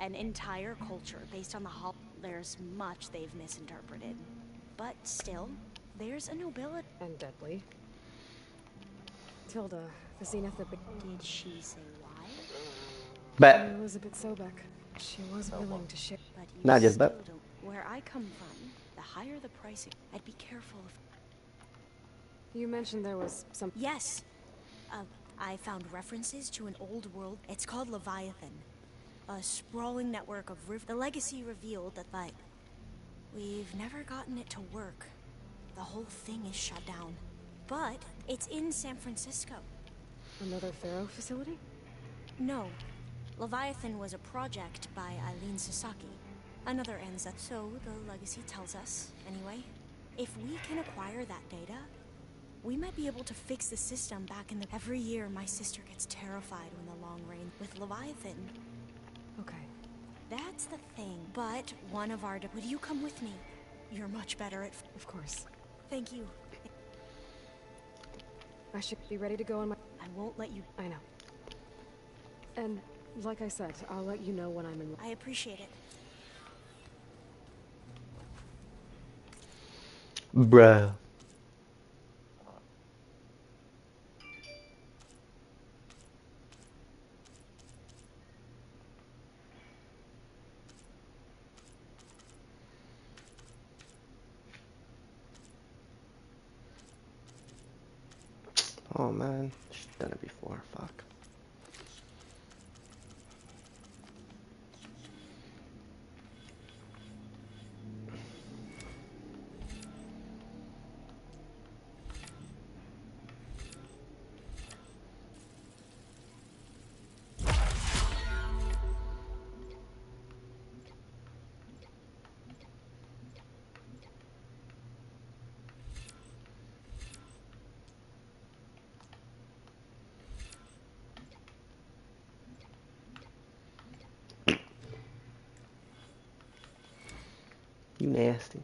An entire culture based on the Hall... There's much they've misinterpreted. But still, there's a nobility... And deadly. Tilda, the Zenith... Did she say why? Bet. Elizabeth Sobek. She was willing to share... But you Not just still bet. don't... Where I come from, the higher the pricing... I'd be careful of... You mentioned there was some... Yes. I found references to an old world. It's called Leviathan. A sprawling network of The legacy revealed that, but we've never gotten it to work. The whole thing is shut down. But it's in San Francisco. Another Pharaoh facility? No. Leviathan was a project by Eileen Sasaki. Another Enza. So the legacy tells us, anyway. If we can acquire that data, we might be able to fix the system back in the... Every year, my sister gets terrified when the long rain... With Leviathan... Okay. That's the thing. But one of our... Would you come with me? You're much better at... Of course. Thank you. I should be ready to go on my... I won't let you... I know. And, like I said, I'll let you know when I'm in... I appreciate it. Bruh. Oh man, she's done it before, fuck. You nasty.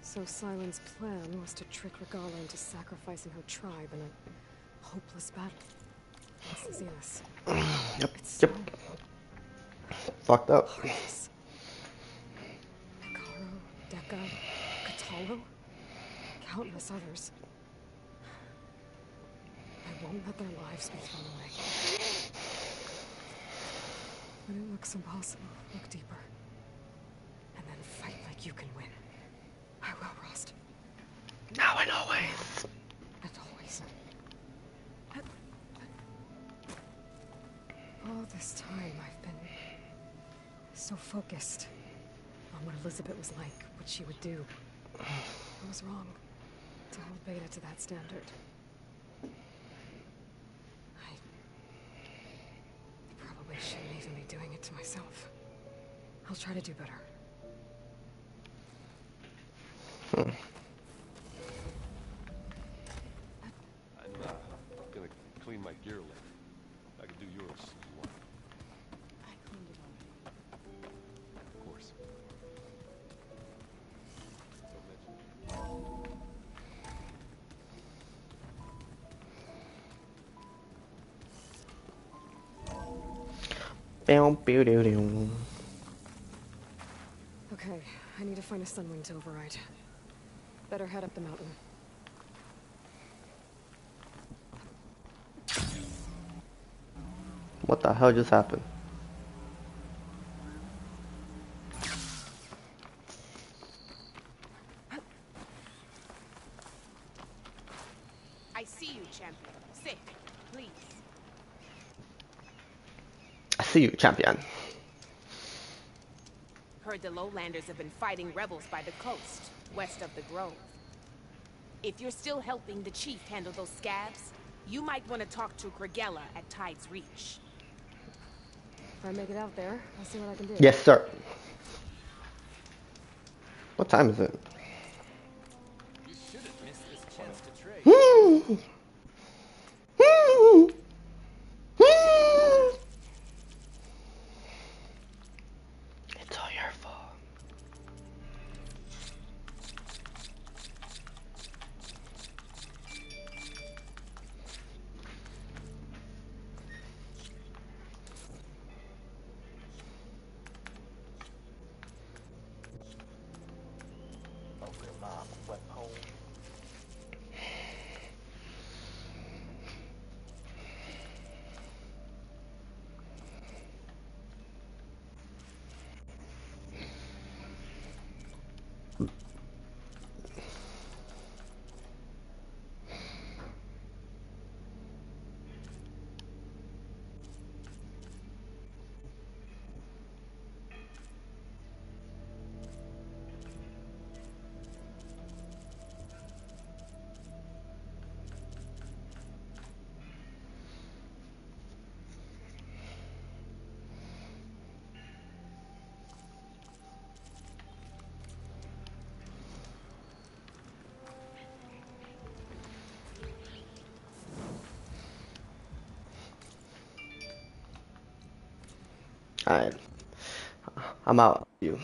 So Sylens' plan was to trick Regalla into sacrificing her tribe in a hopeless battle against the Zeniths. Yep. Yep. Fucked up. Heartless. Hekarro, Dekka, Kotallo, countless others. I won't let their lives be thrown away. When it looks impossible, look deeper. And then fight like you can win. I will, Rost. Now and always. And always. All this time I've been so focused on what Elizabeth was like, what she would do. I was wrong to hold Beta to that standard. I probably shouldn't even be doing it to myself. I'll try to do better. I'm gonna clean my gear later. I can do yours if you want. I cleaned it already. Of course. Okay, I need to find a Sunwing to override. Better head up the mountain. What the hell just happened? I see you, champion. Sit, please. I see you, champion. Heard the Lowlanders have been fighting rebels by the coast, west of the Grove. If you're still helping the chief handle those scabs, you might want to talk to Gregella at Tide's Reach. If I make it out there, I'll see what I can do. Yes, sir. What time is it? You should have missed this chance to trade. It's all your fault. Alright. I'm out. You.